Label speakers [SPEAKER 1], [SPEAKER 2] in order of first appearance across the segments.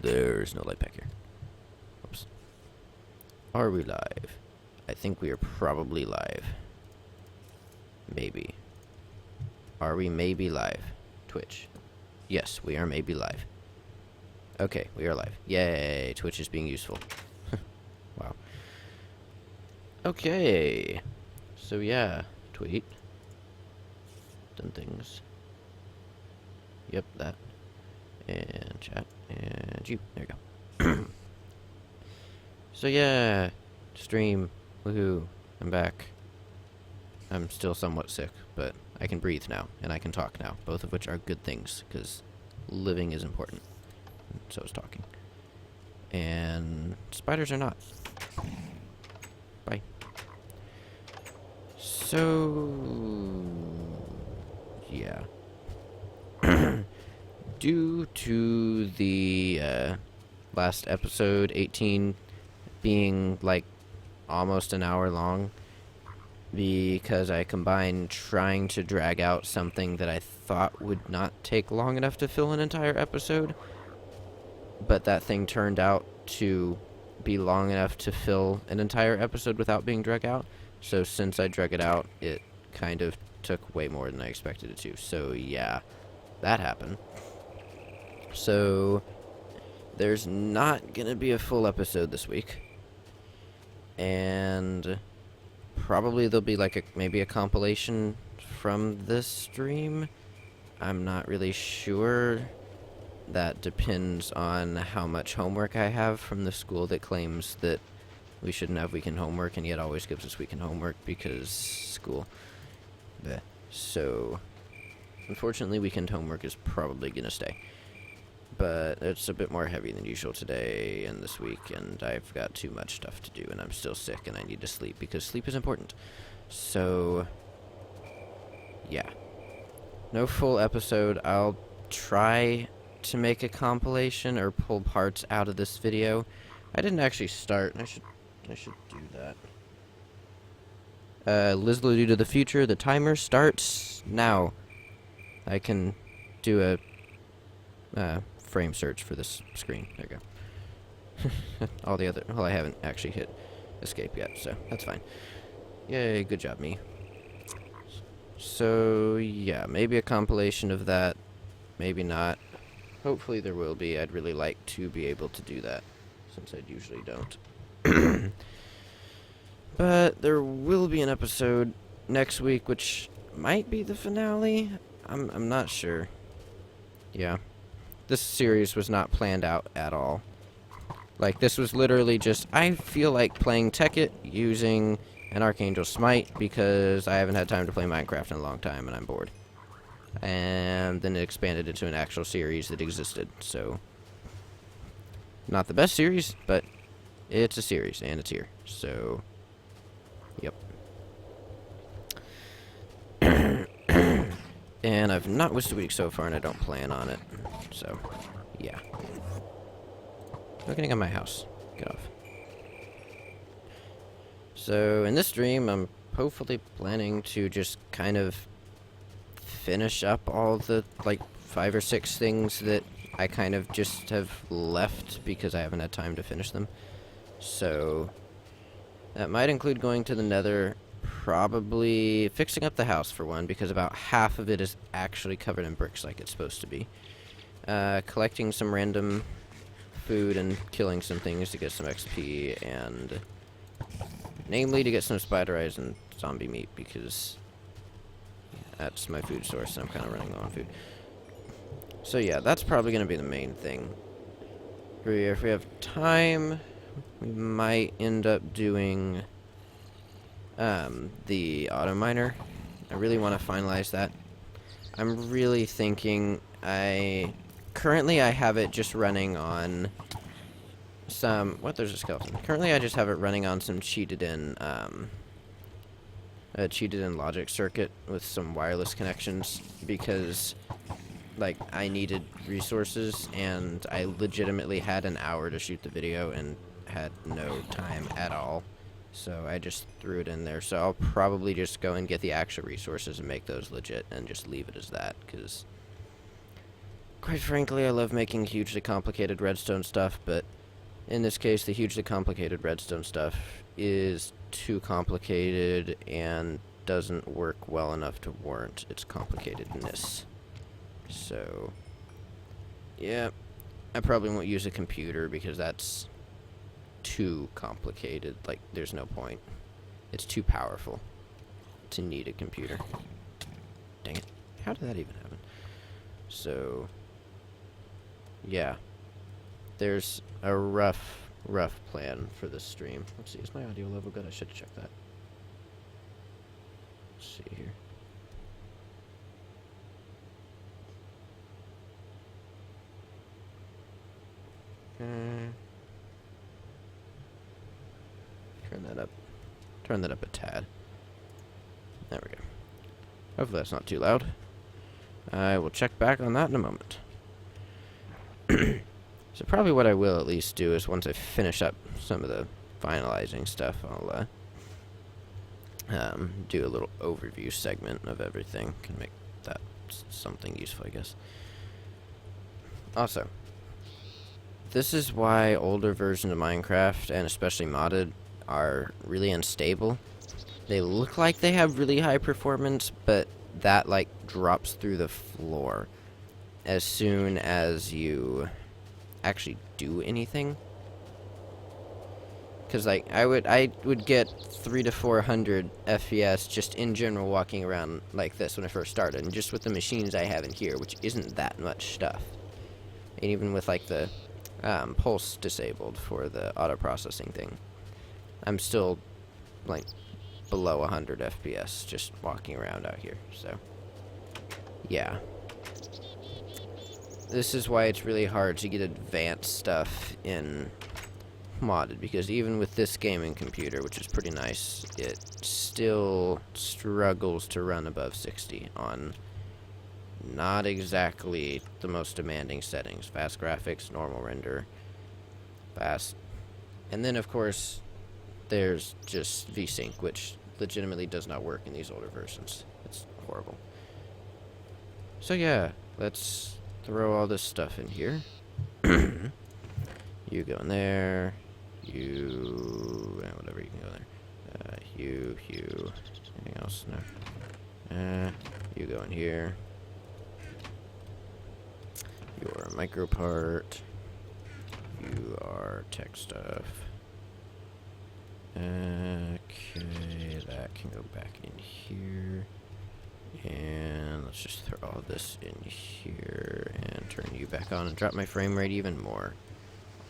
[SPEAKER 1] There's no light back here. Oops. Are we live? I think we are probably live. Maybe. Are we maybe live? Twitch. Yes, we are maybe live. Okay, we are live. Yay, Twitch is being useful. Wow. Okay. So yeah, tweet. Done things. Yep, that. And chat. And you. There you go. So yeah, stream. Woohoo. I'm back. I'm still somewhat sick, but I can breathe now, and I can talk now, both of which are good things, because living is important. So is talking. And spiders are not. Bye. So, yeah. Due to the last episode, 18, being like almost an hour long, because I combined trying to drag out something that I thought would not take long enough to fill an entire episode, but that thing turned out to be long enough to fill an entire episode without being drug out. So since I drug it out, it kind of took way more than I expected it to. So yeah, that happened. So there's not gonna be a full episode this week, and probably there'll be like maybe a compilation from this stream. I'm not really sure. That depends on how much homework I have from the school that claims that we shouldn't have weekend homework and yet always gives us weekend homework because school. Bleh. So, unfortunately, weekend homework is probably going to stay. But it's a bit more heavy than usual today and this week, and I've got too much stuff to do, and I'm still sick, and I need to sleep because sleep is important. So, yeah. No full episode. I'll try to make a compilation or pull parts out of this video. I didn't actually start. I should do that. Lizlodude to the future. The timer starts now. I can do a frame search for this screen. There you go. Well, I haven't actually hit escape yet, so that's fine. Yay, good job, me. So yeah, maybe a compilation of that. Maybe not. Hopefully there will be. I'd really like to be able to do that, since I usually don't. But there will be an episode next week, which might be the finale. I'm not sure. Yeah. This series was not planned out at all. Like, this was literally just, I feel like playing Tekkit using an Archangel Smite, because I haven't had time to play Minecraft in a long time, and I'm bored. And then it expanded into an actual series that existed, so not the best series, but it's a series, and it's here, so yep. And I've not wished a week so far, and I don't plan on it, so yeah. Looking at my house. Get off. So in this stream, I'm hopefully planning to just kind of finish up all the, like, 5 or 6 things that I kind of just have left because I haven't had time to finish them. So that might include going to the Nether, probably fixing up the house for one, because about half of it is actually covered in bricks like it's supposed to be. Collecting some random food and killing some things to get some XP, and namely to get some spider eyes and zombie meat, because that's my food source, and I'm kind of running low on food. So yeah, that's probably going to be the main thing. If we have time, we might end up doing the auto miner. I really want to finalize that. I'm really thinking currently I have it just running on some, there's a skeleton. Currently I just have it running on some cheated in logic circuit with some wireless connections, because like I needed resources and I legitimately had an hour to shoot the video and had no time at all. So I just threw it in there. So I'll probably just go and get the actual resources and make those legit and just leave it as that, because quite frankly, I love making hugely complicated redstone stuff, but in this case, the hugely complicated redstone stuff is too complicated and doesn't work well enough to warrant its complicatedness. So, yeah, I probably won't use a computer because that's too complicated. Like, there's no point. It's too powerful to need a computer. Dang it. How did that even happen? So, yeah. There's a rough plan for this stream. Let's see, is my audio level good? I should check that. Let's see here. Turn that up a tad. There we go. Hopefully that's not too loud. I will check back on that in a moment. So probably what I will at least do is once I finish up some of the finalizing stuff, I'll do a little overview segment of everything. Can make that something useful, I guess. Also, this is why older versions of Minecraft, and especially modded, are really unstable. They look like they have really high performance, but that, like, drops through the floor as soon as you actually do anything. Because, like, I would get 300 to 400 FPS just in general walking around like this when I first started, and just with the machines I have in here, which isn't that much stuff. And even with, like, the pulse disabled for the auto processing thing, I'm still, like, below 100 FPS just walking around out here. So, yeah. This is why it's really hard to get advanced stuff in modded, because even with this gaming computer, which is pretty nice, it still struggles to run above 60 on not exactly the most demanding settings. Fast graphics, normal render, fast. And then, of course, there's just VSync, which legitimately does not work in these older versions. It's horrible. So yeah, let's throw all this stuff in here. You go in there. You... whatever, you can go there. You... Anything else? No. You go in here. You're a micro part. You are tech stuff. Okay, that can go back in here. And let's just throw all this in here and turn you back on and drop my frame rate even more.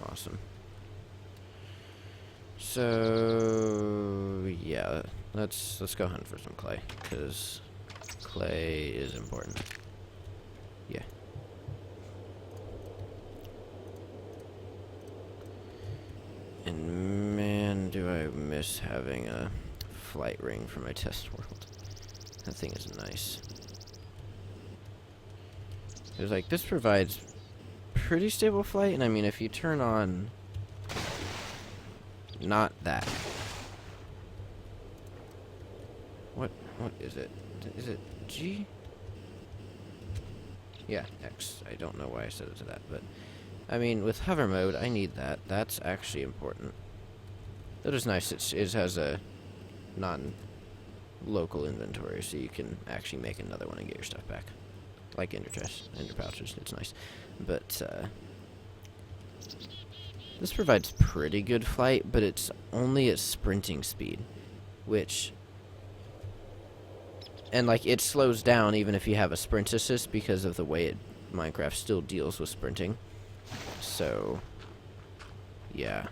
[SPEAKER 1] Awesome. So yeah, let's go hunt for some clay, because clay is important. Yeah. And man, do I miss having a flight ring for my test world. That thing is nice. Because, like, this provides pretty stable flight, and I mean, if you turn on... not that. What is it? Is it G? Yeah, X. I don't know why I set it to that, but... I mean, with hover mode, I need that. That's actually important. That is nice. It has a non-local inventory, so you can actually make another one and get your stuff back. Like ender chests, ender pouches. It's nice. But, this provides pretty good flight, but it's only at sprinting speed, which... and, like, it slows down even if you have a sprint assist because of the way Minecraft still deals with sprinting. So, yeah.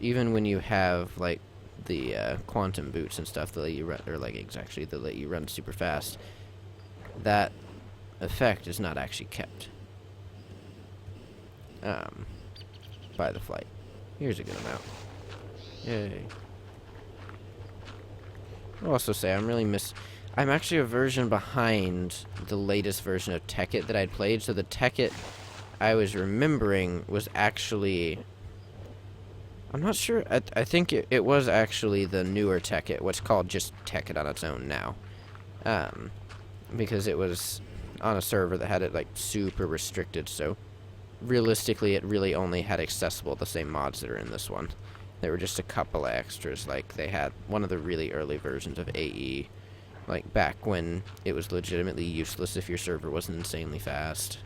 [SPEAKER 1] Even when you have, like, the quantum boots and stuff that let you run, or, like, exactly, that let you run super fast, that effect is not actually kept by the flight. Here's a good amount. Yay. I'll also say I'm actually a version behind the latest version of Tekkit that I'd played, so the Tekkit I was remembering was actually I'm not sure. I think it was actually the newer Tekkit, what's called just Tekkit on its own now. Um, because it was on a server that had it like super restricted, so realistically it really only had accessible the same mods that are in this one. There were just a couple of extras, like they had one of the really early versions of AE, like back when it was legitimately useless if your server wasn't insanely fast,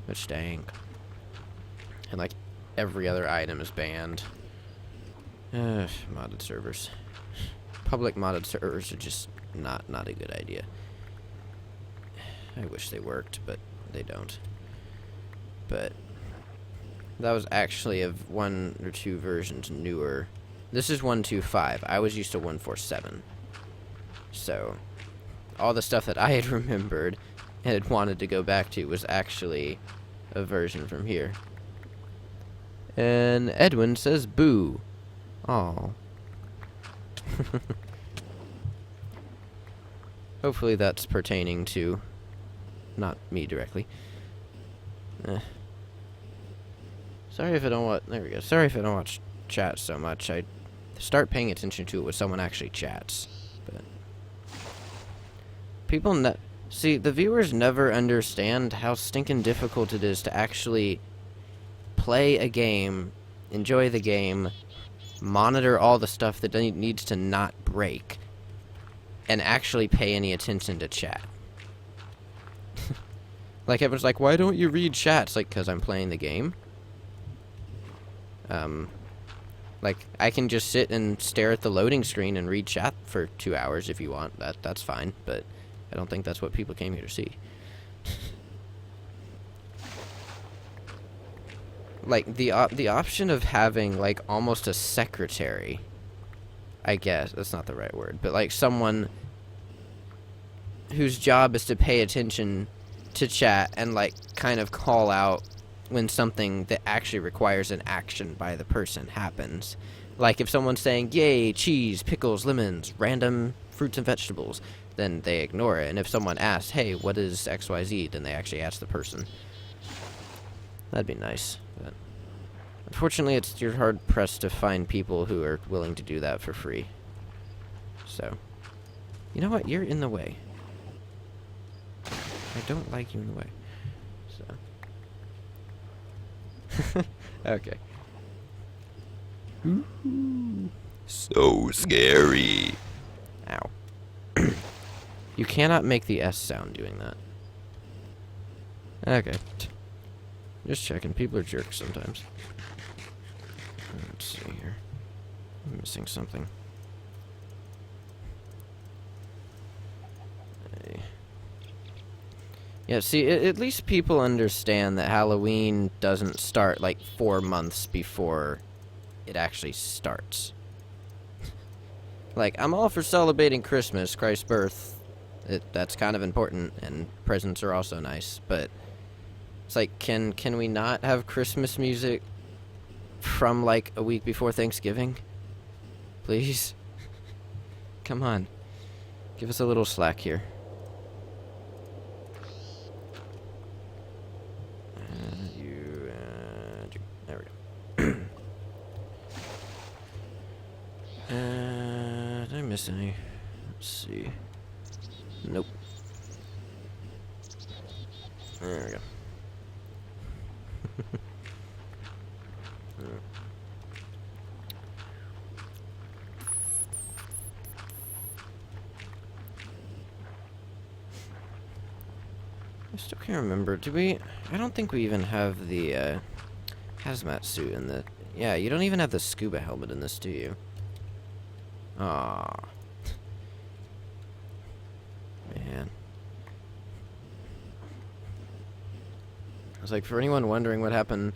[SPEAKER 1] which stank. And like every other item is banned. Modded servers. Public modded servers are just not a good idea. I wish they worked, but they don't. But that was actually of 1 or 2 versions newer. This is 1.25. I was used to 1.47. So all the stuff that I had remembered and had wanted to go back to was actually a version from here. And Edwin says boo. Aw. Hopefully that's pertaining to not me directly. Sorry if I don't watch. There we go. Sorry if I don't watch chat so much. I start paying attention to it when someone actually chats. But people see, the viewers never understand how stinking difficult it is to actually play a game, enjoy the game, monitor all the stuff that needs to not break, and actually pay any attention to chat. Like, everyone's like, why don't you read chat? It's like, because I'm playing the game. Like, I can just sit and stare at the loading screen and read chat for 2 hours if you want. That's fine, but I don't think that's what people came here to see. Like, the option of having, like, almost a secretary, I guess, that's not the right word, but, like, someone whose job is to pay attention to chat and, like, kind of call out when something that actually requires an action by the person happens. Like, if someone's saying, yay, cheese, pickles, lemons, random fruits and vegetables, then they ignore it. And if someone asks, hey, what is XYZ, then they actually ask the person. That'd be nice. But unfortunately, you're hard-pressed to find people who are willing to do that for free. So, you know what? You're in the way. I don't like you in the way. So. Okay. Ooh.
[SPEAKER 2] So scary.
[SPEAKER 1] Ow. You cannot make the S sound doing that. Okay. Just checking. People are jerks sometimes. Let's see here. I'm missing something. Yeah, see, at least people understand that Halloween doesn't start like 4 months before it actually starts. Like, I'm all for celebrating Christmas, Christ's birth. That's kind of important, and presents are also nice, but it's like, can we not have Christmas music from like a week before Thanksgiving? Please? Come on. Give us a little slack here. There we go. Did I miss any? Let's see. Nope. There we go. I still can't remember. Do we? I don't think we even have the hazmat suit in the. Yeah, you don't even have the scuba helmet in this, do you? Aw. Man. I was like, for anyone wondering what happened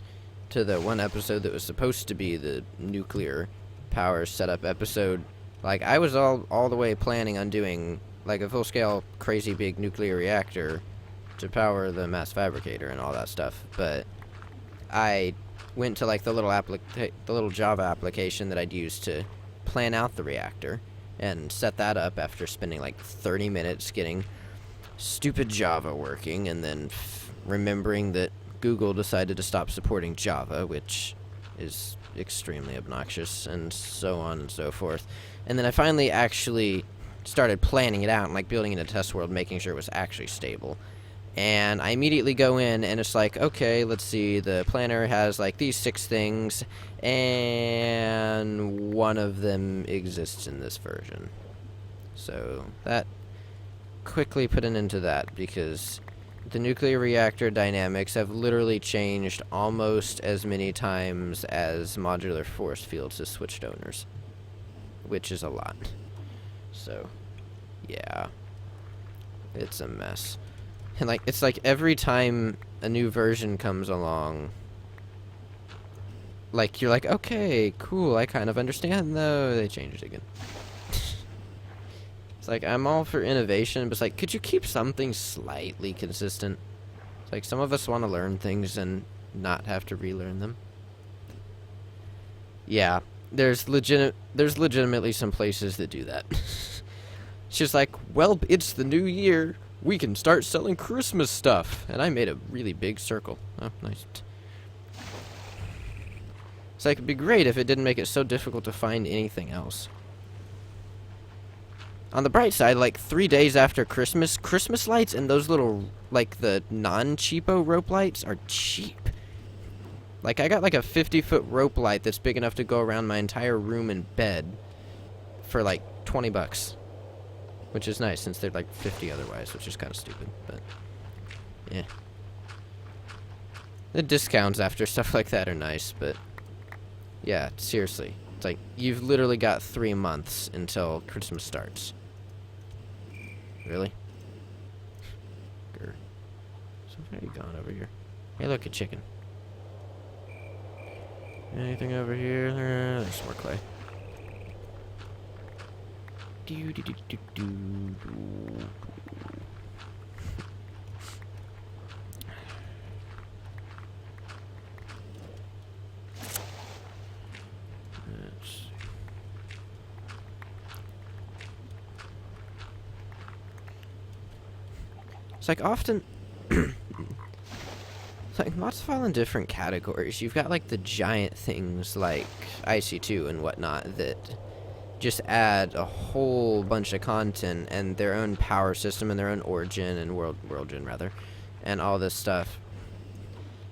[SPEAKER 1] to the one episode that was supposed to be the nuclear power setup episode, like, I was all the way planning on doing, like, a full-scale crazy big nuclear reactor to power the mass fabricator and all that stuff, but I went to, like, the little Java application that I'd use to plan out the reactor and set that up after spending like 30 minutes getting stupid Java working, and then remembering that Google decided to stop supporting Java, which is extremely obnoxious, and so on and so forth. And then I finally actually started planning it out and like building in a test world, making sure it was actually stable. And I immediately go in and it's like, okay, let's see, the planner has like these 6 things, and one of them exists in this version. So that quickly put an end to that, because the nuclear reactor dynamics have literally changed almost as many times as modular force fields has switched owners, which is a lot. So, yeah, it's a mess. And like, it's like every time a new version comes along, like, you're like, okay, cool, I kind of understand, though, they changed it again. It's like, I'm all for innovation, but it's like, could you keep something slightly consistent? It's like, some of us want to learn things and not have to relearn them. Yeah, there's legitimately some places that do that. It's just like, well, it's the new year, we can start selling Christmas stuff. And I made a really big circle. Oh, nice. It's like, it'd be great if it didn't make it so difficult to find anything else. On the bright side, like 3 days after Christmas, Christmas lights and those little, like the non-cheapo rope lights are cheap. Like, I got like a 50-foot rope light that's big enough to go around my entire room and bed for like 20 bucks. Which is nice, since they're like 50 otherwise, which is kind of stupid, but yeah. The discounts after stuff like that are nice, but yeah, seriously. It's like, you've literally got 3 months until Christmas starts. Really? Grr. So where are you going over here? Hey, look, a chicken. Anything over here? There's some more clay. It's like often it's like mods fall in different categories. You've got like the giant things like IC2 and whatnot that just add a whole bunch of content and their own power system and their own origin and world-gen rather, and all this stuff.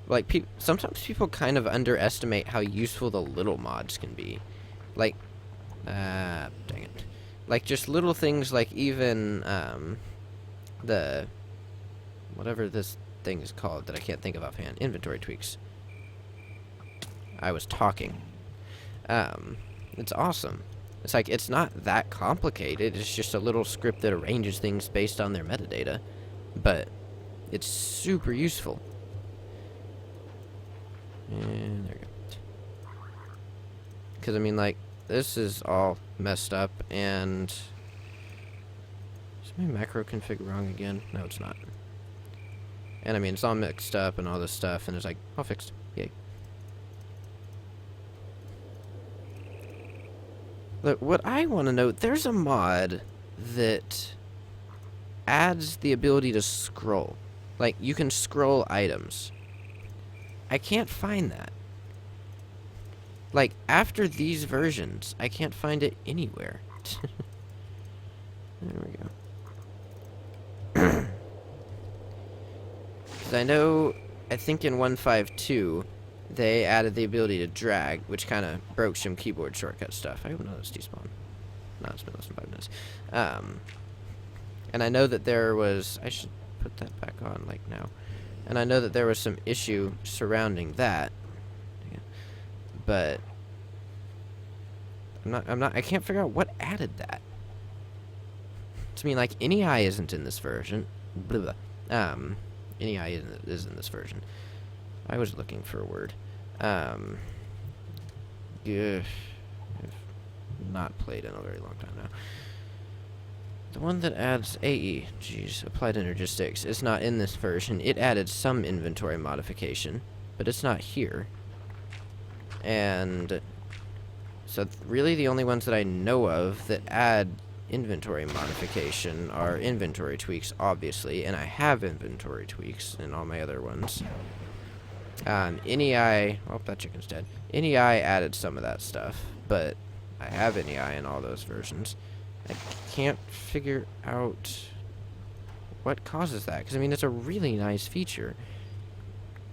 [SPEAKER 1] Like, sometimes people kind of underestimate how useful the little mods can be. Like, dang it. Like, just little things like even, the, whatever this thing is called that I can't think of offhand, inventory tweaks. I was talking. It's awesome. It's like, it's not that complicated, it's just a little script that arranges things based on their metadata. But it's super useful. And there we go. Because, I mean, like, this is all messed up, and is my macro config wrong again? No, it's not. And, I mean, it's all mixed up and all this stuff, and it's like, all fixed. Yay. Look, what I want to note, there's a mod that adds the ability to scroll. Like, you can scroll items. I can't find that. Like, after these versions, I can't find it anywhere. There we go. Because I think in 1.5.2, they added the ability to drag, which kind of broke some keyboard shortcut stuff. I hope none of this despawn. No, it's been less than 5 minutes. And I know that there was... I should put that back on, like, now. And I know that there was some issue surrounding that. But... I can't figure out what added that. I mean, like, NEI isn't in this version. Blah, blah. NEI is in this version. I was looking for a word. I've not played in a very long time now. The one that adds AE, geez, applied energistics, is not in this version. It added some inventory modification, but it's not here. And so really the only ones that I know of that add inventory modification are inventory tweaks, obviously, and I have inventory tweaks in all my other ones. NEI, oh, that chicken's dead. NEI added some of that stuff, but I have NEI in all those versions. I can't figure out what causes that, because I mean, it's a really nice feature.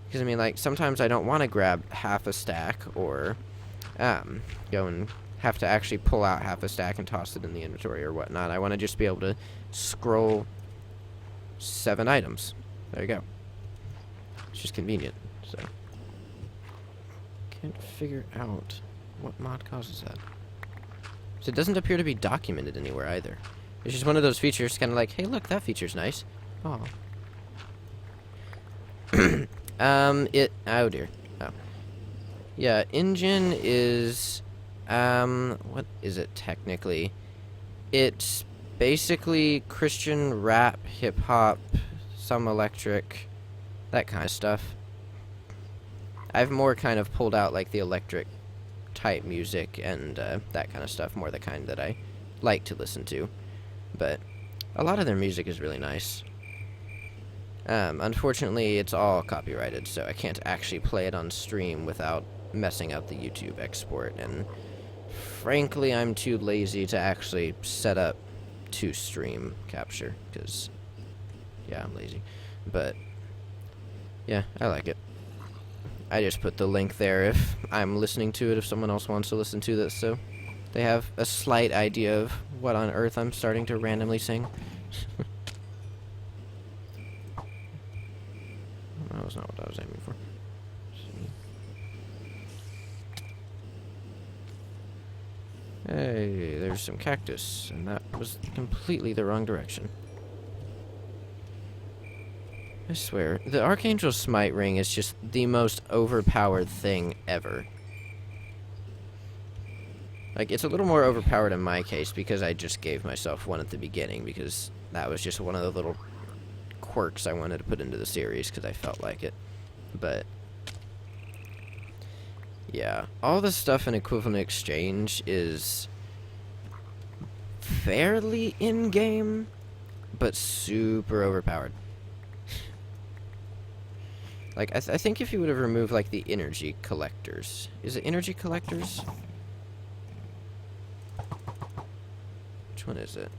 [SPEAKER 1] Because I mean, like, sometimes I don't want to grab half a stack or go and have to actually pull out half a stack and toss it in the inventory or whatnot. I want to just be able to scroll 7 items. There you go. It's just convenient. So can't figure out what mod causes that. So it doesn't appear to be documented anywhere either. It's just one of those features, kind of like, hey, look, that feature's nice. Oh. Oh dear. Oh. Yeah, engine is, what is it technically? It's basically Christian rap, hip-hop, some electric, that kind of stuff. I've more kind of pulled out, like, the electric type music and, that kind of stuff, more the kind that I like to listen to. But a lot of their music is really nice. Unfortunately, it's all copyrighted, so I can't actually play it on stream without messing up the YouTube export, and frankly, I'm too lazy to actually set up to stream capture, because, yeah, I'm lazy. But, yeah, I like it. I just put the link there if I'm listening to it, if someone else wants to listen to this, so they have a slight idea of what on earth I'm starting to randomly sing. That was not what I was aiming for. Hey, there's some cactus, and that was completely the wrong direction. I swear, the Archangel Smite Ring is just the most overpowered thing ever. Like, it's a little more overpowered in my case because I just gave myself one at the beginning, because that was just one of the little quirks I wanted to put into the series because I felt like it. But yeah, all the stuff in Equivalent Exchange is fairly in-game, but super overpowered. Like, I think if you would have removed, like, the energy collectors. Is it energy collectors? Which one is it?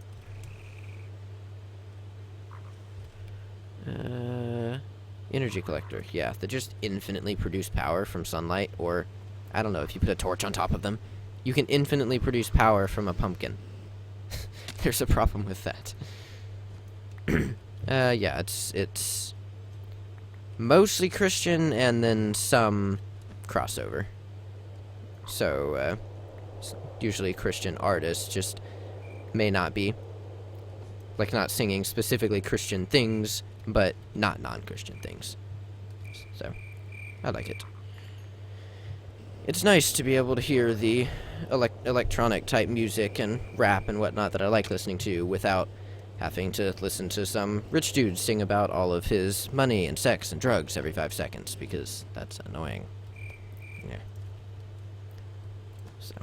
[SPEAKER 1] Energy collector. Yeah, they just infinitely produce power from sunlight, or, I don't know, if you put a torch on top of them, you can infinitely produce power from a pumpkin. There's a problem with that. Yeah, it's mostly Christian and then some crossover. So, usually Christian artists just may not be, like, not singing specifically Christian things, but not non-Christian things. So, I like it. It's nice to be able to hear the electronic type music and rap and whatnot that I like listening to without having to listen to some rich dude sing about all of his money and sex and drugs every 5 seconds, because that's annoying. Yeah. So.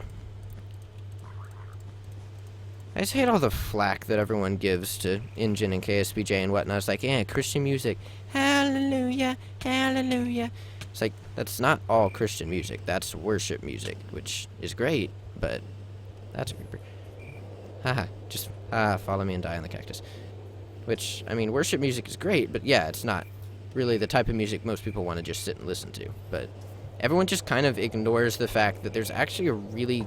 [SPEAKER 1] I just hate all the flack that everyone gives to Engine and KSBJ and whatnot. It's like, yeah, Christian music. Hallelujah, hallelujah. It's like, that's not all Christian music. That's worship music, which is great, but that's a creeper. Haha, just, follow me and die on the cactus. Which, I mean, worship music is great, but yeah, it's not really the type of music most people want to just sit and listen to. But everyone just kind of ignores the fact that there's actually a really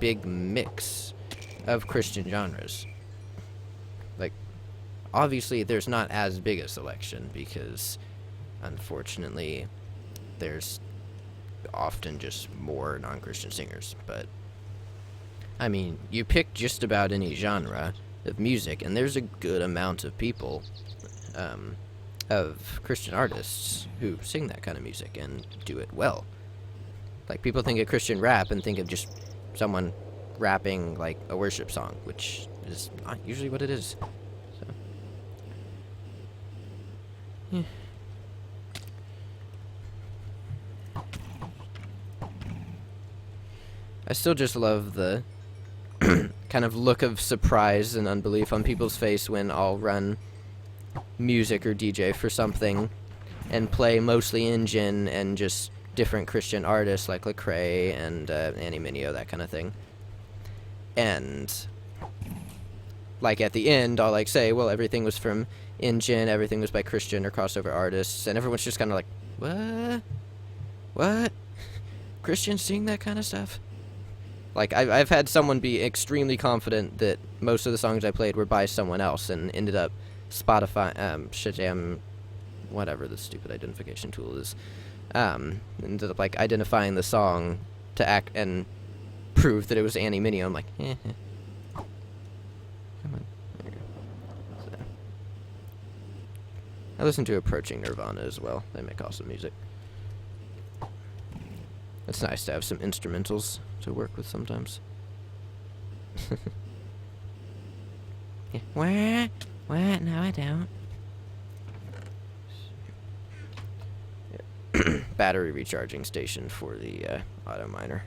[SPEAKER 1] big mix of Christian genres. Like, obviously there's not as big a selection because, unfortunately, there's often just more non-Christian singers. But, I mean, you pick just about any genre of music, and there's a good amount of people, of Christian artists who sing that kind of music and do it well. Like, people think of Christian rap and think of just someone rapping, like, a worship song, which is not usually what it is. So, yeah. I still just love the kind of look of surprise and unbelief on people's face when I'll run music or DJ for something, and play mostly Engine and just different Christian artists like Lecrae and Annie Mineo, that kind of thing. And like at the end, I'll like say, well, everything was from Engine, everything was by Christian or crossover artists, and everyone's just kind of like, what? Christians sing that kind of stuff? Like, I've had someone be extremely confident that most of the songs I played were by someone else, and ended up Spotify, Shazam, whatever the stupid identification tool is, ended up, like, identifying the song to act and prove that it was Annie Mineo. I'm like, Come on. There you go. So. I listen to Approaching Nirvana as well. They make awesome music. It's nice to have some instrumentals to work with sometimes. Yeah. What? No, I don't. Yeah. Battery recharging station for the auto miner,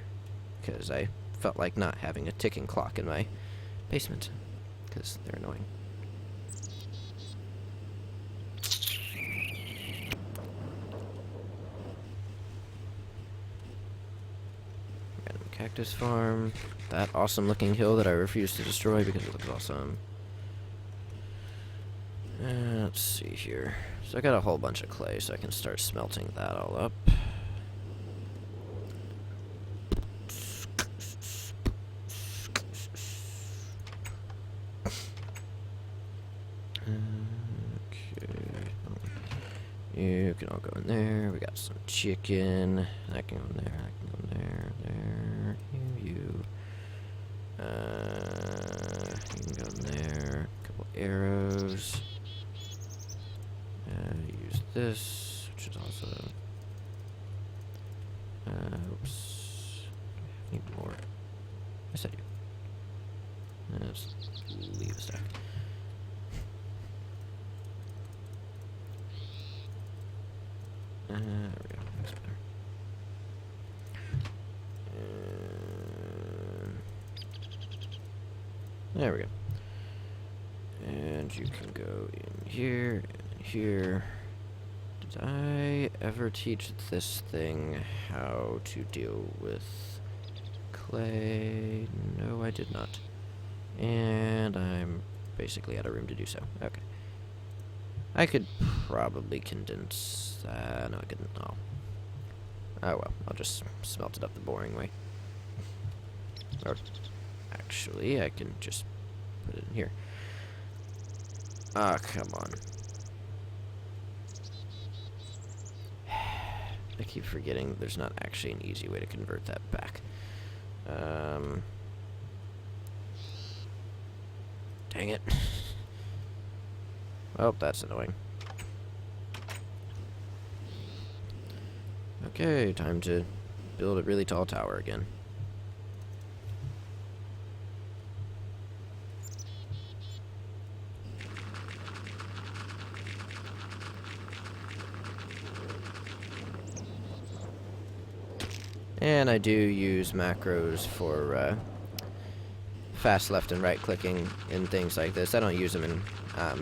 [SPEAKER 1] because I felt like not having a ticking clock in my basement, because they're annoying. Cactus farm. That awesome looking hill that I refuse to destroy because it looks awesome. Let's see here. So I got a whole bunch of clay, so I can start smelting that all up. Okay. You can all go in there. We got some chicken. That can go in there. That can go in there. There. You. You can go in there. A couple arrows. Use this, which is also. Oops. Need more. Yes, I do. Let's leave a stack. There we go. That's better. There we go. And you can go in here and here. Did I ever teach this thing how to deal with clay? No, I did not. And I'm basically out of room to do so. Okay. I could probably condense... no, I couldn't. Oh. Oh well, I'll just smelt it up the boring way. Or, actually, I can just put it in here. Ah, come on. I keep forgetting there's not actually an easy way to convert that back. Dang it. Well, that's annoying. Okay, time to build a really tall tower again. And I do use macros for fast left and right clicking in things like this. I don't use them in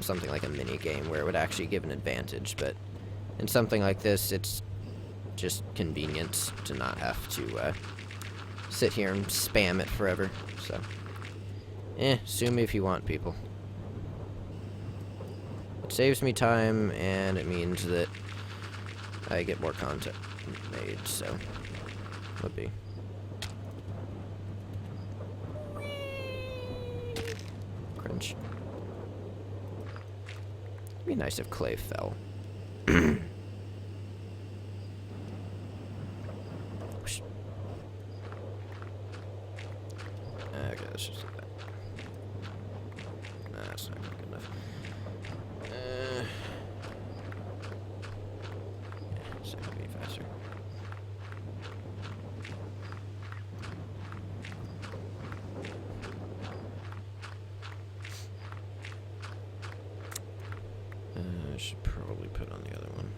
[SPEAKER 1] something like a mini game where it would actually give an advantage, but in something like this, it's just convenience to not have to sit here and spam it forever. So, sue me if you want, people. It saves me time, and it means that I get more content made, so would be. Crunch. It'd be nice if clay fell. Okay, let's just do that. Nah, that's not good enough. Yeah, so it could be faster. I should probably put on the other one.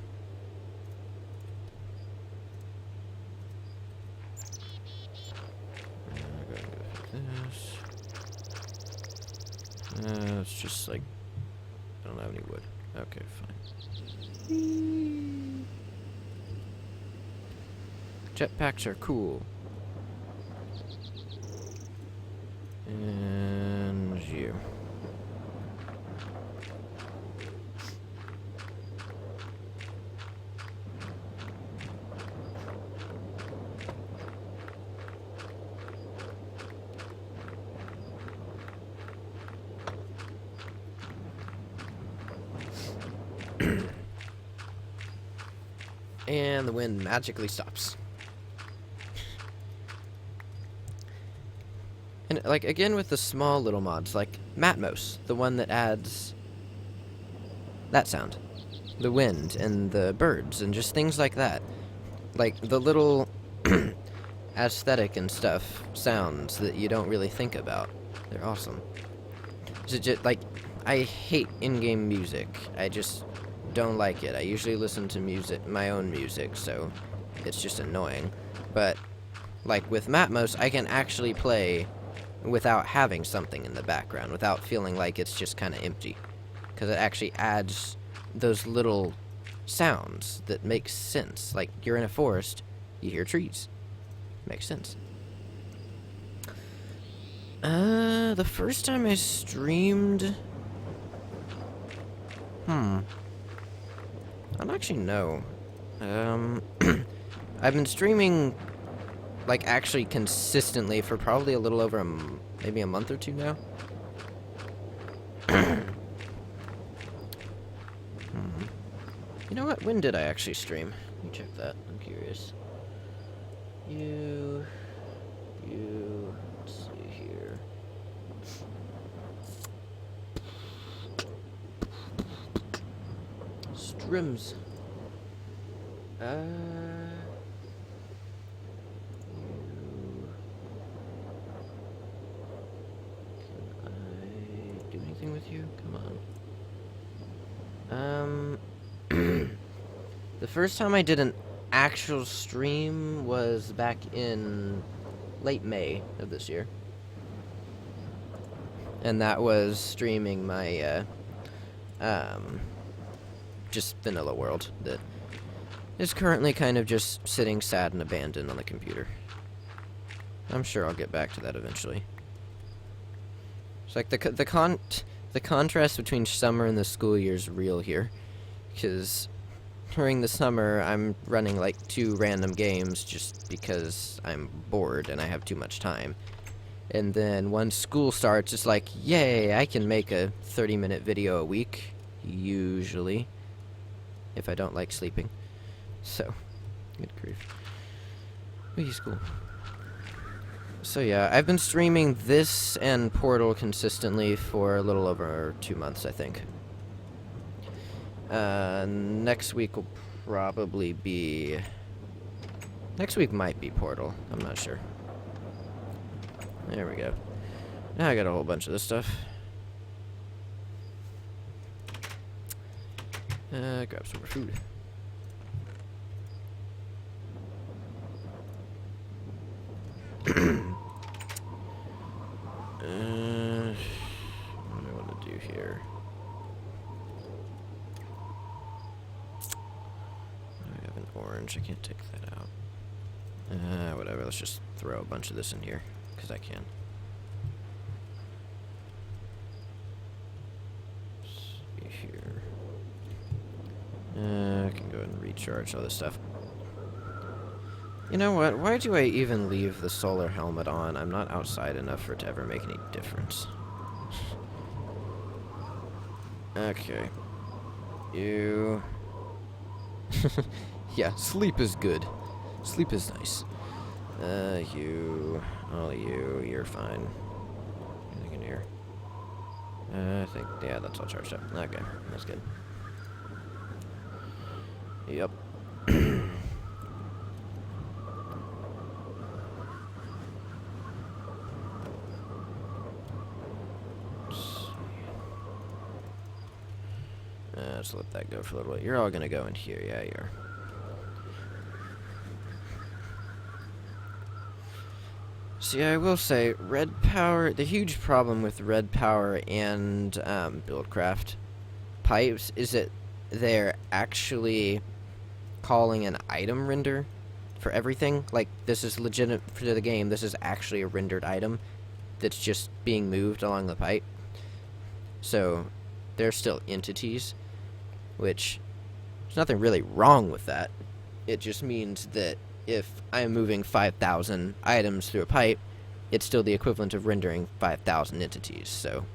[SPEAKER 1] Go ahead and go for this. It's just like, I don't have any wood. Okay, fine. Whee! Jetpacks are cool. And you. And the wind magically stops. And, like, again with the small little mods, like Matmos, the one that adds that sound. The wind and the birds and just things like that. Like, the little aesthetic and stuff sounds that you don't really think about. They're awesome. So just, like, I hate in-game music. I just don't like it. I usually listen to music, my own music, so it's just annoying. But, like, with Matmos, I can actually play without having something in the background, without feeling like it's just kind of empty. Because it actually adds those little sounds that make sense. Like, you're in a forest, you hear trees. Makes sense. The first time I streamed... I don't actually know. I've been streaming, like, actually consistently for probably a little over maybe a month or two now. You know what? When did I actually stream? Let me check that. I'm curious. Let's see here. Strims. Can I do anything with you? Come on. The first time I did an actual stream was back in late May of this year. And that was streaming my, just vanilla world that is currently kind of just sitting sad and abandoned on the computer. I'm sure I'll get back to that eventually. It's like the contrast between summer and the school year is real here, because during the summer I'm running like 2 random games just because I'm bored and I have too much time. And then once school starts, it's like, yay, I can make a 30-minute video a week, usually, if I don't like sleeping. So, good grief. Wee school. So yeah, I've been streaming this and Portal consistently for a little over 2 months, I think. Next week will probably be... Next week might be Portal, I'm not sure. There we go. Now I got a whole bunch of this stuff. Grab some more food. What do I want to do here? I have an orange. I can't take that out. Whatever. Let's just throw a bunch of this in here, because I can. Let's see here. I can go ahead and recharge all this stuff. You know what? Why do I even leave the solar helmet on? I'm not outside enough for it to ever make any difference. Okay. You... yeah, sleep is good. Sleep is nice. All you, you're fine. Anything in here? I think, yeah, that's all charged up. Okay, that's good. Yep. Let's let that go for a little bit. You're all gonna go in here, yeah, you are. See, I will say, red power, the huge problem with red power and Buildcraft pipes is that they're actually calling an item render for everything. Like, this is legitimate for the game. This is actually a rendered item that's just being moved along the pipe. So they're still entities, which there's nothing really wrong with that. It just means that if I'm moving 5,000 items through a pipe, it's still the equivalent of rendering 5,000 entities. So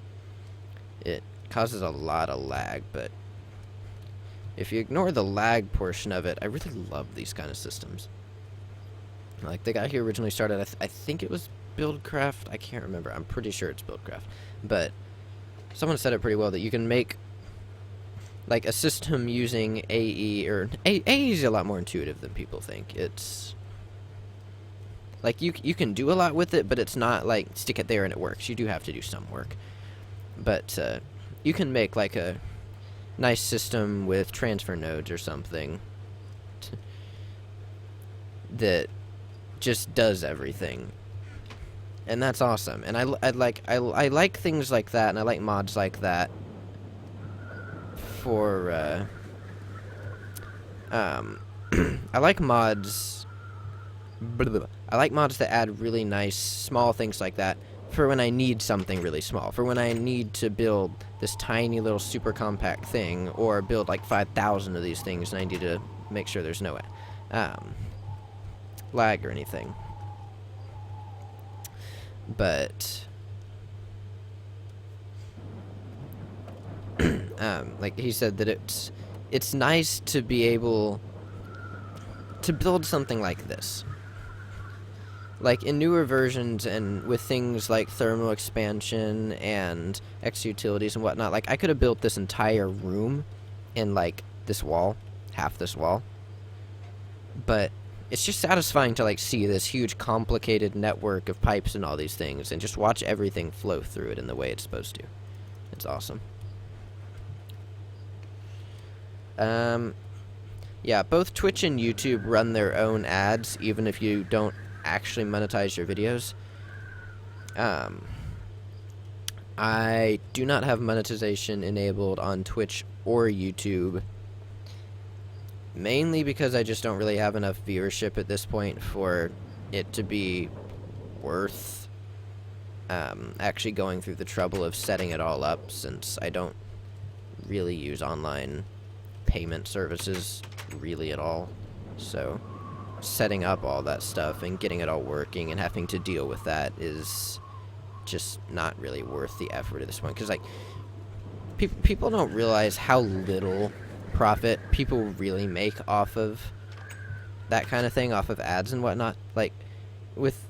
[SPEAKER 1] it causes a lot of lag, but if you ignore the lag portion of it, I really love these kind of systems. Like, the guy who originally started, I think it was Buildcraft. I can't remember. I'm pretty sure it's Buildcraft. But someone said it pretty well, that you can make, like, a system using AE, or AE is a lot more intuitive than people think. It's like, you can do a lot with it, but it's not like stick it there and it works. You do have to do some work. But you can make like a nice system with transfer nodes or something that just does everything, and that's awesome. And I like things like that, and I like mods like that for I like mods that add really nice small things like that for when I need something really small, for when I need to build this tiny little super compact thing, or build like 5,000 of these things, and I need to make sure there's no lag or anything. But like he said, that it's nice to be able to build something like this. Like, in newer versions, and with things like thermal expansion and X utilities and whatnot, like, I could have built this entire room in, like, this wall, half this wall. But it's just satisfying to, like, see this huge complicated network of pipes and all these things, and just watch everything flow through it in the way it's supposed to. It's awesome. Yeah, both Twitch and YouTube run their own ads, even if you don't actually monetize your videos. I do not have monetization enabled on Twitch or YouTube, mainly because I just don't really have enough viewership at this point for it to be worth actually going through the trouble of setting it all up, since I don't really use online payment services really at all. So setting up all that stuff and getting it all working and having to deal with that is just not really worth the effort at this point. Because, like, people don't realize how little profit people really make off of that kind of thing, off of ads and whatnot. Like, with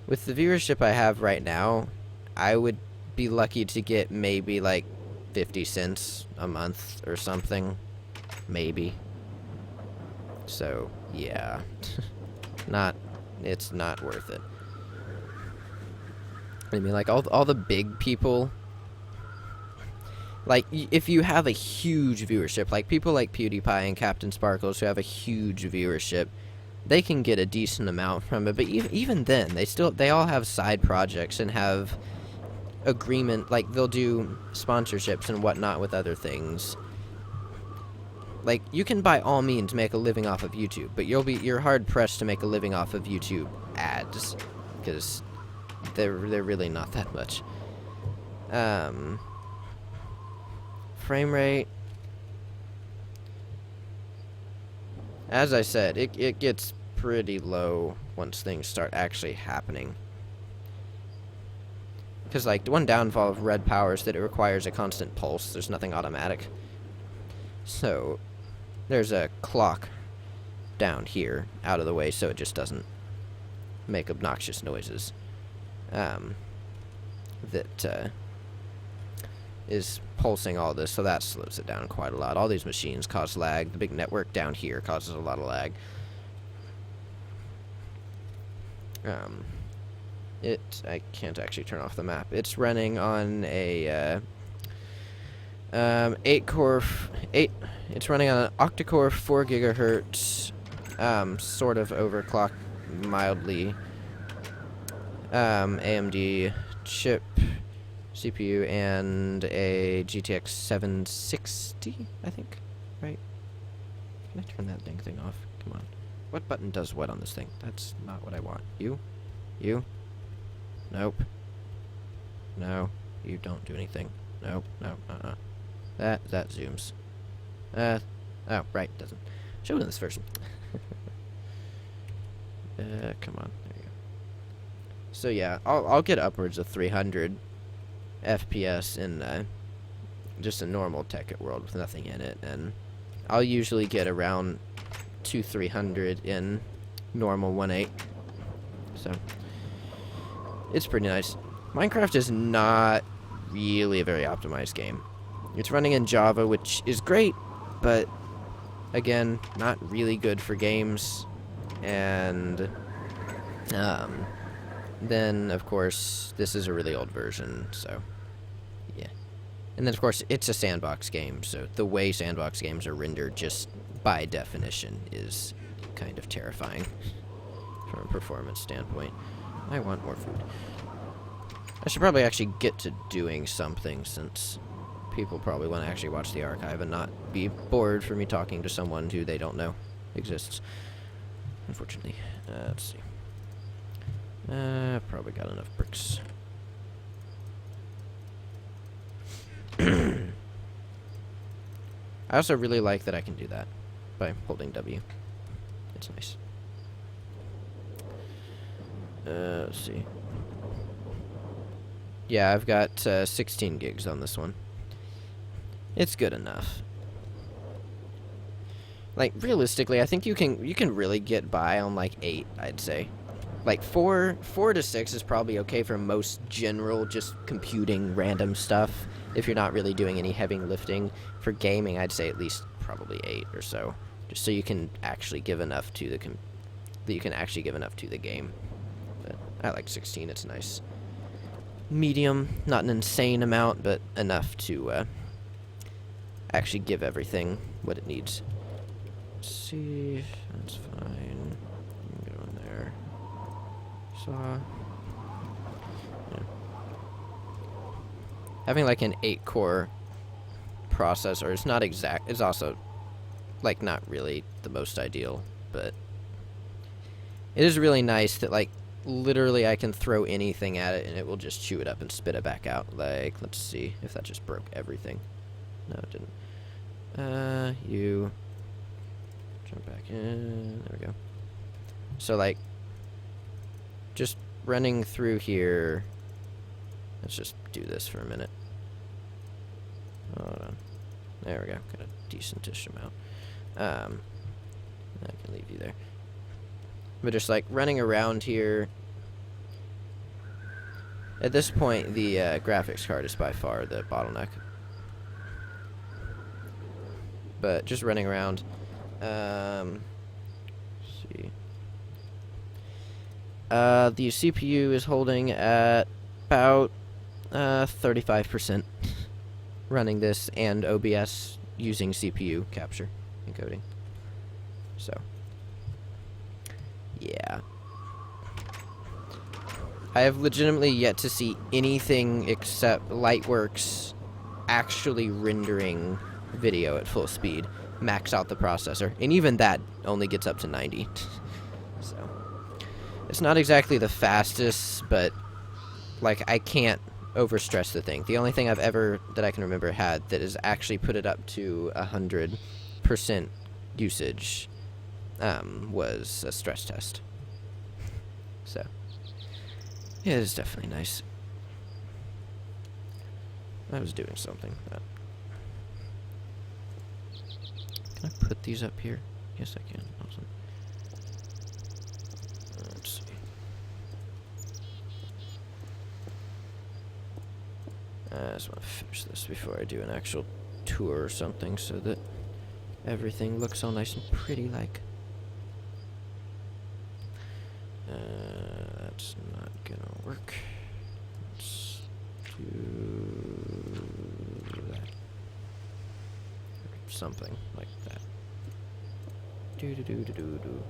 [SPEAKER 1] the viewership I have right now, I would be lucky to get maybe like 50 cents a month or something, maybe. So yeah, it's not worth it. I mean, like, all the big people, like, if you have a huge viewership, like people like PewDiePie and Captain Sparkles, who have a huge viewership, they can get a decent amount from it. But even then, they all have side projects and have agreement, like, they'll do sponsorships and whatnot with other things. Like, you can by all means make a living off of YouTube, but you're hard pressed to make a living off of YouTube ads, because they're really not that much. Frame rate, as I said, it gets pretty low once things start actually happening. Because, like, the one downfall of Red Power is that it requires a constant pulse. There's nothing automatic. So there's a clock down here out of the way, so it just doesn't make obnoxious noises. That is pulsing all this, so that slows it down quite a lot. All these machines cause lag. The big network down here causes a lot of lag. I can't actually turn off the map. It's running on a 8-core, it's running on an octa-core 4 gigahertz, sort of overclocked mildly, AMD chip, CPU and a GTX 760, I think, right? Can I turn that dang thing off? Come on. What button does what on this thing? That's not what I want. You? You? Nope. No. You don't do anything. Nope. No. That zooms. Oh, right, doesn't. Show it in this version. Come on. There you go. So yeah, I'll get upwards of 300 FPS in just a normal Tekkit world with nothing in it, and I'll usually get around 200-300 in normal 1.8. So it's pretty nice. Minecraft is not really a very optimized game. It's running in Java, which is great, but again, not really good for games. And then of course this is a really old version, so yeah. And then of course it's a sandbox game, so the way sandbox games are rendered just by definition is kind of terrifying from a performance standpoint. I want more food. I should probably actually get to doing something, since people probably want to actually watch the archive and not be bored for me talking to someone who they don't know exists. Unfortunately. Let's see. Probably got enough bricks. I also really like that I can do that by holding W. It's nice. Let's see. Yeah, I've got 16 gigs on this one. It's good enough. Like, realistically, I think you can really get by on like 8, I'd say. Like 4 to 6 is probably okay for most general just computing random stuff if you're not really doing any heavy lifting. For gaming, I'd say at least probably 8 or so, just so you can actually give enough to the game. But I like 16. It's nice. Medium, not an insane amount, but enough to actually give everything what it needs. Let's see, that's fine. Go in there. Saw. Yeah. Having like an 8-core processor is not exact. It's also like not really the most ideal, but it is really nice that like literally I can throw anything at it and it will just chew it up and spit it back out. Like, let's see if that just broke everything. No, it didn't. You jump back in. There we go. So like, just running through here. Let's just do this for a minute. Hold on. There we go. Got a decentish amount. I can leave you there. But just like running around here. At this point, the graphics card is by far the bottleneck. But just running around. Let's see. The CPU is holding at about 35% running this and OBS using CPU capture encoding. So, yeah. I have legitimately yet to see anything except Lightworks actually rendering video at full speed, max out the processor, and even that only gets up to 90. So, it's not exactly the fastest, but like I can't overstress the thing. The only thing I've ever that I can remember had that has actually put it up to 100% usage was a stress test. So, yeah, it is definitely nice. I was doing something. Can I put these up here? Yes, I can. Awesome. Let's see. I just want to finish this before I do an actual tour or something, so that everything looks all nice and pretty like. That's not gonna work. Let's do that. Or something like that. Do.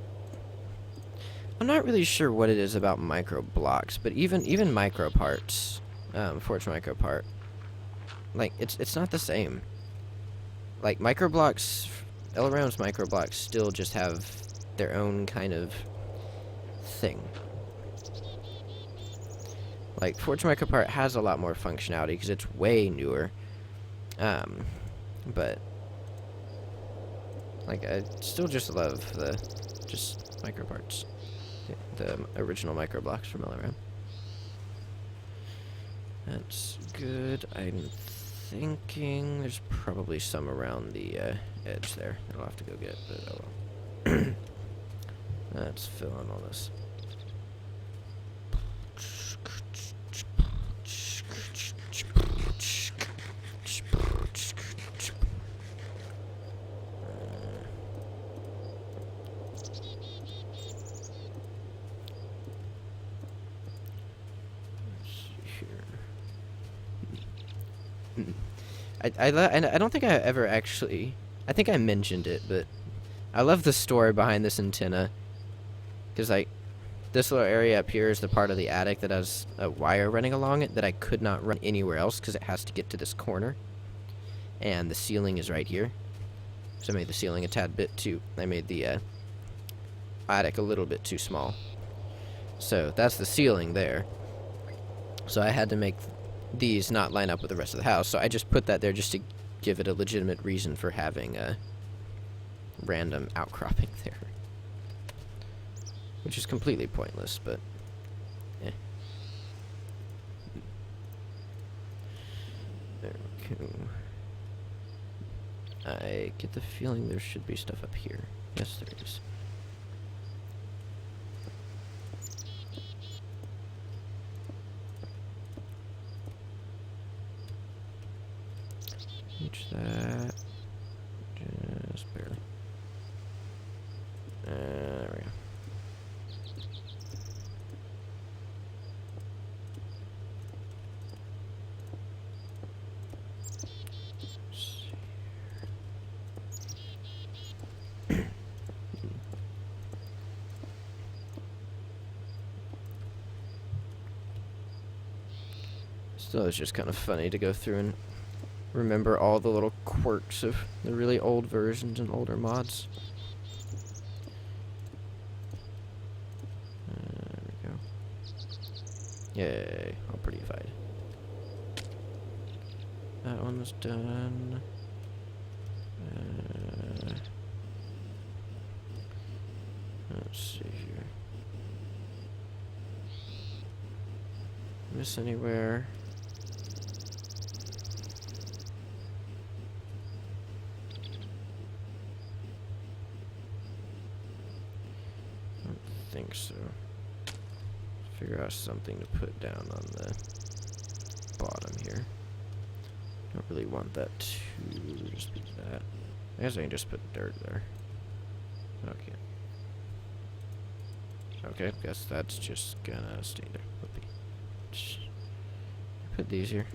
[SPEAKER 1] I'm not really sure what it is about micro blocks, but even micro parts Forge Micro part. Like, it's not the same. Like, microblocks, LRAM's microblocks still just have their own kind of thing. Like, Forge Micro part has a lot more functionality because it's way newer. But like, I still just love the micro parts, the original microblocks from LRM. That's good. I'm thinking there's probably some around the edge there. I'll have to go get, but oh well. Let's fill in all this. I don't think I ever actually... I think I mentioned it, but I love the story behind this antenna. Because, like, this little area up here is the part of the attic that has a wire running along it that I could not run anywhere else because it has to get to this corner. And the ceiling is right here. So I made the ceiling a tad bit too... I made the attic a little bit too small. So that's the ceiling there. So I had to make these not line up with the rest of the house. So I just put that there just to give it a legitimate reason for having a random outcropping there. Which is completely pointless, but eh. There we go. I get the feeling there should be stuff up here. Yes, there is. Reach that. Just barely. There we go. Still, it's just kind of funny to go through and remember all the little quirks of the really old versions and older mods. There we go. Yay, all prettyfied. That one was done. Let's see here. Miss anywhere? I think so. Figure out something to put down on the bottom here. Don't really want that to just be that. I guess I can just put dirt there. Okay. Okay, guess that's just gonna stay there. Whoopee. Put these here.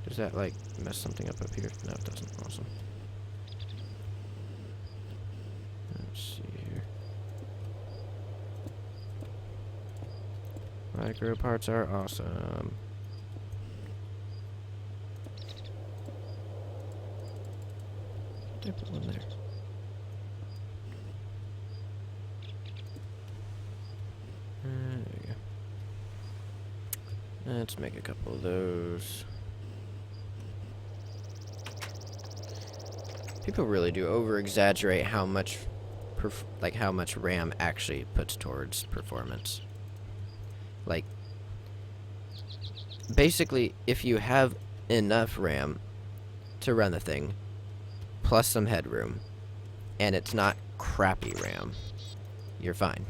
[SPEAKER 1] Does that like mess something up here? No, it doesn't. Awesome. Let's see here. Micro parts are awesome. Did I put one there? There we go. Let's make a couple of those. People really do over-exaggerate how much, how much RAM actually puts towards performance. Like, basically, if you have enough RAM to run the thing, plus some headroom, and it's not crappy RAM, you're fine.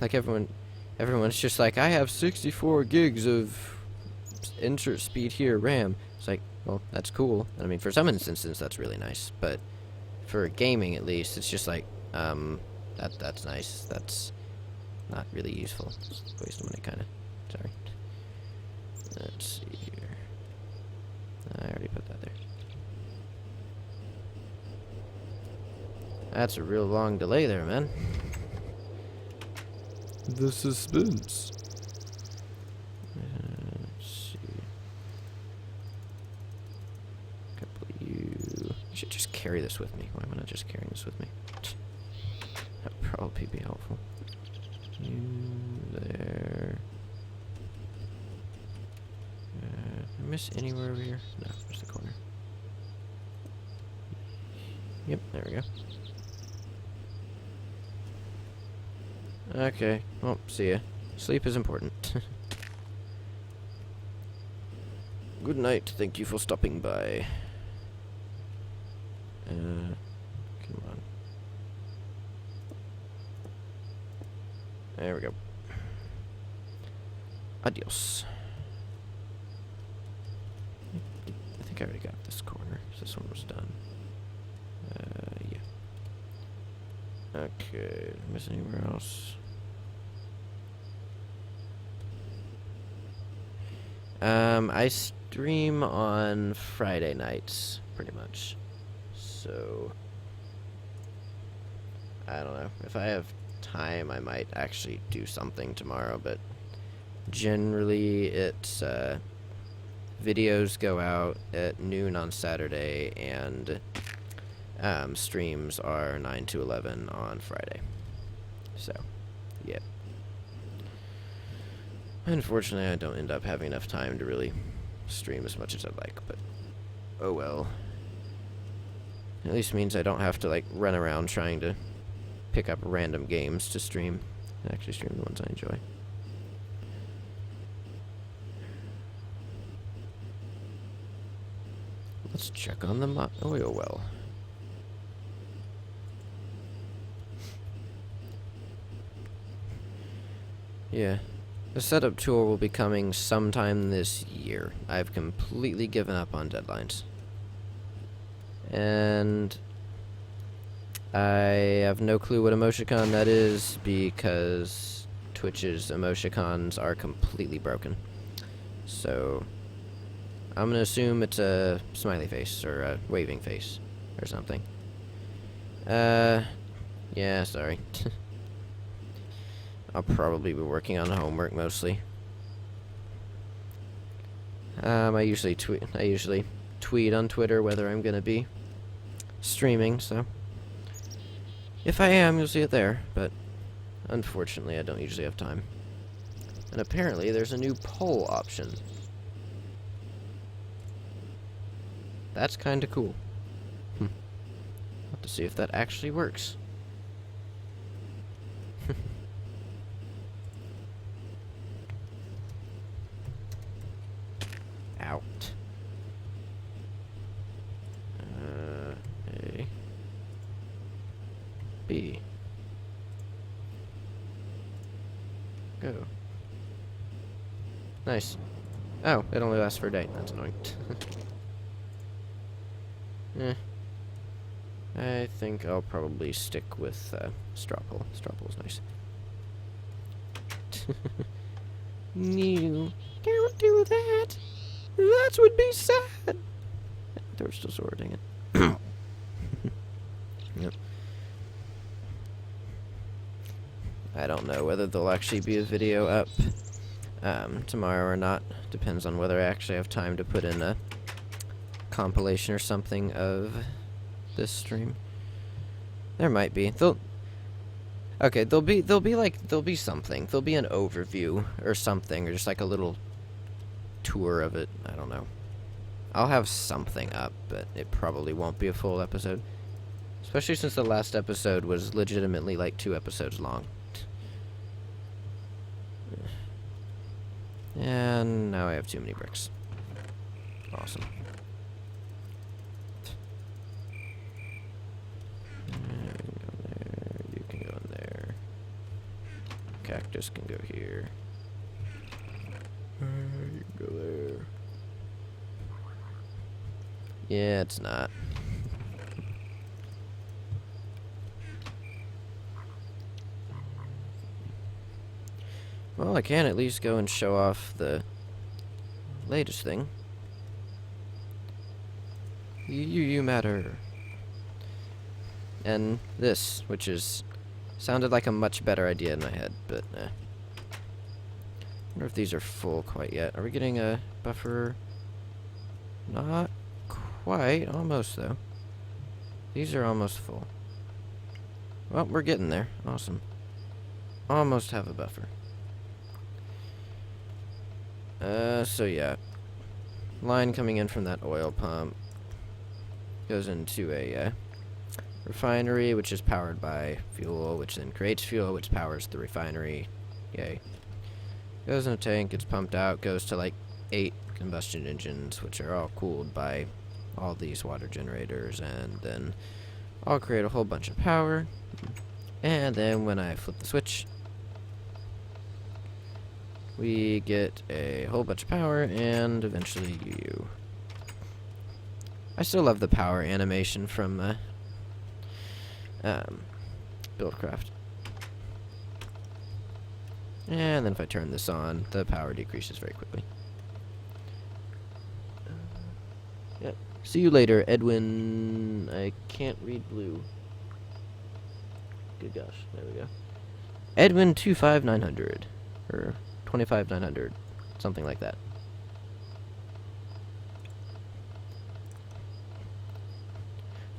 [SPEAKER 1] Like, everyone's just like, I have 64 gigs of insert speed here RAM. It's like, well, that's cool. I mean, for some instances, that's really nice, but for gaming, at least, it's just like, that's nice. That's not really useful. It's a waste of money, kind of. Sorry. Let's see here. I already put that there. That's a real long delay there, man. The suspense. W. I should just carry this with me. Why am I not just carrying this with me? That would probably be helpful. U there. Did I miss anywhere over here? No, there's the corner. Yep, there we go. Okay, well, see ya. Sleep is important. Good night, thank you for stopping by. Come on. There we go. Adios. I think I already got this corner, so this one was done. Yeah. Okay, miss anywhere else? I stream on Friday nights, pretty much. So, I don't know. If I have time, I might actually do something tomorrow, but generally it's, videos go out at noon on Saturday, and streams are 9 to 11 on Friday. So, yeah. Unfortunately, I don't end up having enough time to really stream as much as I'd like, but oh well. At least means I don't have to, like, run around trying to pick up random games to stream. I actually stream the ones I enjoy. Let's check on the oil well. Yeah. The setup tour will be coming sometime this year. I've completely given up on deadlines. And I have no clue what emoticon that is because Twitch's emoticons are completely broken. So I'm gonna assume it's a smiley face or a waving face or something. Yeah, sorry. I'll probably be working on homework mostly. I usually tweet on Twitter whether I'm gonna be streaming, so if I am, you'll see it there, but unfortunately I don't usually have time. And apparently there's a new poll option. That's kinda cool. I'll have to see if that actually works. Out. A. B. Go. Nice. Oh, it only lasts for a day. That's annoying. I think I'll probably stick with straw poll. Straw poll's nice. No, don't do that. That would be sad. They're still sorting it. Yep. I don't know whether there'll actually be a video up tomorrow or not. Depends on whether I actually have time to put in a compilation or something of this stream. There might be. There'll be something. There'll be an overview or something, or just like a little tour of it. I don't know. I'll have something up, but it probably won't be a full episode. Especially since the last episode was legitimately like 2 episodes long. And now I have too many bricks. Awesome. You can go in there. Cactus can go here. You can go there. Yeah, it's not. Well, I can at least go and show off the latest thing. You matter. And this, which is sounded like a much better idea in my head, but I wonder if these are full quite yet. Are we getting a buffer? Not quite. Almost, though. These are almost full. Well, we're getting there. Awesome. Almost have a buffer. So yeah. Line coming in from that oil pump goes into a refinery, which is powered by fuel, which then creates fuel, which powers the refinery. Yay. Goes in a tank, gets pumped out, goes to like 8 combustion engines, which are all cooled by all these water generators, and then I'll create a whole bunch of power. And then when I flip the switch, we get a whole bunch of power, and eventually you. I still love the power animation from Buildcraft. And then if I turn this on, the power decreases very quickly. Yep. See you later, Edwin. I can't read blue. Good gosh, there we go. Edwin 25900 or 25900, something like that.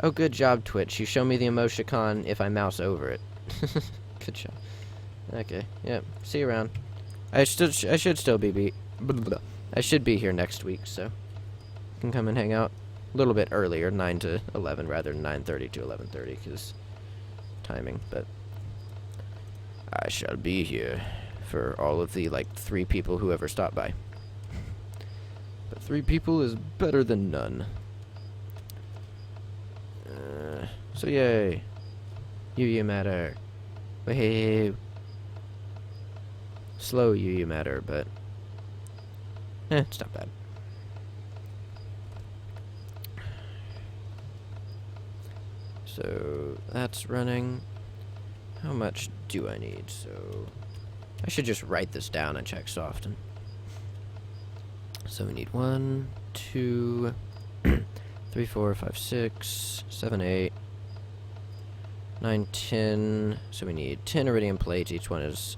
[SPEAKER 1] Oh, good job, Twitch. You show me the emoticon if I mouse over it. Good job. Okay, yep. See you around. I should still be I should be here next week, so you can come and hang out a little bit earlier, 9 to 11 rather than 9:30 to 11:30, because timing. But I shall be here for all of the like 3 people who ever stop by. But 3 people is better than none. So yay. You matter. Hey. Slow you matter, but it's not bad. So that's running. How much do I need? So I should just write this down and check so often. So we need 1, 2, 3, 4, 5, 6, 7, 8, 9, 10. So we need 10 iridium plates. Each one is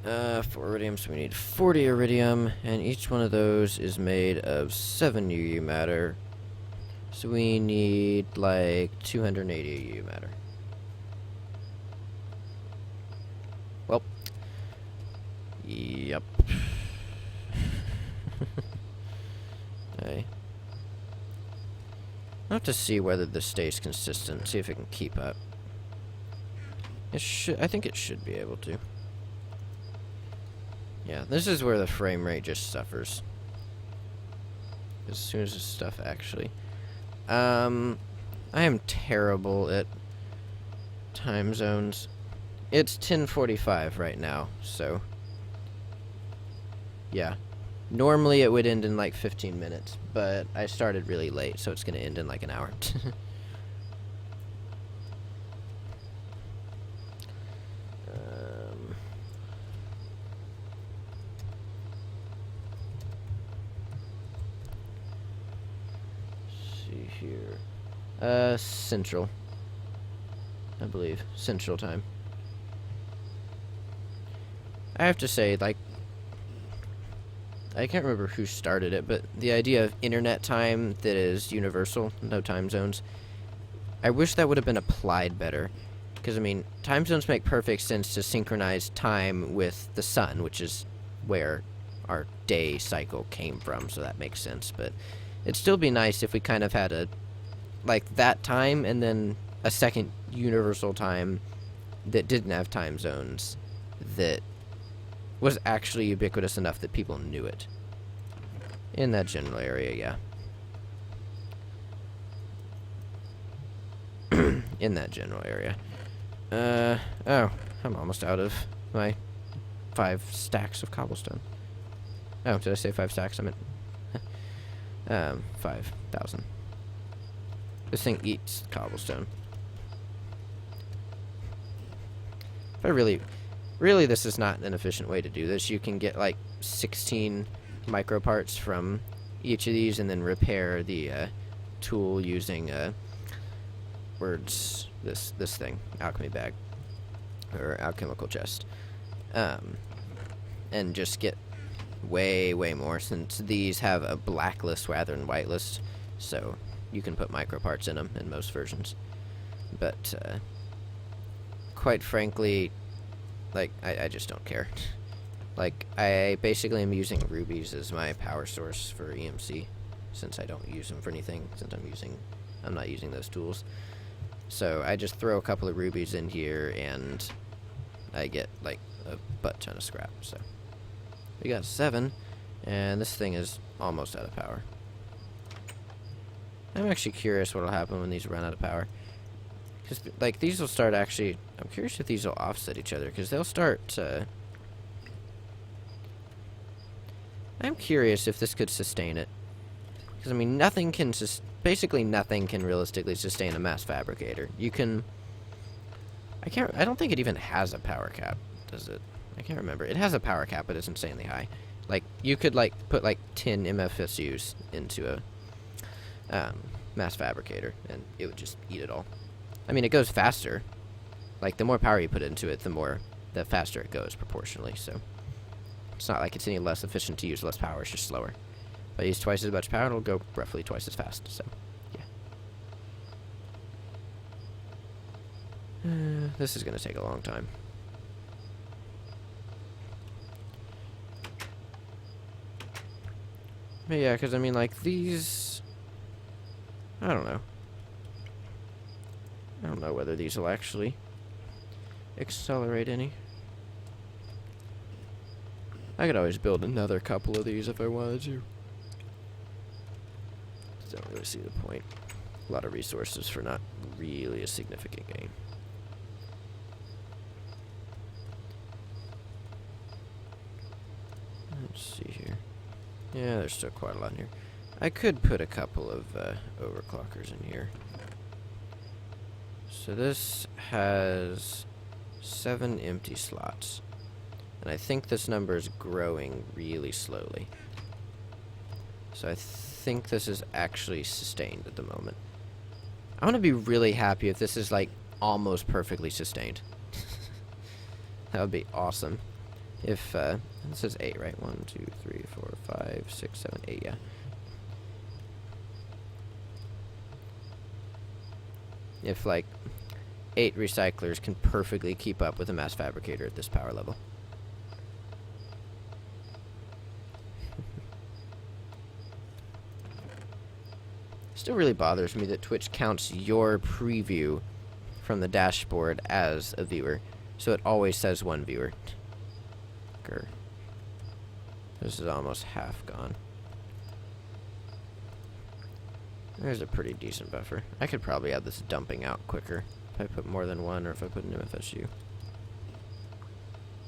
[SPEAKER 1] 4 iridium, so we need 40 iridium, and each one of those is made of 7 UU matter. So we need like 280 UU matter. Well, yep. Okay. I'll have to see whether this stays consistent, see if it can keep up. It should. I think it should be able to. Yeah, this is where the frame rate just suffers. As soon as this stuff actually... I am terrible at time zones. It's 10:45 right now, so... Yeah. Normally it would end in like 15 minutes, but I started really late, so it's going to end in like an hour. Here. Central. I believe. Central time. I have to say, like, I can't remember who started it, but the idea of internet time that is universal, no time zones, I wish that would have been applied better. Because, I mean, time zones make perfect sense to synchronize time with the sun, which is where our day cycle came from, so that makes sense. But it'd still be nice if we kind of had a, like, that time and then a second universal time that didn't have time zones that was actually ubiquitous enough that people knew it. In that general area, yeah. In that general area. Oh, I'm almost out of my 5 stacks of cobblestone. Oh, did I say 5 stacks? I meant 5,000. This thing eats cobblestone. But really, this is not an efficient way to do this. You can get like 16 microparts from each of these and then repair the tool using this thing, alchemy bag or alchemical chest, and just get way more, since these have a blacklist rather than whitelist. so you can put micro parts in them in most versions. But quite frankly, like, I just don't care. Like, I basically am using rubies as my power source for EMC, since I don't use them for anything, since I'm not using those tools. So I just throw a couple of rubies in here, and I get, like, a butt ton of scrap. So we got 7, and this thing is almost out of power. I'm actually curious what will happen when these run out of power. Because, like, these will start actually... I'm curious if these will offset each other, because they'll start... I'm curious if this could sustain it. Because, I mean, nothing can... basically nothing can realistically sustain a mass fabricator. You can... I don't think it even has a power cap, does it? I can't remember. It has a power cap, but it's insanely high. Like, you could, like, put, like, 10 MFSUs into a mass fabricator, and it would just eat it all. I mean, it goes faster. Like, the more power you put into it, the faster it goes proportionally, so... It's not like it's any less efficient to use less power, it's just slower. If I use twice as much power, it'll go roughly twice as fast, so, yeah. This is gonna take a long time. But yeah, because, I mean, like, these... I don't know. I don't know whether these will actually accelerate any. I could always build another couple of these if I wanted to. Just don't really see the point. A lot of resources for not really a significant gain. Let's see here. Yeah, there's still quite a lot in here. I could put a couple of overclockers in here. So this has 7 empty slots. And I think this number is growing really slowly. So I think this is actually sustained at the moment. I want to be really happy if this is, like, almost perfectly sustained. That would be awesome. If, this is 8, right? 1, 2, 3, 4, 5, 6, 7, 8, yeah. If, like, 8 recyclers can perfectly keep up with a mass fabricator at this power level. Still really bothers me that Twitch counts your preview from the dashboard as a viewer, so it always says 1 viewer. Grr. This is almost half gone. There's a pretty decent buffer. I could probably have this dumping out quicker if I put more than 1 or if I put an MFSU.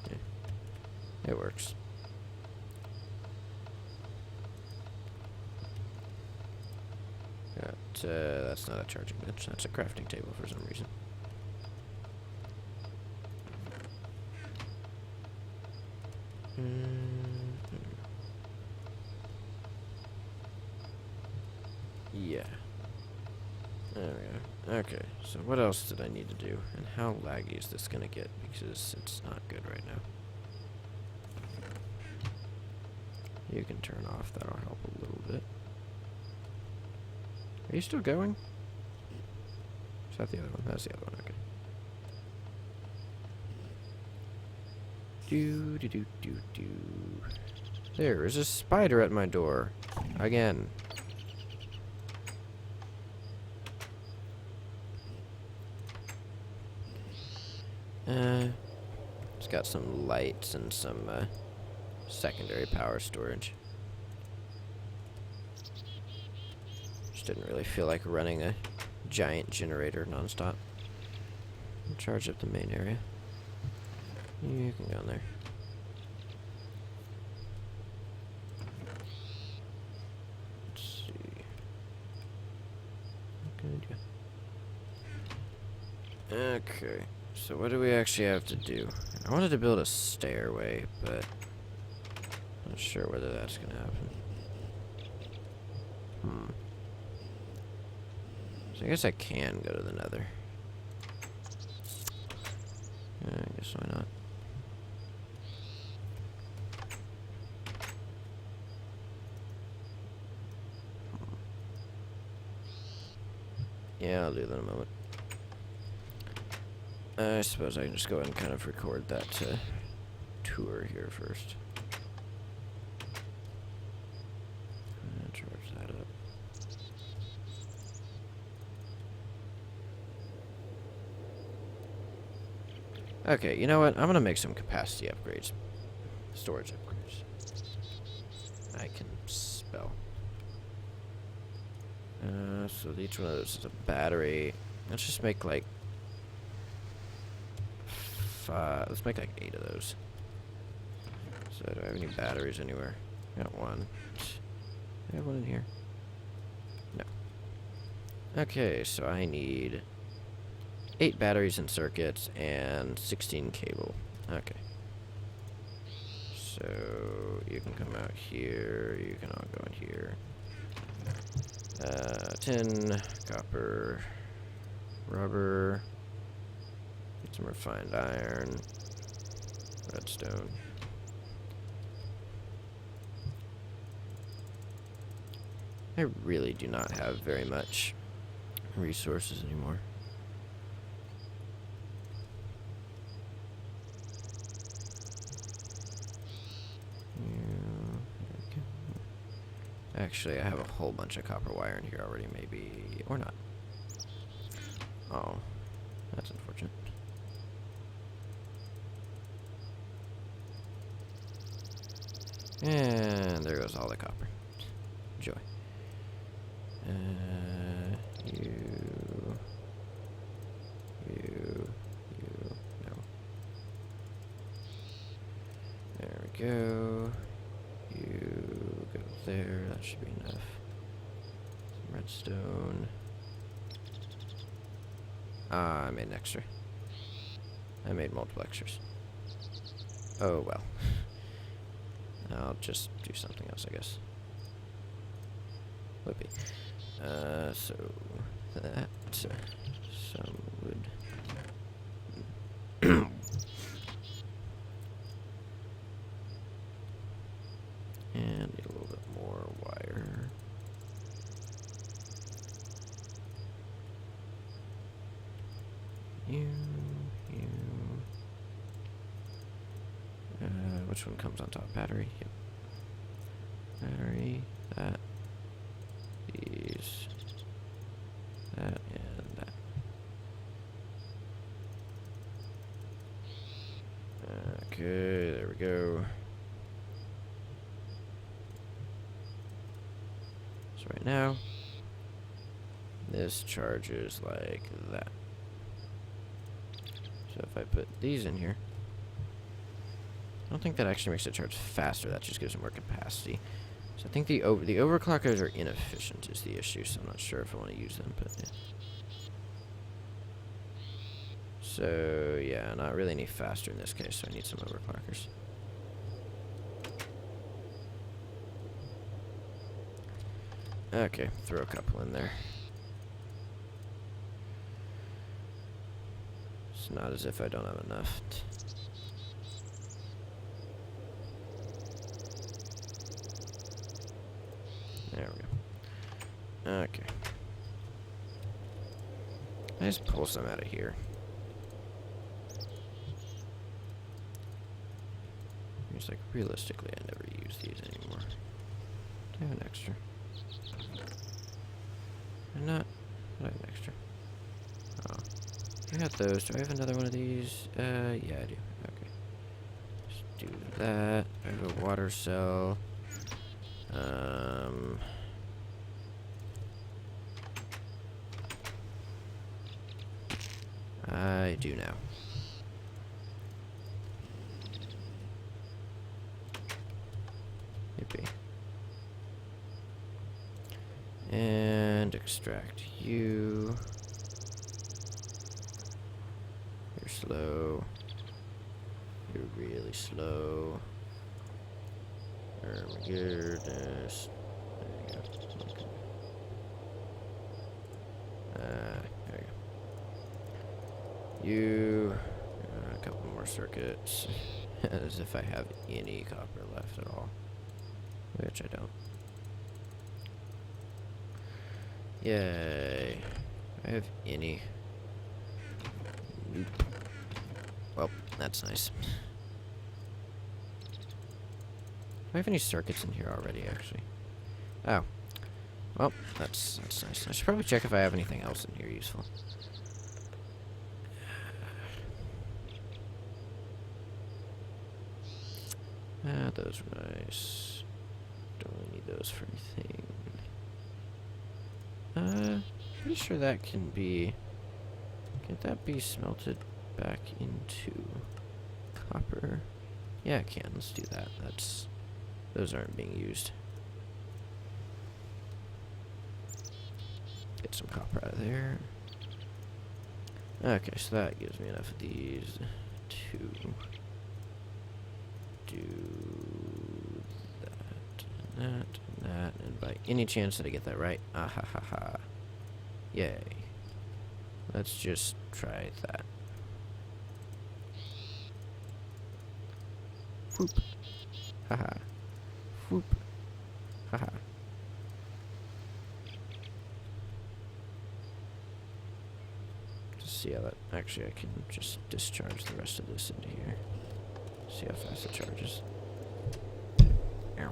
[SPEAKER 1] Yeah. It works. That's not a charging bench. That's a crafting table for some reason. Yeah. There we go. Okay, so what else did I need to do? And how laggy is this gonna get? Because it's not good right now. You can turn off. That'll help a little bit. Are you still going? Is that the other one? That's the other one, okay. Do. There is a spider at my door. Again. It's got some lights and some, secondary power storage. Didn't really feel like running a giant generator nonstop. Charge up the main area. You can go in there. Let's see. Good. Okay, so what do we actually have to do? I wanted to build a stairway, but I'm not sure whether that's gonna happen. So I guess I can go to the Nether. I guess why not? Yeah, I'll do that in a moment. I suppose I can just go ahead and kind of record that tour here first. Charge that up. Okay, you know what? I'm gonna make some capacity upgrades. Storage upgrades. I can spell. So each one of those is a battery. Let's just make like 5. Let's make like 8 of those. So do I have any batteries anywhere? Got one. Do I have one in here? No. Okay, so I need 8 batteries and circuits and 16 cable. Okay. So you can come out here. You can all go in here. Tin, copper, rubber, get some refined iron, redstone. I really do not have very much resources anymore. Actually, I have a whole bunch of copper wire in here already, maybe, or not. Oh, that's unfortunate. And there goes all the copper. Enjoy. No. There we go. You go there, that should be enough. Some redstone. Ah, I made an extra. I made multiple extras. Oh well. I'll just do something else, I guess. Whoopee. So that some wood. And need a little bit more wire. Which one comes on top? Battery? Yep. Battery, that, these, that, and that. Okay, there we go. So right now, this charges like that. So if I put these in here, I don't think that actually makes it charge faster. That just gives it more capacity. So I think the overclockers are inefficient is the issue. So I'm not sure if I want to use them, but yeah. So yeah, not really any faster in this case. So I need some overclockers. Okay, throw a couple in there. It's not as if I don't have enough. There we go. Okay. I just pull some out of here. It's like, realistically, I never use these anymore. Do I have an extra? I'm not. I have an extra. Oh. I got those. Do I have another one of these? Yeah, I do. Okay. Just do that. I have a water cell. I do now. Yippee. And extract you. You're slow. You're really slow. Goodness. There you go. Okay. There you go. You. A couple more circuits. As if I have any copper left at all. Which I don't. Yay. I have any. Nope. Well, that's nice. Do I have any circuits in here already, actually? Oh. Well, that's nice. I should probably check if I have anything else in here useful. Ah, those are nice. Don't really need those for anything. Pretty sure that can be... Can that be smelted back into copper? Yeah, it can. Let's do that. Those aren't being used. Get some copper out of there. Okay, so that gives me enough of these to do that, and by any chance that I get that right, ah ha ha ha, yay. Let's just try that. Whoop, haha, whoop, haha. See how that, actually I can just discharge the rest of this into here. See how fast it charges. Ow.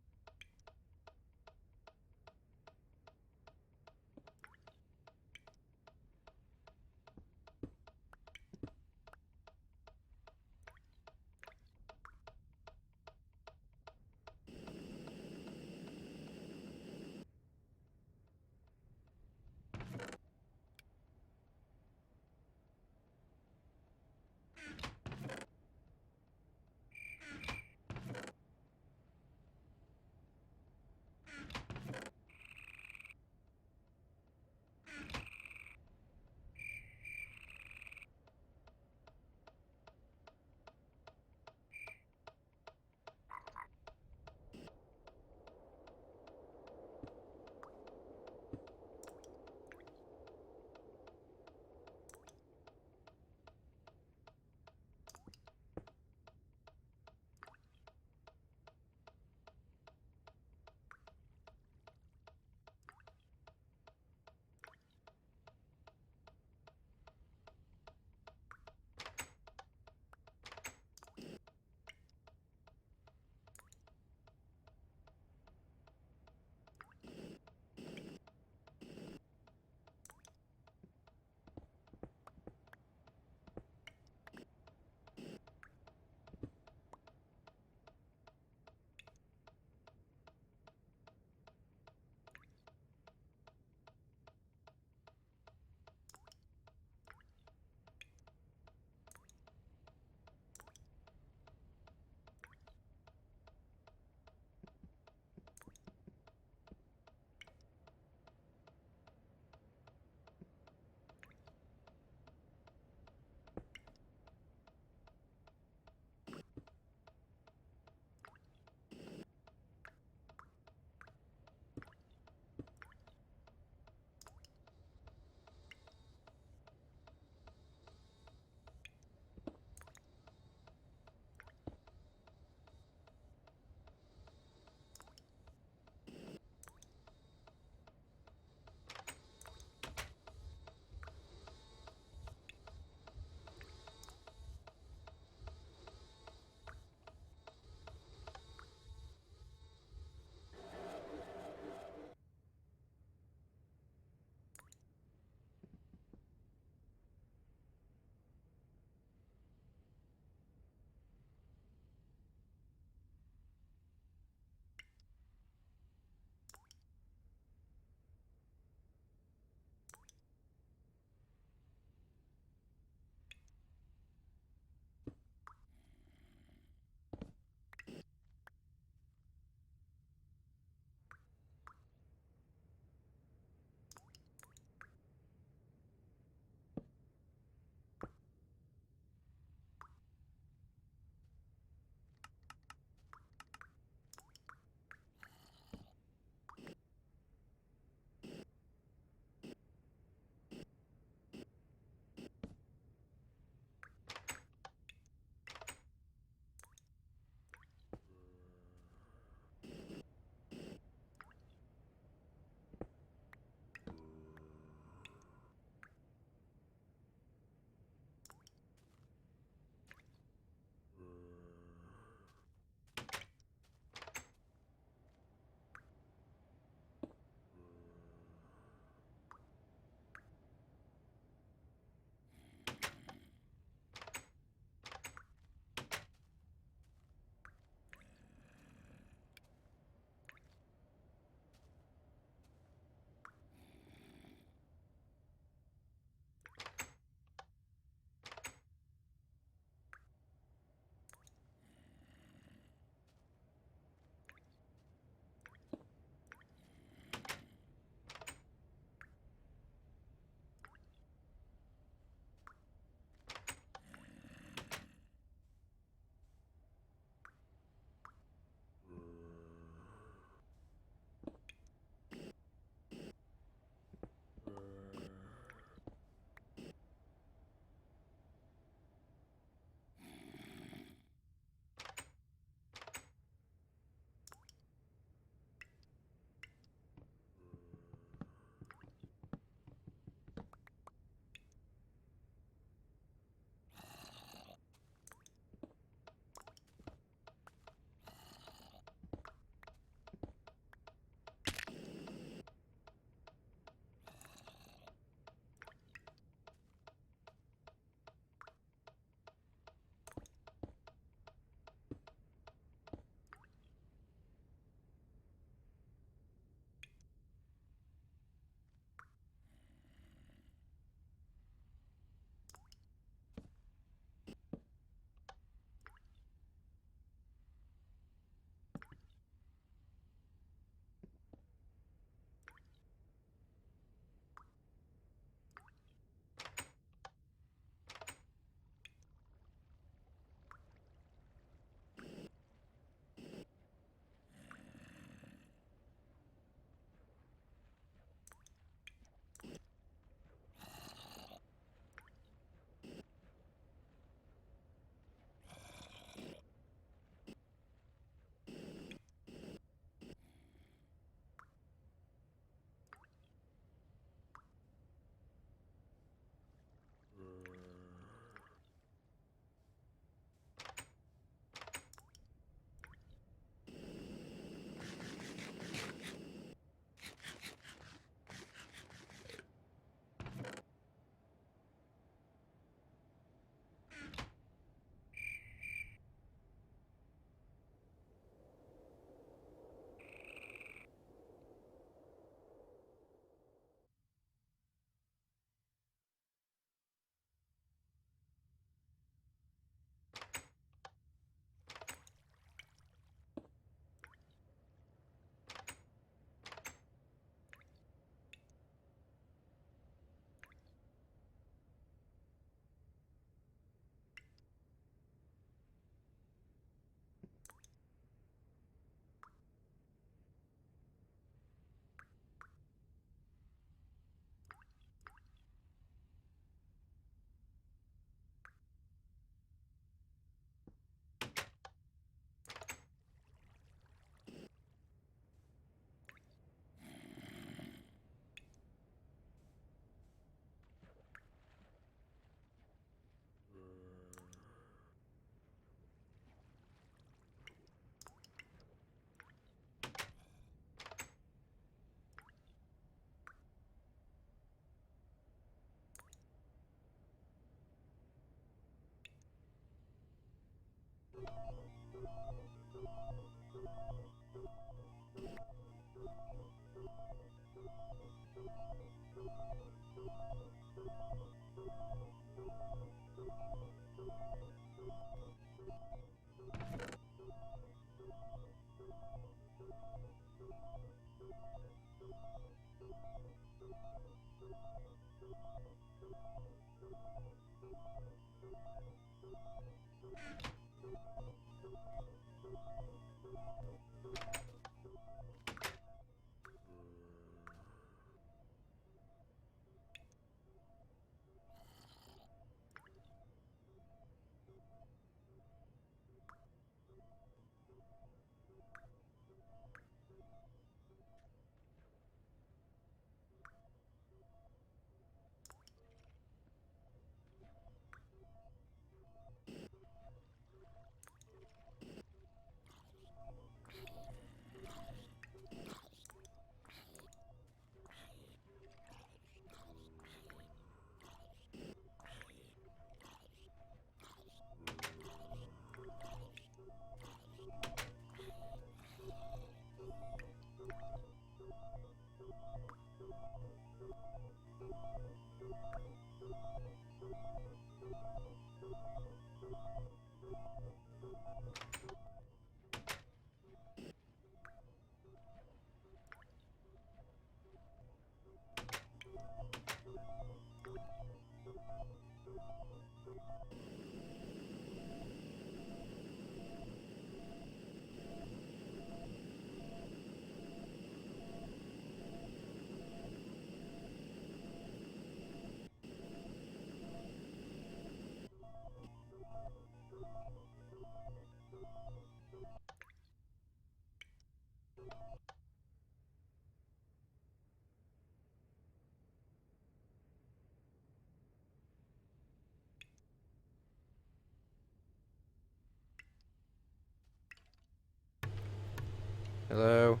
[SPEAKER 1] Hello?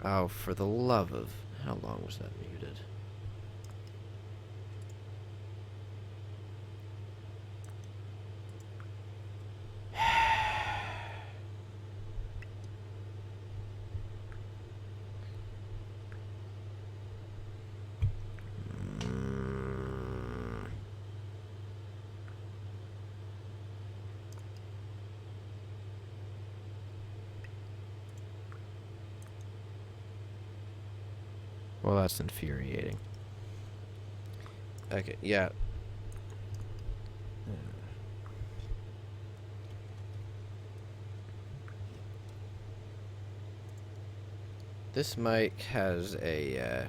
[SPEAKER 1] Oh, for the love of... How long was that muted? Well, that's infuriating. Okay, yeah. This mic has a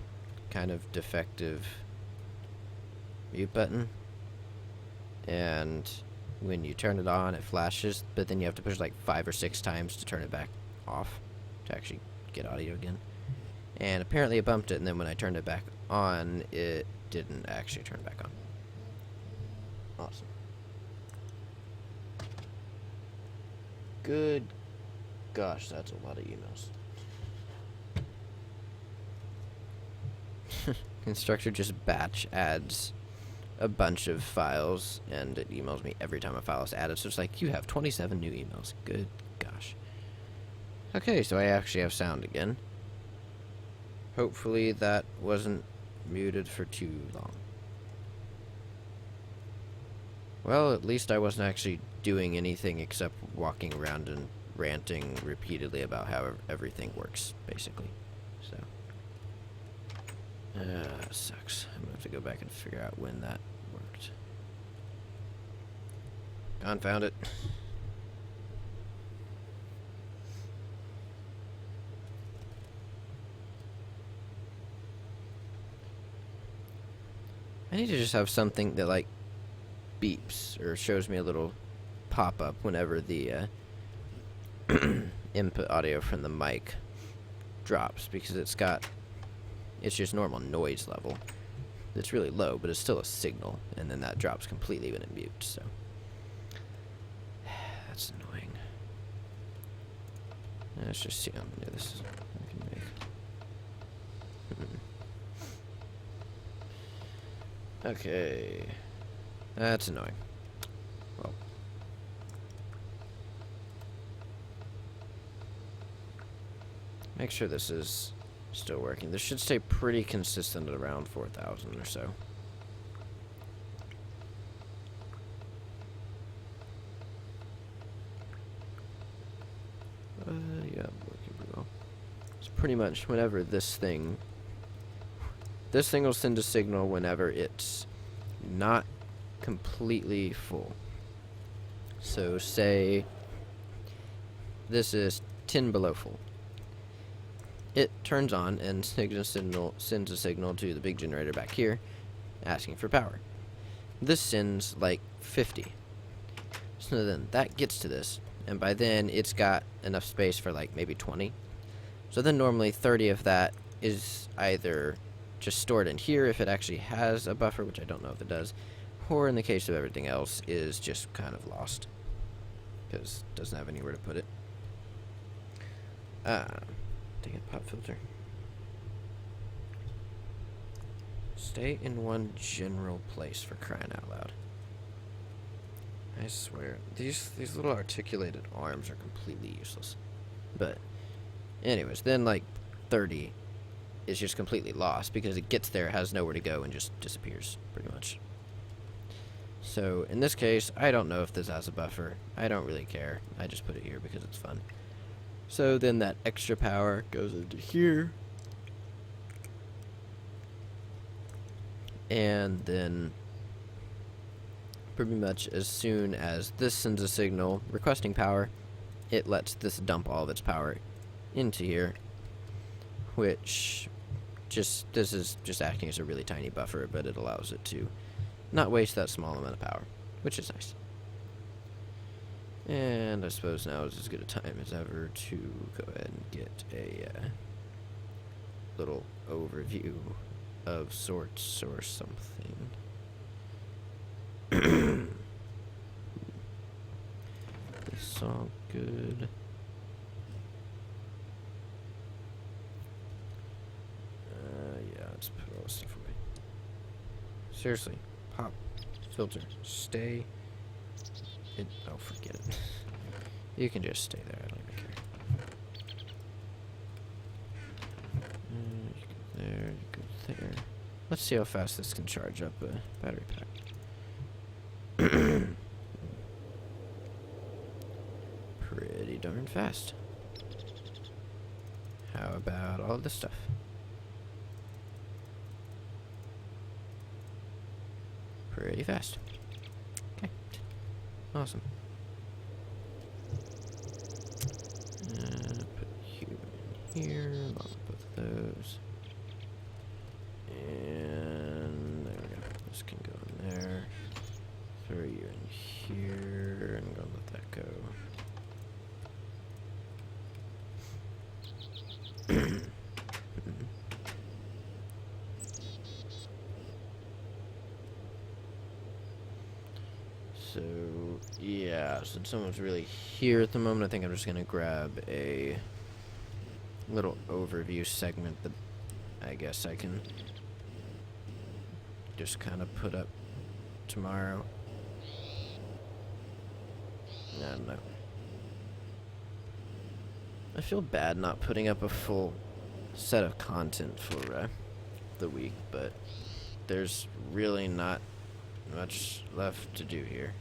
[SPEAKER 1] kind of defective mute button, and when you turn it on, it flashes, but then you have to push like 5 or 6 times to turn it back off to actually get audio again. And apparently it bumped it, and then when I turned it back on, it didn't actually turn back on. Awesome. Good gosh, that's a lot of emails. Constructor just batch adds a bunch of files, and it emails me every time a file is added, so it's like, you have 27 new emails. Good gosh. Okay, so I actually have sound again. Hopefully that wasn't muted for too long. Well, at least I wasn't actually doing anything except walking around and ranting repeatedly about how everything works, basically. So, sucks. I'm gonna have to go back and figure out when that worked. Confound it. I need to just have something that, like, beeps or shows me a little pop-up whenever the input audio from the mic drops, because it's just normal noise level. It's really low, but it's still a signal, and then that drops completely when it mutes, so that's annoying. Let's just see how many of this I can make. Okay. That's annoying. Well. make sure this is still working. This should stay pretty consistent at around 4,000 or so. Yeah, working pretty well. It's pretty much whenever this thing will send a signal whenever it's not completely full. So say this is 10 below full. It turns on and sends a signal to the big generator back here asking for power. This sends like 50. So then that gets to this, and by then it's got enough space for like maybe 20. So then normally 30 of that is either just stored in here if it actually has a buffer, which I don't know if it does, or in the case of everything else is just kind of lost because it doesn't have anywhere to put it. Dang it, pop filter. Stay in one general place, for crying out loud. I swear, these little articulated arms are completely useless. But anyways, then like 30 is just completely lost because it gets there, has nowhere to go, and just disappears pretty much. So in this case, I don't know if this has a buffer. I don't really care. I just put it here because it's fun. So then that extra power goes into here. And then pretty much as soon as this sends a signal requesting power, it lets this dump all of its power into here, which this is just acting as a really tiny buffer, but it allows it to not waste that small amount of power, which is nice. And I suppose now is as good a time as ever to go ahead and get a little overview of sorts or something. This all good. Yeah, let's put all this stuff away. Seriously, pop filter, stay. Oh, forget it. You can just stay there. I don't even care. You go there. You go there. Let's see how fast this can charge up a battery pack. Pretty darn fast. How about all this stuff? Pretty fast. Okay. Awesome. Put you in here, along with those. And there we go. This can go in there. Throw you in here, and I'm gonna let that go. So, yeah, since someone's really here at the moment, I think I'm just going to grab a little overview segment that I guess I can just kind of put up tomorrow. I don't know. I feel bad not putting up a full set of content for the week, but there's really not much left to do here.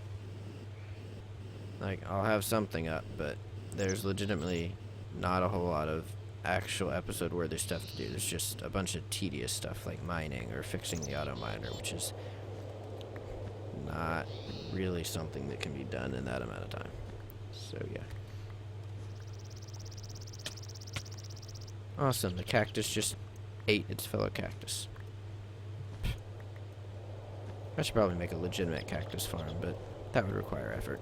[SPEAKER 1] Like, I'll have something up, but there's legitimately not a whole lot of actual episode worthy stuff to do. There's just a bunch of tedious stuff like mining or fixing the auto miner, which is not really something that can be done in that amount of time. So yeah. Awesome, the cactus just ate its fellow cactus. I should probably make a legitimate cactus farm, but that would require effort.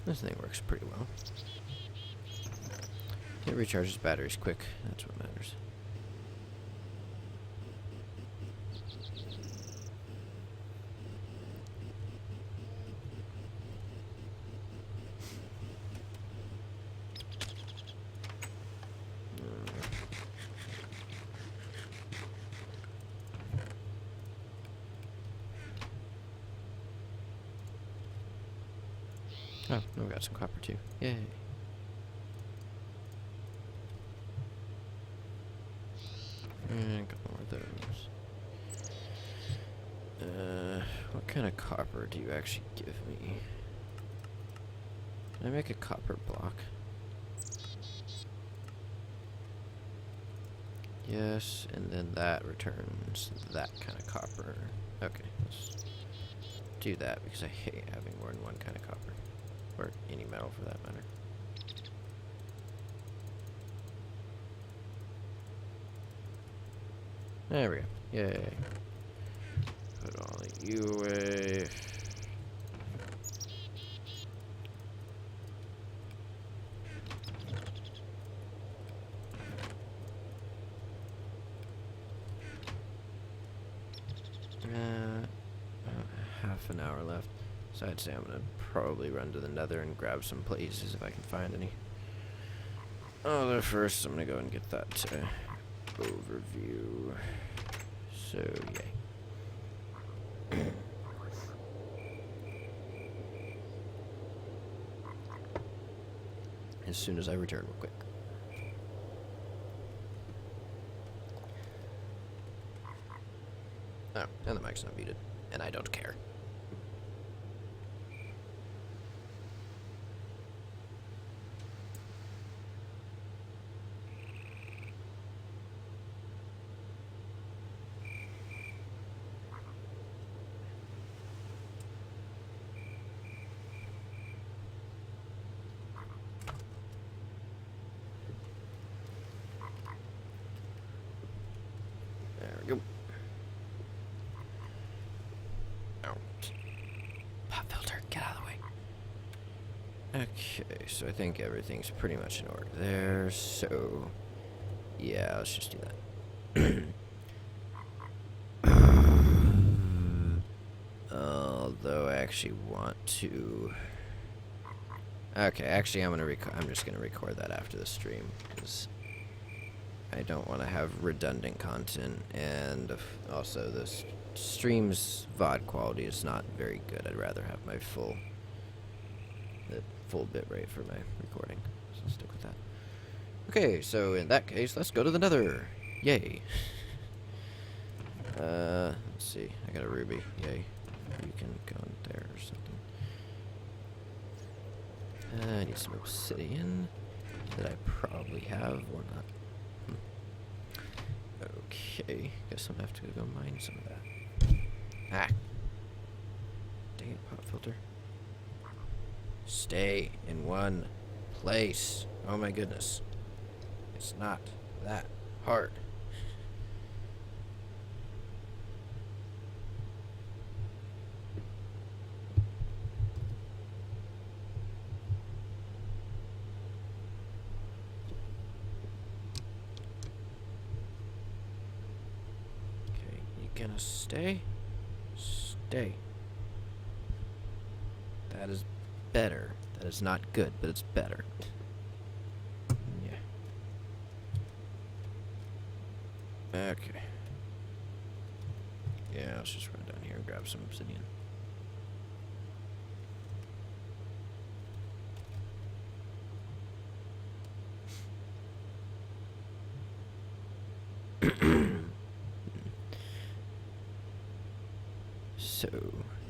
[SPEAKER 1] This thing works pretty well. It recharges batteries quick. That's what matters. Oh, no, we got some copper too. Yay. And a couple more of those. What kind of copper do you actually give me? Can I make a copper block? Yes, and then that returns that kind of copper. Okay, let's do that because I hate having more than one kind of copper. Or any metal for that matter. There we go. Yay. Put all of you away. Half an hour left. So I'd say I'm gonna probably run to the nether and grab some blazes if I can find any. Although first I'm gonna go and get that overview. So yay. As soon as I return real quick. Oh, and the mic's not muted. And I don't care. There we go. Pop filter, get out of the way. Okay, so I think everything's pretty much in order there, so yeah, let's just do that. Although I actually want to. Okay, actually I'm just gonna record that after the stream because I don't want to have redundant content, and also this stream's VOD quality is not very good. I'd rather have my full bit rate for my recording. So I'll stick with that. Okay, so in that case, let's go to the nether. Yay. Let's see. I got a ruby. Yay. You can go in there or something. I need some obsidian that I probably have or not. Okay, guess I'm gonna have to go mine some of that. Ah. Dang it, pop filter. Stay in one place. Oh my goodness. It's not that hard. Okay, you gonna stay? Stay. That is better. That is not good, but it's better. Yeah. Okay. Yeah, let's just run down here and grab some obsidian. So,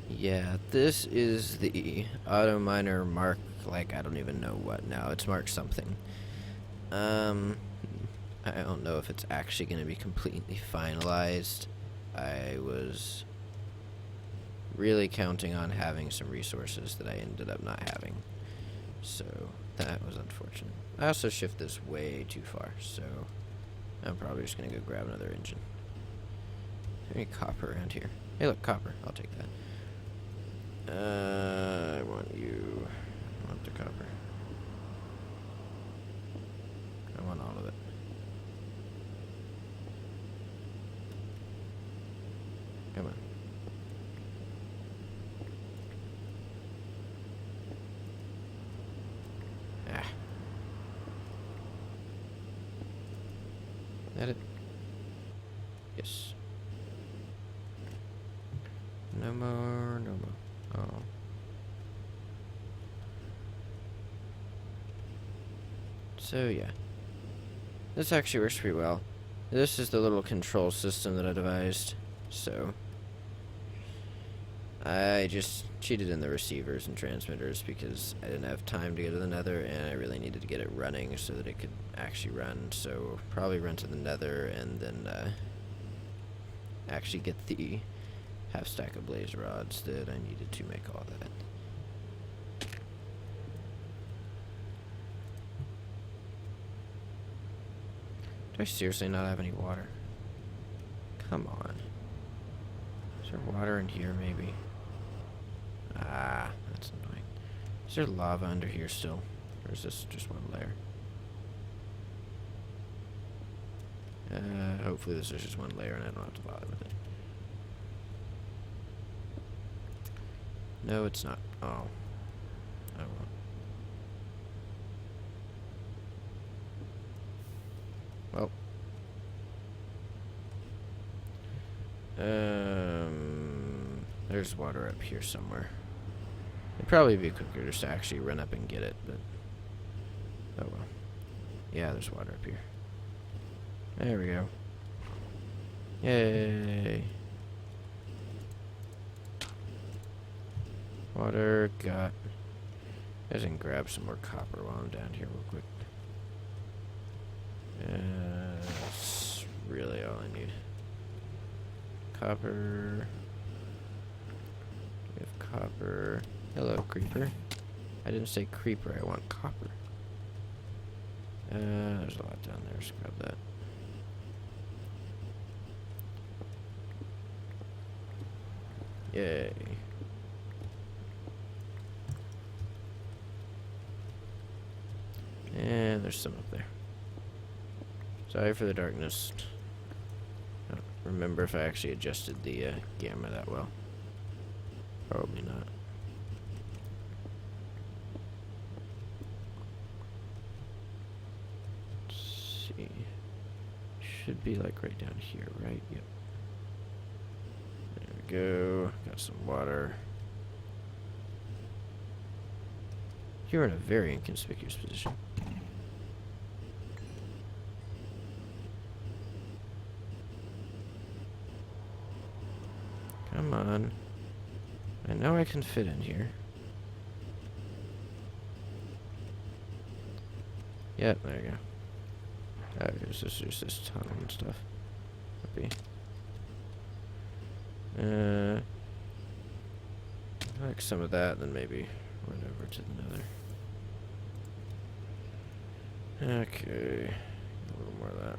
[SPEAKER 1] yeah, this is the auto miner mark, like, I don't even know what now. It's marked something. I don't know if it's actually going to be completely finalized. I was really counting on having some resources that I ended up not having. So, that was unfortunate. I also shift this way too far, so I'm probably just going to go grab another engine. Is there any copper around here? Hey, look, copper. I'll take that. I want you. I want the copper. I want all of it. Come on. Ah. That it? Yes. No more, no more. Oh. So yeah, this actually works pretty well. This is the little control system that I devised. So I just cheated in the receivers and transmitters because I didn't have time to go to the nether, and I really needed to get it running so that it could actually run. So probably run to the nether and then actually get the half stack of blaze rods that I needed to make all that. Do I seriously not have any water? Come on. Is there water in here, maybe? Ah, that's annoying. Is there lava under here still? Or is this just one layer? Hopefully this is just one layer and I don't have to bother with it. No, it's not. Oh. Oh well. Well. There's water up here somewhere. It'd probably be quicker just to actually run up and get it, but oh well. Yeah, there's water up here. There we go. Yay. Water got. I can grab some more copper while I'm down here real quick. That's really all I need. Copper. We have copper. Hello, creeper. I didn't say creeper, I want copper. There's a lot down there, let's grab that. Yay. And there's some up there. Sorry for the darkness. I don't remember if I actually adjusted the gamma that well. Probably not. Let's see. Should be like right down here, right? Yep. There we go. Got some water. You're in a very inconspicuous position. Come on. I know I can fit in here. Yep, there you go. There's this tunnel and stuff. Maybe. Like some of that, then maybe run over to the nether. Okay. A little more of that.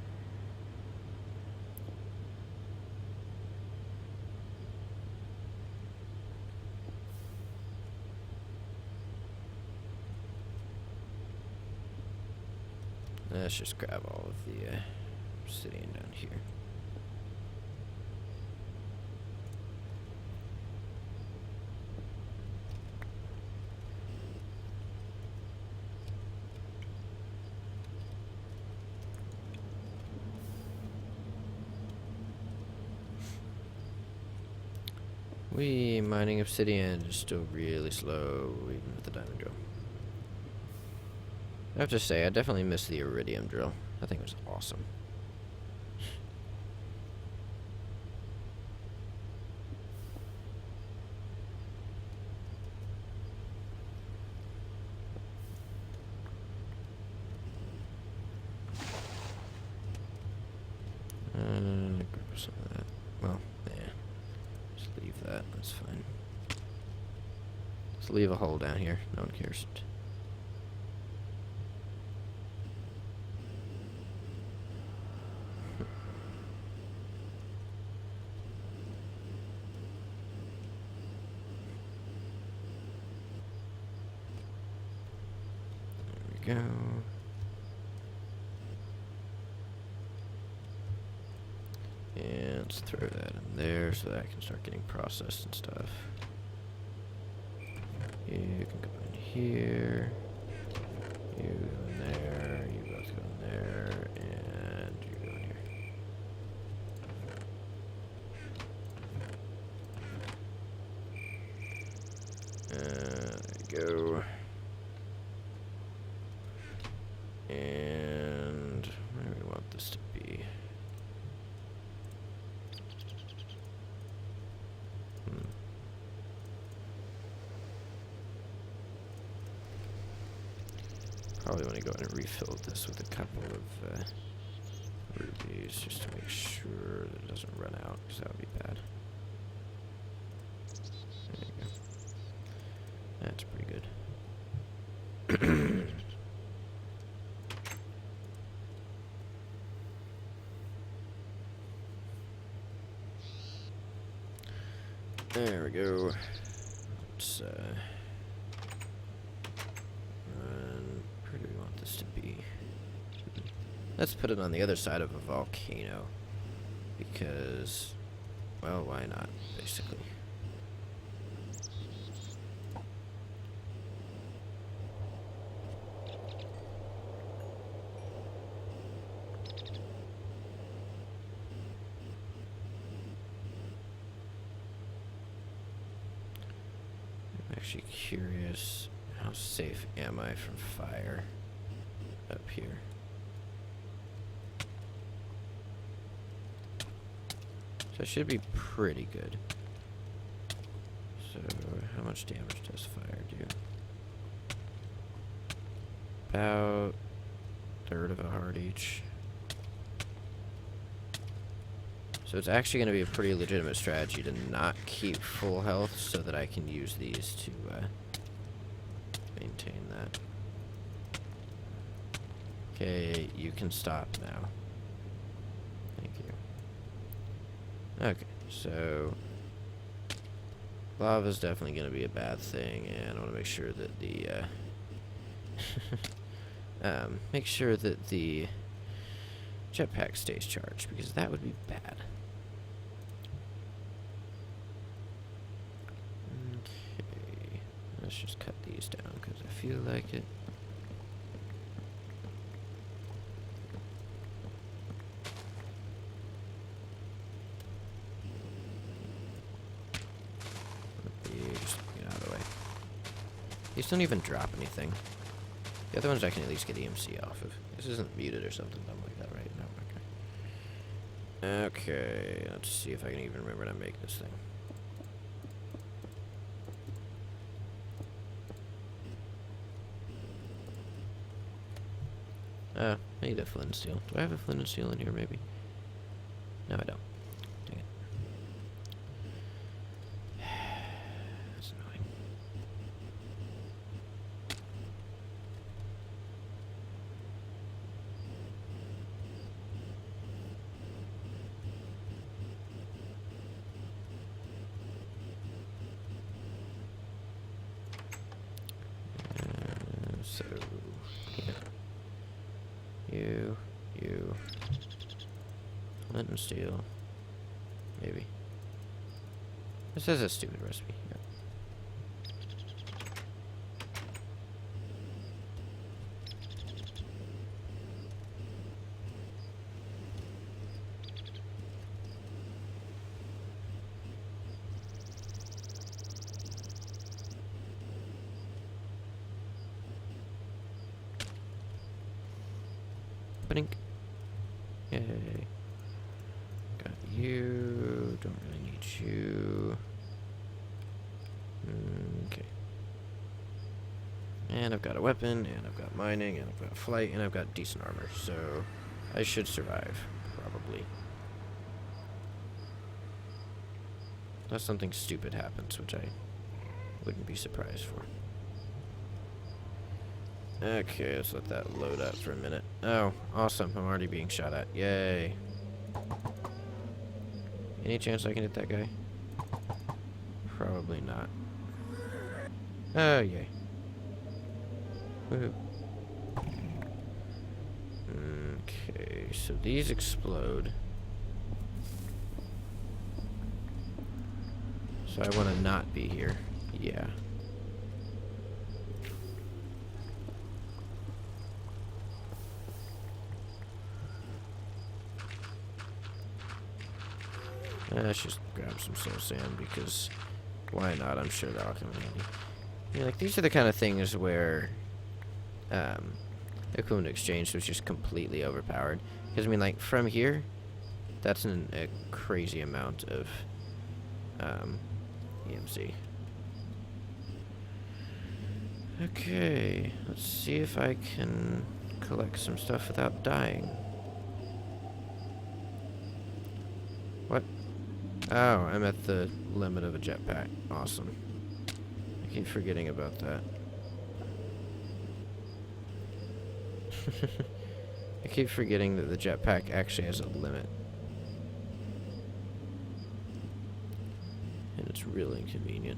[SPEAKER 1] Let's just grab all of the obsidian down here. Mining obsidian is still really slow, even with the diamond drill. I have to say, I definitely miss the iridium drill. I think it was awesome. Grab some of that. Well, yeah. Just leave that. That's fine. Just leave a hole down here. No one cares. Go. And let's throw that in there so that I can start getting processed and stuff. You can go in here. You go in there. You both go in there. And you go in here. There you go. And Probably want to go ahead and refill this with a couple of rubies just to make sure that it doesn't run out, because that would be bad. There you go. That's pretty good. There we go. Let's where do we want this to be? Let's put it on the other side of a volcano. Because, well, why not, basically. I'm actually curious, how safe am I from fire up here? So I should be pretty good. So how much damage does fire do? About a third of a heart each. So it's actually going to be a pretty legitimate strategy to not keep full health so that I can use these to maintain that. Okay, you can stop now. Thank you. Okay, so lava's definitely going to be a bad thing, and I want to make sure that the jetpack stays charged, because that would be bad. Okay, let's just cut these down because I feel like it. Just get out of the way. These don't even drop anything. The other ones I can at least get EMC off of. This isn't muted or something dumb like that, right? No, okay. Okay, let's see if I can even remember to make this thing. I need a flint and steel. Do I have a flint and steel in here, maybe? No, I don't. Dang it. That's annoying. So, yeah. You. Flint and steel. Maybe. This is a stupid recipe. Yeah. Blink. Yay. Got you. Don't really need you. Okay. And I've got a weapon, and I've got mining, and I've got flight, and I've got decent armor, so I should survive, probably. Unless something stupid happens, which I wouldn't be surprised for. Okay, let's let that load up for a minute. Oh, awesome. I'm already being shot at. Yay. Any chance I can hit that guy? Probably not. Oh, yay. Woohoo. Okay, so these explode. So I want to not be here. Yeah. Let's just grab some soul sand, because why not? I'm sure they'll come in handy. Yeah, like, these are the kind of things where equipment exchange was just completely overpowered. Because, I mean, like, from here, that's a crazy amount of EMC. Okay, let's see if I can collect some stuff without dying. What? Oh, I'm at the limit of a jetpack. Awesome. I keep forgetting about that. I keep forgetting that the jetpack actually has a limit. And it's really inconvenient.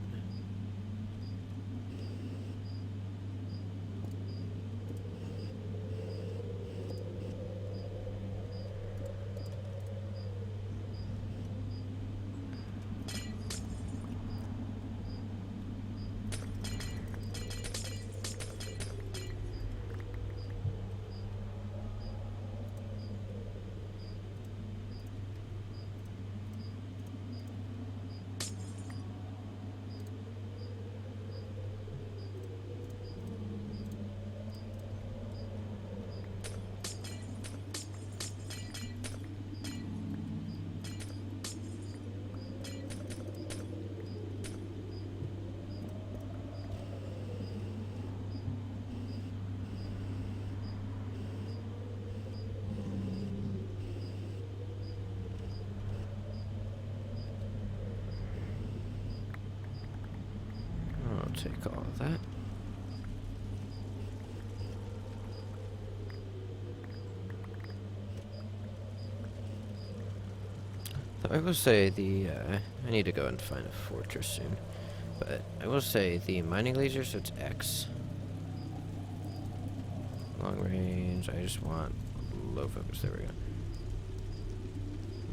[SPEAKER 1] I'll take all of that. I will say I need to go and find a fortress soon, but I will say the mining laser, so it's X. Long range, I just want low focus, there we go.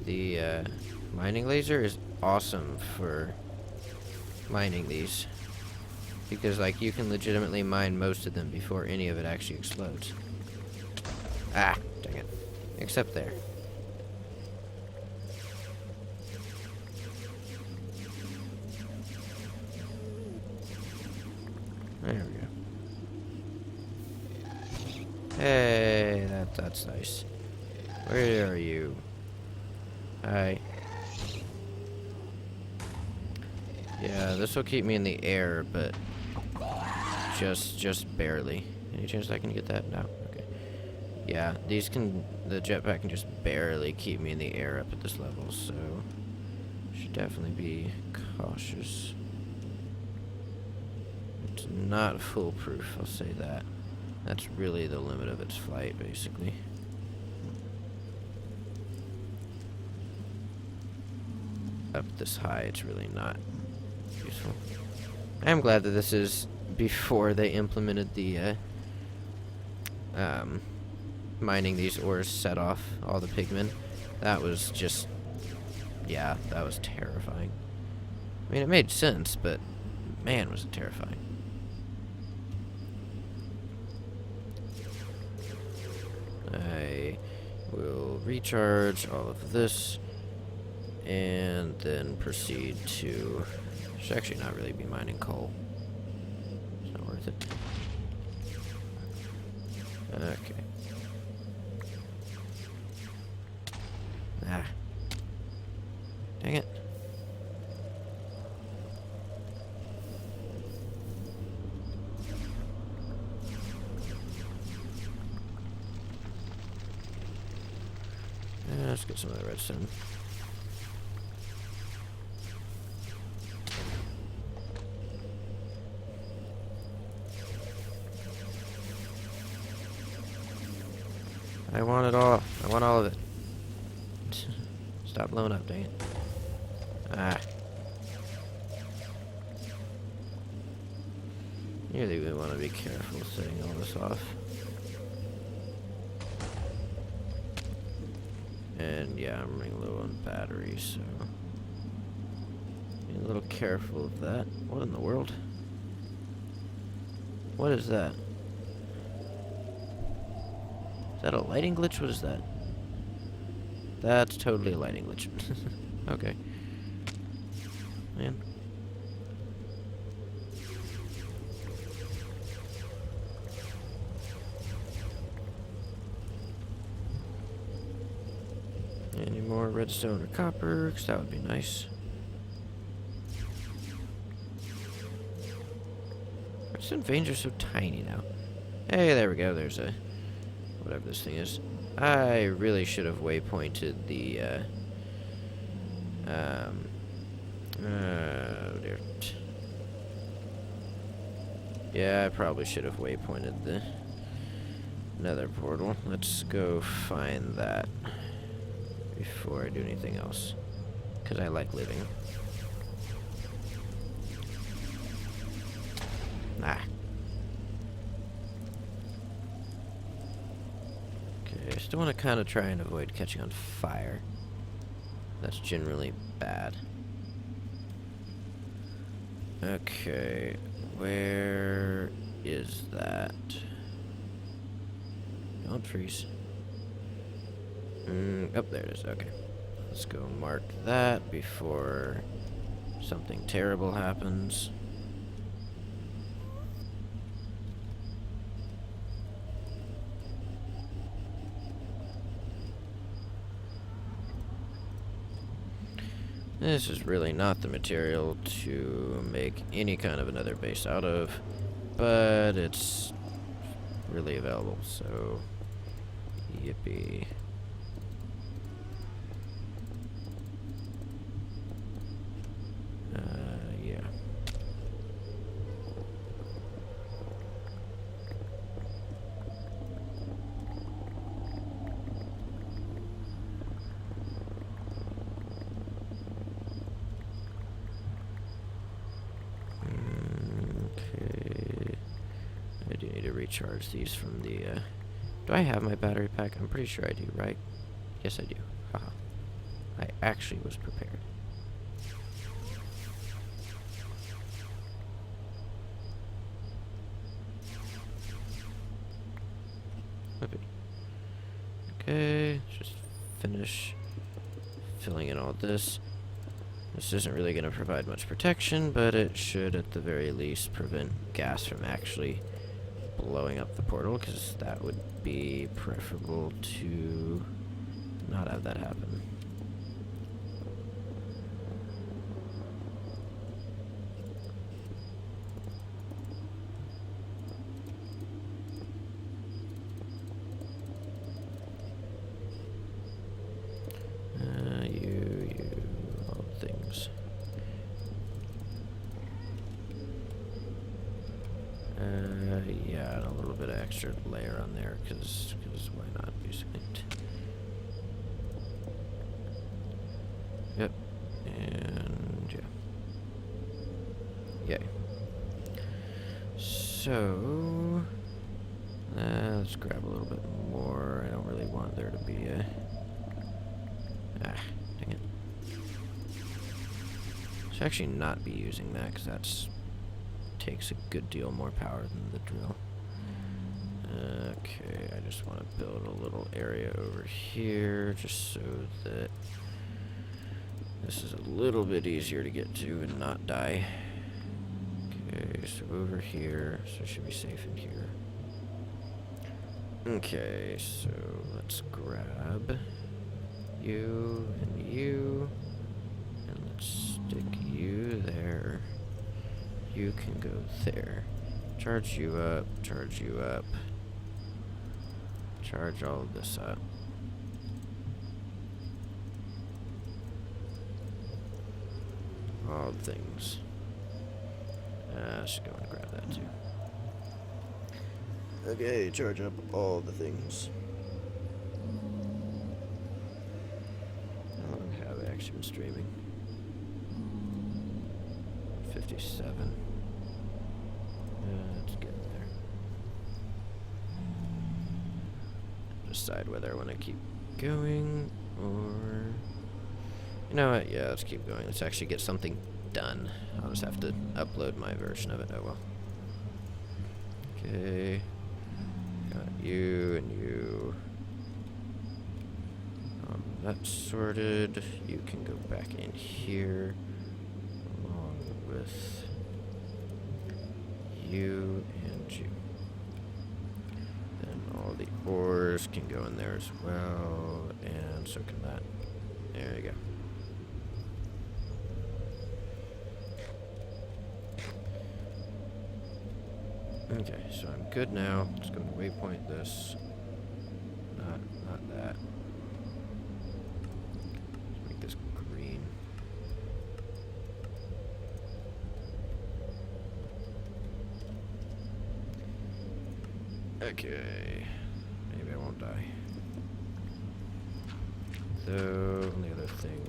[SPEAKER 1] The mining laser is awesome for mining these, because like you can legitimately mine most of them before any of it actually explodes. Ah, dang it. Except there. There we go. Hey, that's nice. Where are you? Hi. Yeah, this will keep me in the air, but just barely. Any chance I can get that? No. Okay. Yeah, the jetpack can just barely keep me in the air up at this level, so should definitely be cautious. It's not foolproof, I'll say that. That's really the limit of its flight, basically. Up this high, it's really not useful. I am glad that this is before they implemented the mining these ores set off all the pigmen. That was just, yeah, that was terrifying. I mean, it made sense, but man, was it terrifying. I will recharge all of this and then proceed to, should actually not really be mining coal. It's not worth it. Okay. Ah. Dang it. Let's get some of the redstone. I want it all. I want all of it. Stop blowing up, dang it. Ah. You really want to be careful setting all this off. And yeah, I'm running low on batteries, so be a little careful of that. What in the world? What is that? Is that a lighting glitch? What is that? That's totally a lighting glitch. Okay. Man. Any more redstone or copper? Because that would be nice. Stone veins are so tiny now. Hey, there we go. There's a... whatever this thing is. I really should have waypointed the, oh dear. Yeah, I probably should have waypointed the nether portal. Let's go find that before I do anything else. Because I like living. Ah. Okay, I still want to kind of try and avoid catching on fire. That's generally bad. Okay, where is that? Don't freeze. Oh, there it is. Okay. Let's go mark that before something terrible happens. This is really not the material to make any kind of another base out of, but it's really available, so yippee. Yeah. Okay. I do need to recharge these from the, do I have my battery pack? I'm pretty sure I do, right? Yes, I do. Haha. I actually was prepared. Okay, just finish filling in all this. This isn't really going to provide much protection, but it should at the very least prevent gas from actually blowing up the portal, because that would be preferable to not have that happen. All things. Yeah, and a little bit of extra layer on there, because why not, basically. Yep. And yeah. Yay. So, let's grab a little bit more. I don't really want there to be a... Ah, dang it. Should actually not be using that, because that's takes a good deal more power than the drill. Okay, I just want to build a little area over here, just so that this is a little bit easier to get to and not die. Okay, so over here, so it should be safe in here. Okay, so let's grab you, and let's stick you there. You can go there. Charge you up, charge you up. Charge all of this up. All things. I should go and grab that too. Okay, charge up all the things. How long have I actually been streaming? 57. Let's get there. Decide whether I want to keep going or... You know what? Yeah, let's keep going. Let's actually get something done. I'll just have to upload my version of it. Oh well. Okay. Got you and you. That's sorted. You can go back in here. Along with you and you. Then all the ores can go in there as well. And so can that. There you go. Okay, so I'm good now. Let's go to waypoint this. Not that. Let's make this green. Okay. Maybe I won't die. The only other thing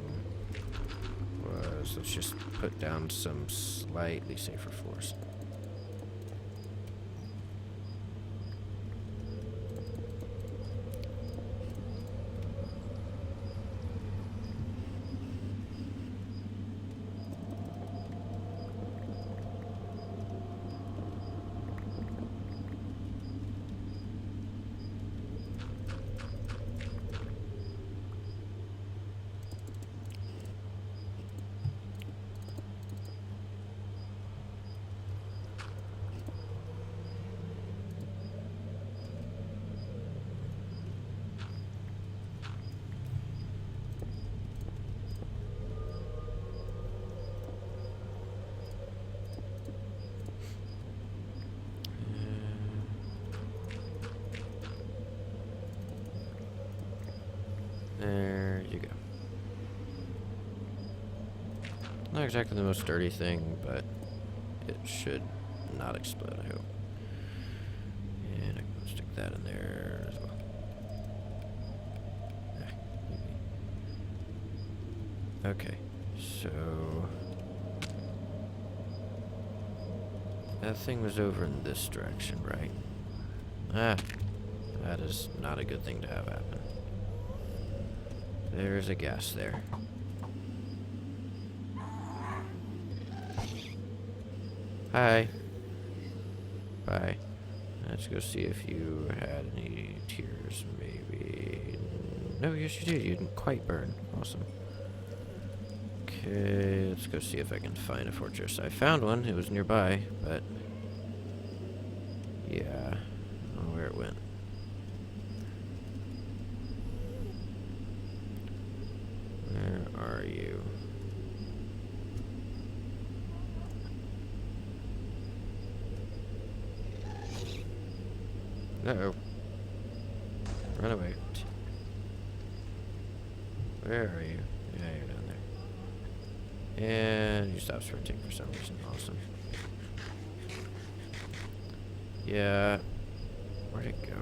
[SPEAKER 1] was, let's just put down some slightly safer floors. There you go. Not exactly the most sturdy thing, but it should not explode, I hope. And I can stick that in there as well. Okay, so that thing was over in this direction, right? Ah, that is not a good thing to have happen. There's a gas there. Hi. Bye. Let's go see if you had any tears, maybe. No, yes you did. You didn't quite burn. Awesome. Okay, let's go see if I can find a fortress. I found one. It was nearby, but yeah, I don't know where it went. Where are you? Uh-oh. Run away. Where are you? Yeah, you're down there. And you stopped sprinting for some reason. Awesome. Yeah. Where'd it go?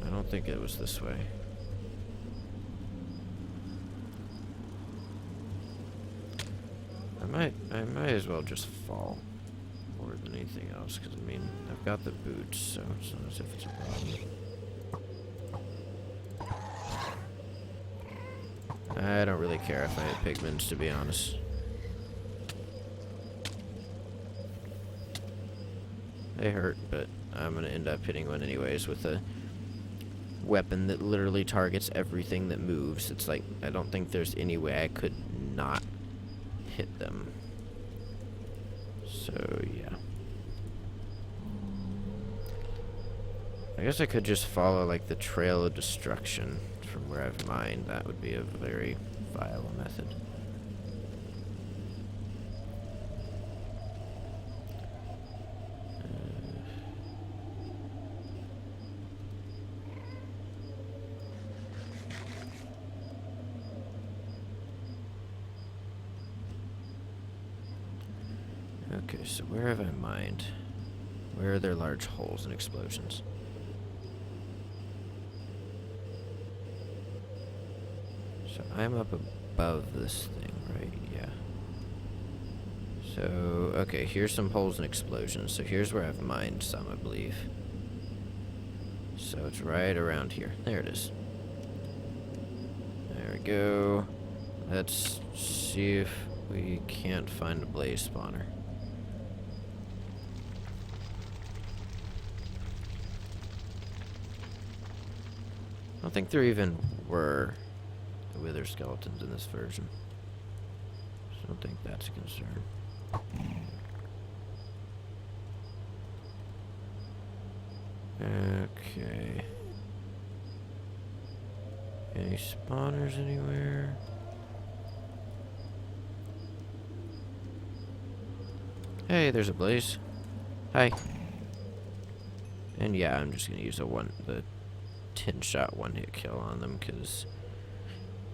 [SPEAKER 1] I don't think it was this way. I might as well just fall more than anything else, because I mean, I've got the boots, so it's not as if it's a problem. I don't really care if I hit pigments, to be honest. They hurt, but I'm gonna end up hitting one anyways with a weapon that literally targets everything that moves. It's like, I don't think there's any way I could not hit them. So, yeah. I guess I could just follow, like, the trail of destruction from where I've mined. That would be a very viable method. Okay, so where have I mined? Where are there large holes and explosions? So I'm up above this thing, right? Yeah. So, okay, here's some holes and explosions. So here's where I've mined some, I believe. So it's right around here. There it is. There we go. Let's see if we can't find a blaze spawner. I don't think there even were wither skeletons in this version. So I don't think that's a concern. Okay. Any spawners anywhere? Hey, there's a blaze. Hi. And yeah, I'm just gonna use the 10-shot one-hit kill on them, because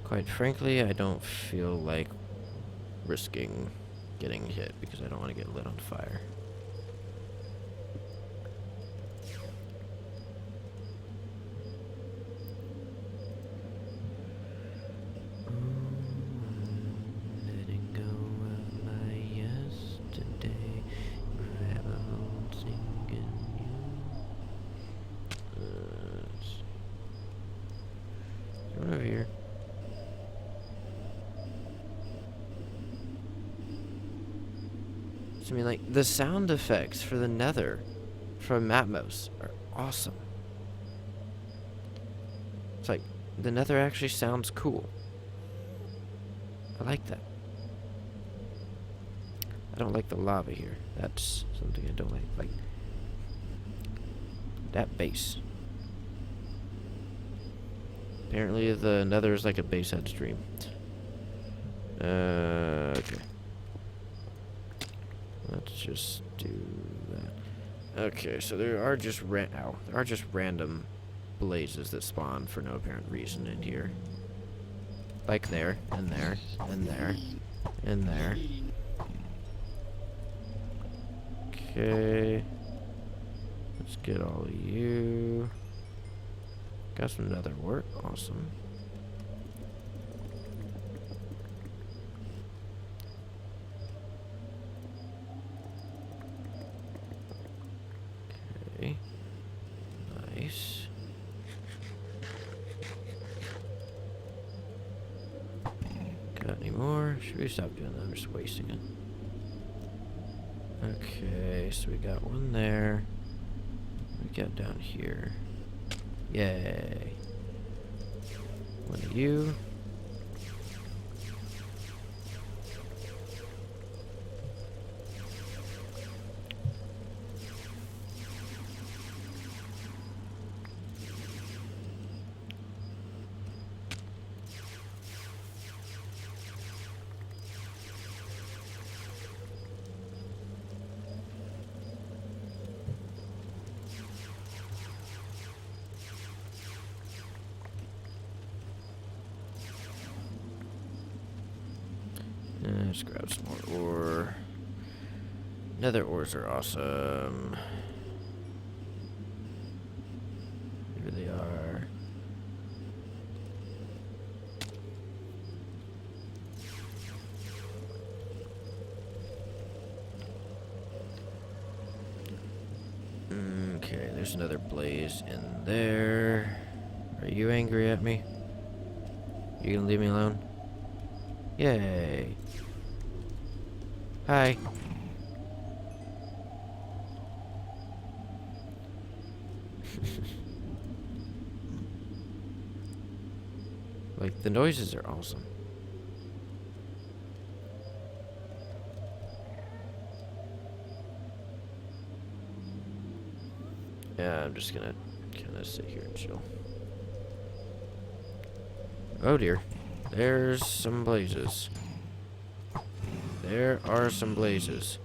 [SPEAKER 1] quite frankly, I don't feel like risking getting hit, because I don't want to get lit on fire. Letting go of my yesterday, grab a hold, singing you. Come over here. So, I mean, like, the sound effects for the Nether from Matmos are awesome. It's like, the Nether actually sounds cool. I like that. I don't like the lava here. That's something I don't like. Like, that base. Apparently the Nether is like a base head stream. Okay. Let's just do that. Okay, so there are just random blazes that spawn for no apparent reason in here. Like there, and there, and there, and there. Okay. Let's get all of you. Got some nether wart. Awesome. Okay. Nice. Got any more? Should we stop doing that? I'm just wasting it. Okay, so we got one there. We got down here. Yay. One of you. Let's grab some more ore. Nether ores are awesome. Here they are. Okay, there's another blaze in there. Are you angry at me? You gonna leave me alone? Yay. Hi. Like, the noises are awesome. Yeah, I'm just gonna kind of sit here and chill. Oh dear. There's some blazes. There are some blazes.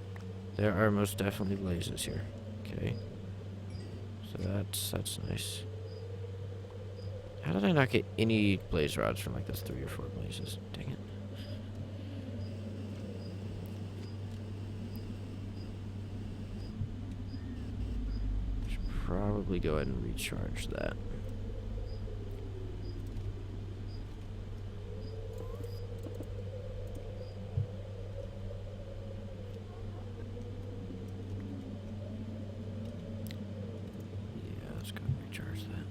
[SPEAKER 1] There are most definitely blazes here. Okay. So that's nice. How did I not get any blaze rods from like those 3 or 4 blazes? Dang it. Should probably go ahead and recharge that. Yeah, let's go ahead and recharge that.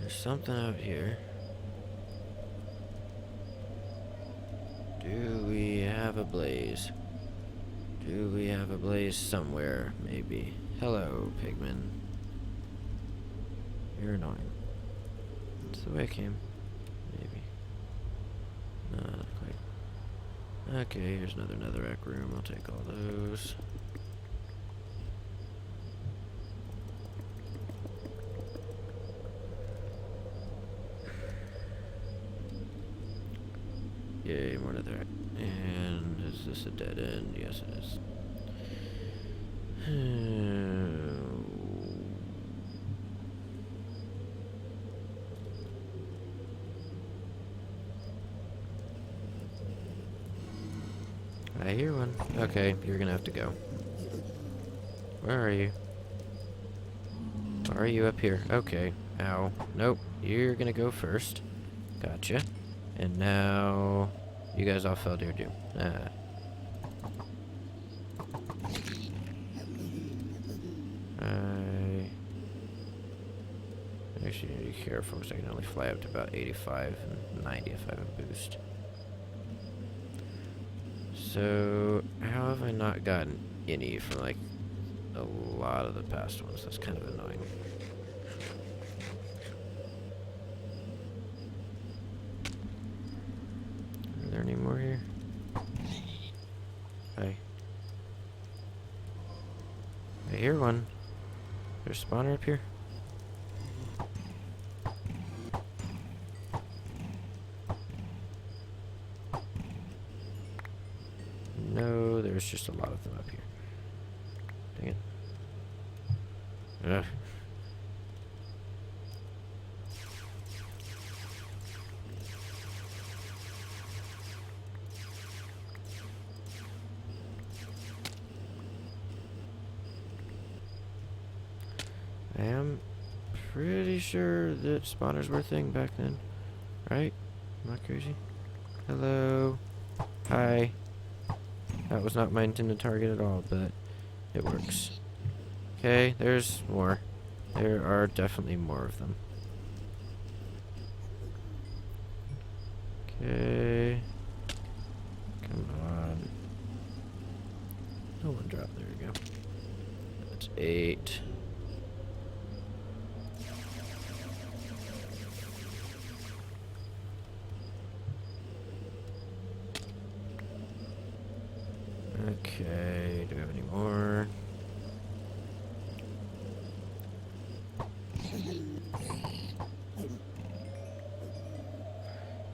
[SPEAKER 1] There's something out here. Do we have a blaze? Do we have a blaze somewhere, maybe? Hello, pigman. You're annoying. That's the way I came. Maybe. No, not quite. Okay, here's another netherrack room. I'll take all those. Yay, more netherrack. And is this a dead end? Yes, it is. I hear one. Okay, you're gonna have to go. Where are you? Are you up here? Okay. Ow. Nope. You're gonna go first. Gotcha. And now you guys all fell to your doom. Ah. I actually need to be careful because I can only fly up to about 85 and 90 if I have a boost. So, how have I not gotten any from like a lot of the past ones? That's kind of annoying. Are there any more here? Hi. I hear one. There's a spawner up here? No, there's just a lot of them up here. Dang it. Ugh. I am pretty sure that spawners were a thing back then. Right? Am I crazy? Hello. Hi. That was not my intended target at all, but it works. Okay, there's more. There are definitely more of them. Okay. Come on. No one dropped. There we go. That's 8. Okay, do we have any more?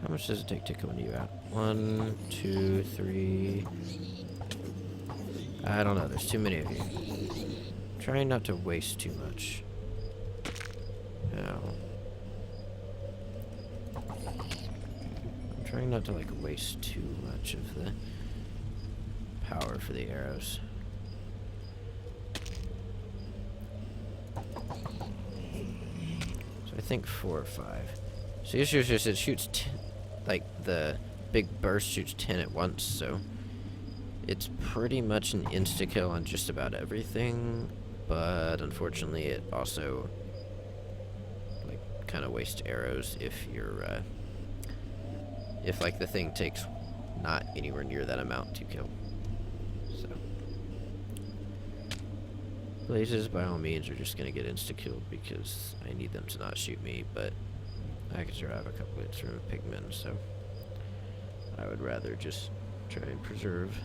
[SPEAKER 1] How much does it take to clean you out? 1, 2, 3. I don't know, there's too many of you. Trying not to waste too much. Now. I'm trying not to like waste too much of the power for the arrows. So I think 4 or 5. So the issue is just it shoots like the big burst shoots 10 at once, so it's pretty much an insta kill on just about everything, but unfortunately it also like kind of wastes arrows if you're if like the thing takes not anywhere near that amount to kill. So blazes by all means are just gonna get insta killed because I need them to not shoot me, but I can survive a couple hits from a pigman, so I would rather just try and preserve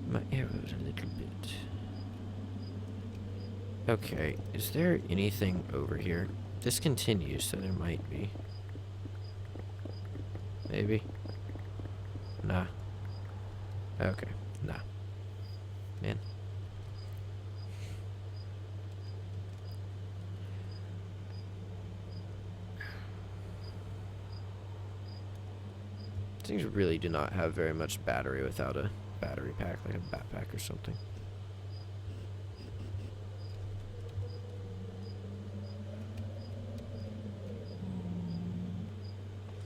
[SPEAKER 1] my arrows a little bit. Okay, is there anything over here? This continues, so there might be. Maybe? Nah. Okay, nah. Man. Things really do not have very much battery without a battery pack, like a backpack or something.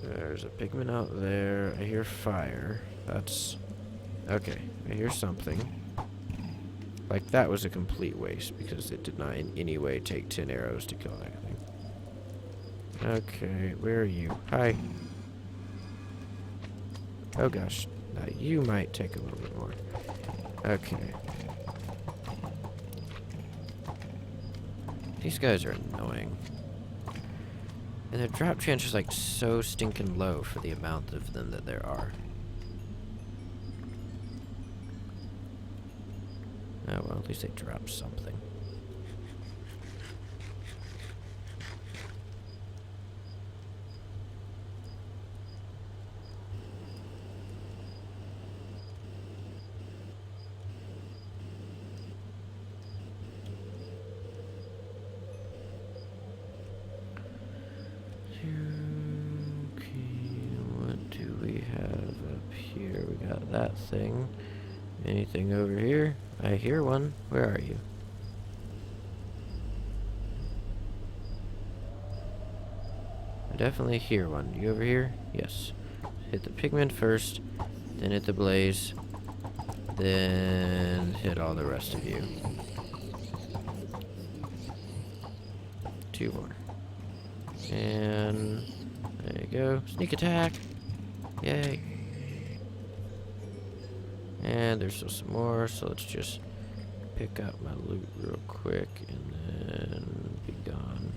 [SPEAKER 1] There's a pigman out there. I hear fire. That's... okay, I hear something. Like, that was a complete waste, because it did not in any way take 10 arrows to kill that thing. Okay, where are you? Hi. Oh gosh, you might take a little bit more. Okay. These guys are annoying. And their drop chance is like so stinking low for the amount of them that there are. Oh well, at least they dropped something. What do we have up here? We got that thing. Anything over here? I hear one. Where are you? I definitely hear one. You over here? Yes. Hit the pigment first, then hit the blaze, then hit all the rest of you. 2 more. And there you go. Sneak attack. Yay. And there's still some more, so let's just pick up my loot real quick and then be gone.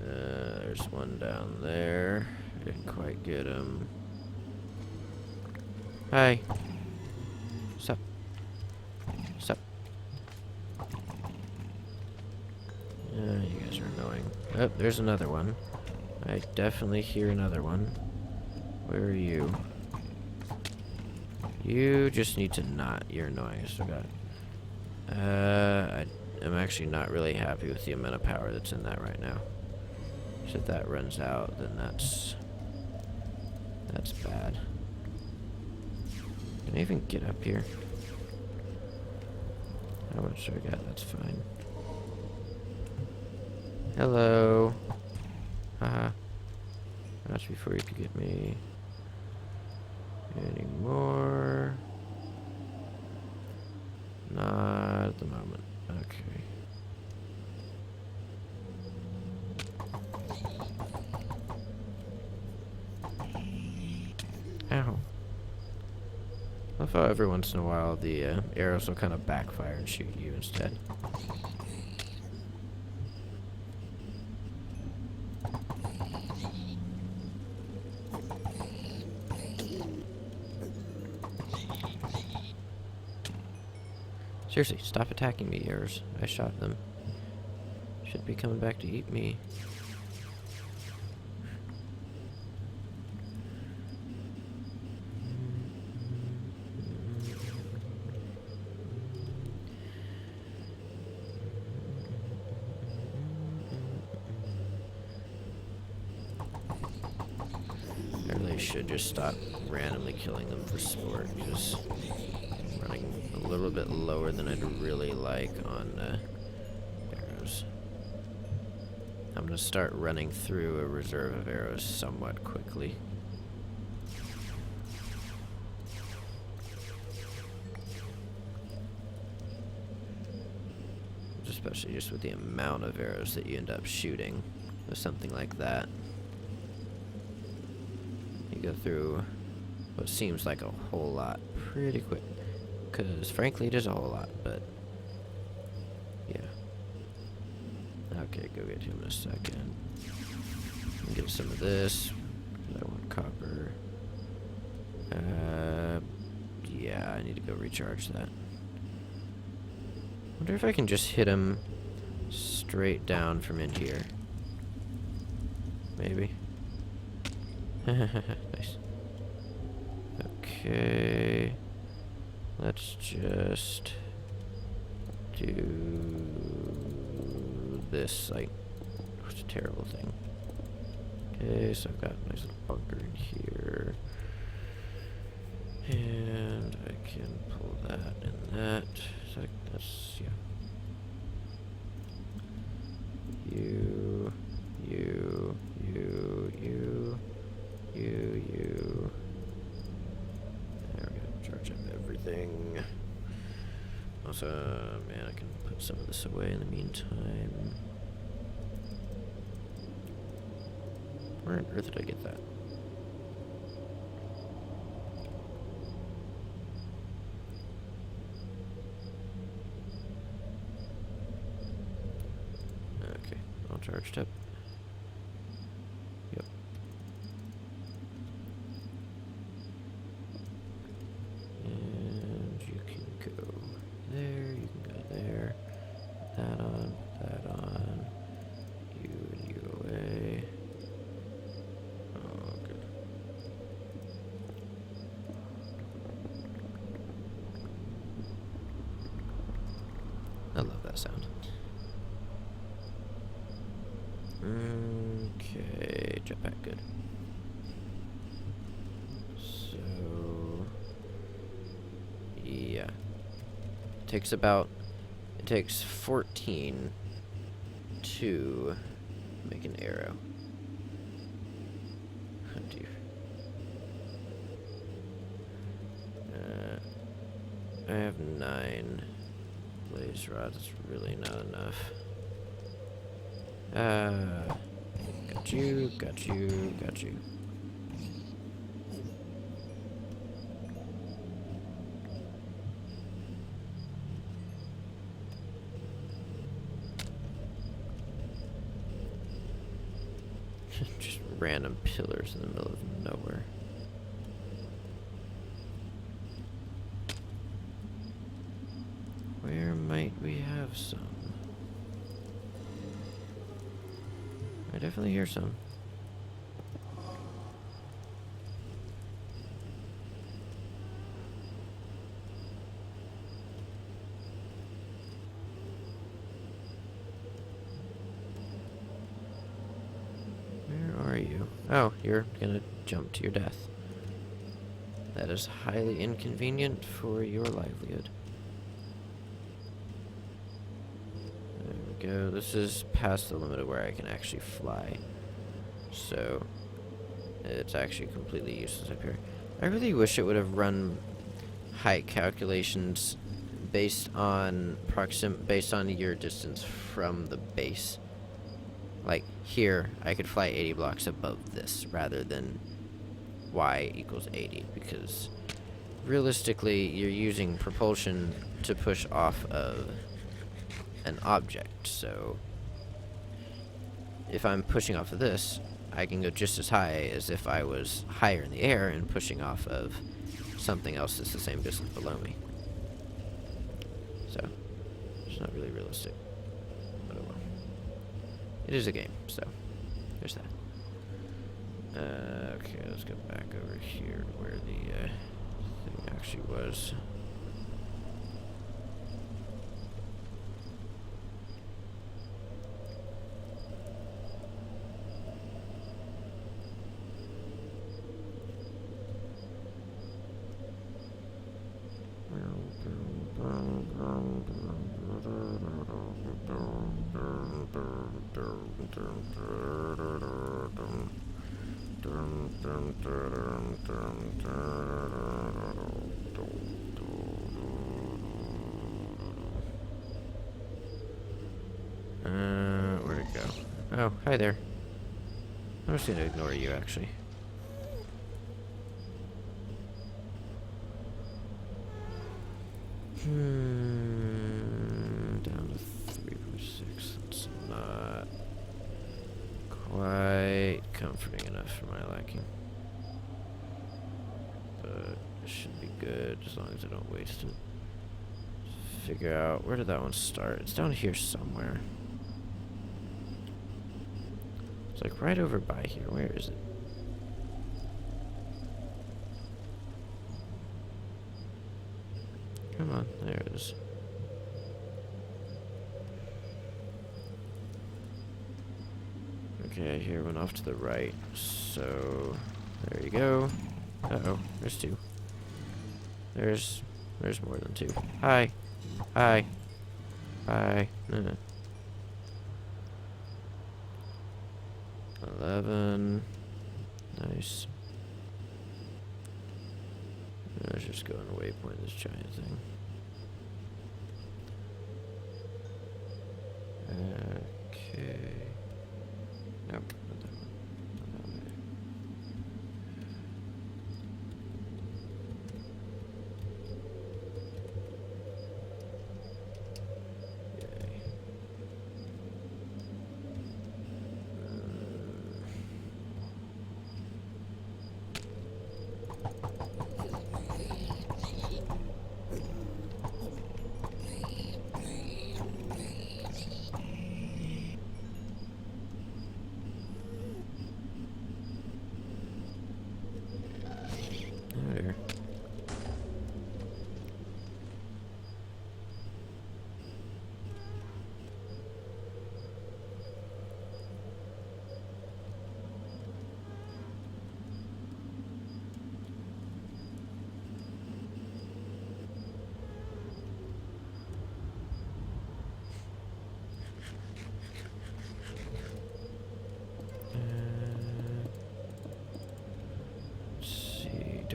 [SPEAKER 1] There's one down there. Didn't quite get him. Hi. Sup? Sup? You guys are annoying. Oh, there's another one. I definitely hear another one. Where are you? You just need to not. You're annoying. I still got it. I'm actually not really happy with the amount of power that's in that right now. So if that runs out, then that's bad. Can I even get up here? How much do I got? That's fine. Hello. Haha. That's before you could get me. Any more? Not at the moment. Okay. Ow. I love how every once in a while the arrows will kind of backfire and shoot you instead. Seriously, stop attacking me, arrows. I shot them. Should be coming back to eat me. I really should just stop randomly killing them for sport, because I'm running a little bit lower than I'd really like on arrows. I'm going to start running through a reserve of arrows somewhat quickly. Especially just with the amount of arrows that you end up shooting with something like that. You go through what seems like a whole lot pretty quick. Because frankly it is a whole lot, but yeah. Okay, go get him in a second. Get some of this. I want copper. Yeah, I need to go recharge that. Wonder if I can just hit him straight down from in here. Maybe. Nice. Okay. Let's just do this, like, it's a terrible thing. Okay, so I've got a nice little bunker in here. And I can pull that and that. So that's, yeah. Also, man, I can put some of this away in the meantime. Where on earth did I get that? Okay, all charged up. Yep. And you can go there, you can go there. That on, that on. You and you away. Oh, good. I love that sound. Okay, jetpack, good. So, yeah. It takes 14 to make an arrow. Oh dear. I have 9 blaze rods. It's really not enough. Got you, got you, got you. Just random pillars in the middle of nowhere. Where might we have some? I definitely hear some. Where are you? Oh, you're gonna jump to your death. That is highly inconvenient for your livelihood. There we go. This is past the limit of where I can actually fly. So, it's actually completely useless up here. I really wish it would have run height calculations based on your distance from the base. Like here, I could fly 80 blocks above this rather than y equals 80, because realistically you're using propulsion to push off of an object. So if I'm pushing off of this, I can go just as high as if I was higher in the air and pushing off of something else that's the same distance below me. So it's not really realistic. But oh well. It is a game, so there's that. Okay, let's go back over here to where the thing actually was. Where'd it go? Oh, hi there. I'm just gonna ignore you, actually. Down to 3.6. That's not quite comforting enough for my liking. But it should be good as long as I don't waste it. Figure out, where did that one start? It's down here somewhere. It's like right over by here. Where is it? Come on, there it is. Okay, here went off to the right. So there you go. Uh-oh, there's 2. There's more than 2. Hi. Hi. Bye. 11. Nice. Let's just go on a waypoint, this giant thing.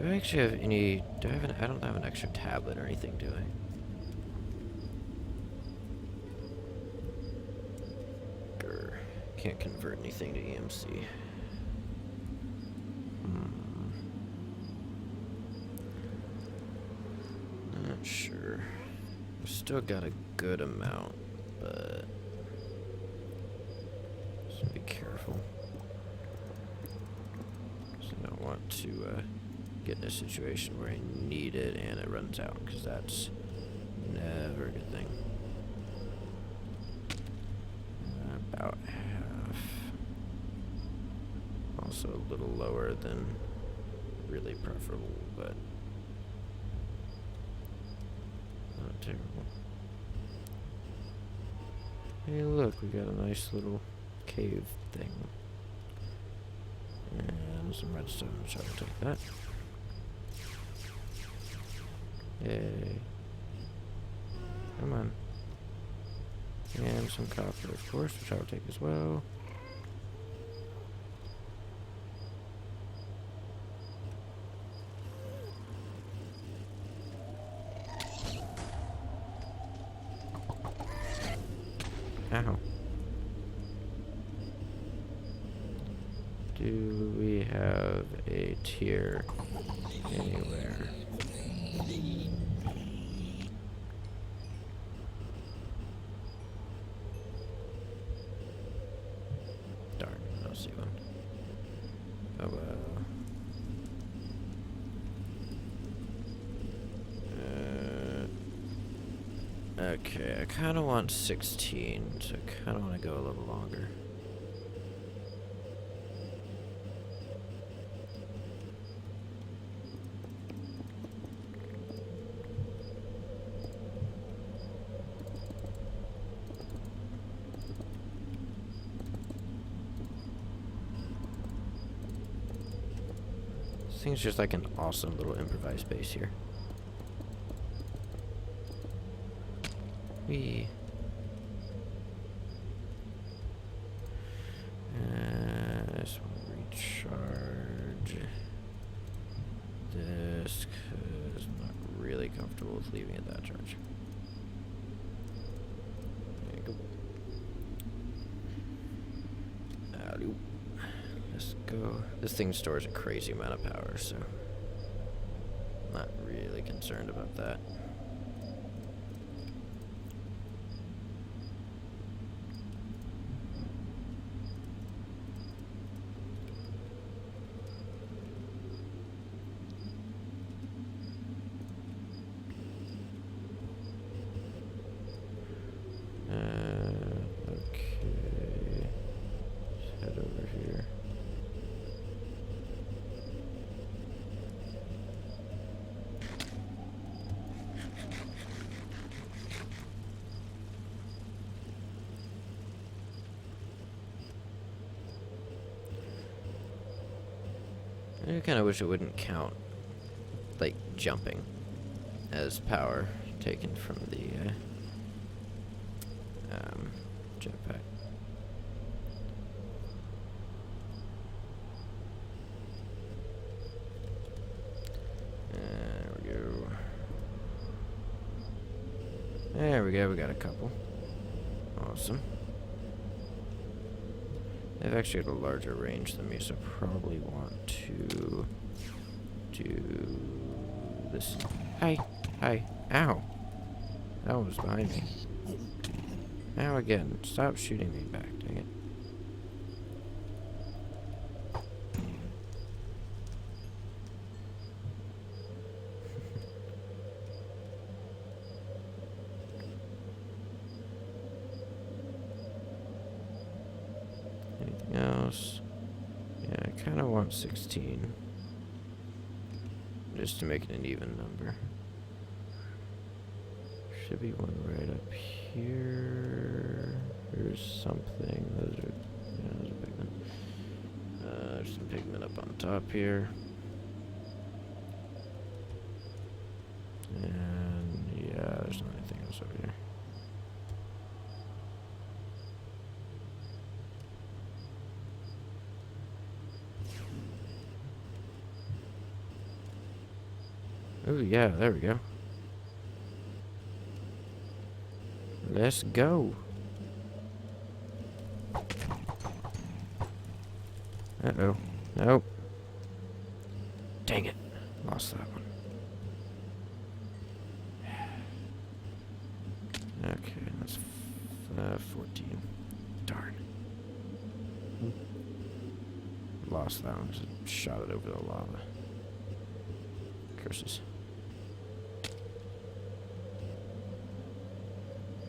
[SPEAKER 1] Do I actually have any... I don't have an extra tablet or anything, do I? Grr. Can't convert anything to EMC. Not sure. I've still got a good amount, but... just be careful. So I don't want to get in a situation where I need it and it runs out, because that's never a good thing. About half. Also a little lower than really preferable, but not terrible. Hey look, we got a nice little cave thing. And some redstone, so I'll take that. Yay. Come on. And some copper, of course, which I will take as well. Ow. Do we have a tier anywhere? Darn, I don't see one. Oh well. Okay, I kind of want 16, so I kind of want to go a little longer. This thing's just like an awesome little improvised base here. Whee. I just want to recharge this because I'm not really comfortable with leaving it that charge. There you go. Howdy. Let's go. This thing stores a crazy amount of power, so I'm not really concerned about that. Okay. Let's head over here. I kind of wish it wouldn't count, like, jumping as power taken from the jetpack. There we go. There we go, we got a couple. Awesome. They've actually got a larger range than me, so probably want to do this. Hi. Hi. Ow. That one was behind me. Ow again. Stop shooting me back, dang it. Anything else? Yeah, I kind of want 16. Just to make it an even number. Should be one right up here. There's something. Those are, yeah, those are pigment. There's some pigment up on top here. And yeah, there's not anything else over here. Oh, yeah, there we go. Let's go. Uh-oh. Nope. Dang it. Lost that one. Okay, that's 14. Darn. Lost that one because it shot it over the lava. Curses.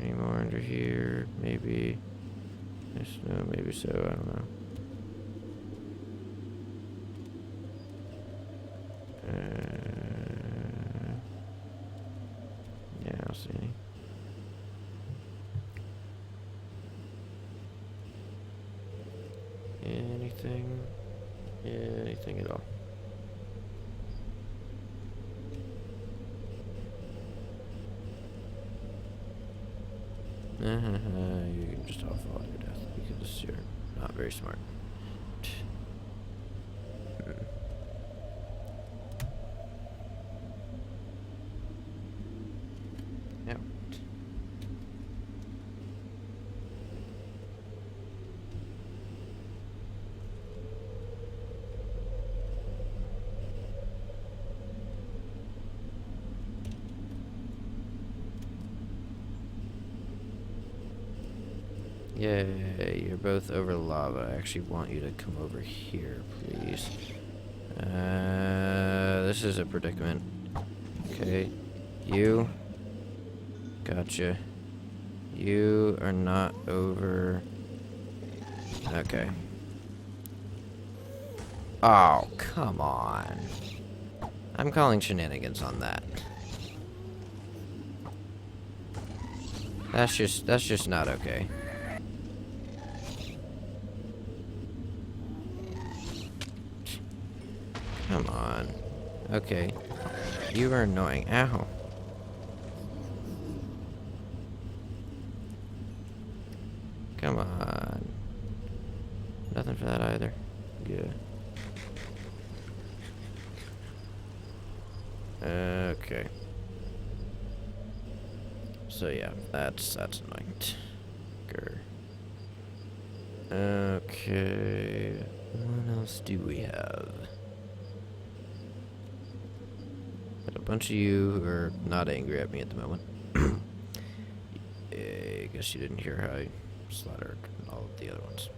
[SPEAKER 1] Any more under here? Maybe. Yes, no, maybe so. I don't know. Yeah, I don't see any. Anything? Anything at all. You can just all fall to your death because you're not very smart. Yeah. Yay, you're both over lava. I actually want you to come over here, please. This is a predicament. Okay, you. Gotcha. You are not over. Okay. Oh, come on. I'm calling shenanigans on that. That's just not okay. Come on. Okay. You are annoying. Ow. Come on. Nothing for that either. Good. Okay. So yeah, that's annoying. Grr. Okay. What else do we have? Got a bunch of you who are not angry at me at the moment. I guess you didn't hear how I slaughtered all of the other ones.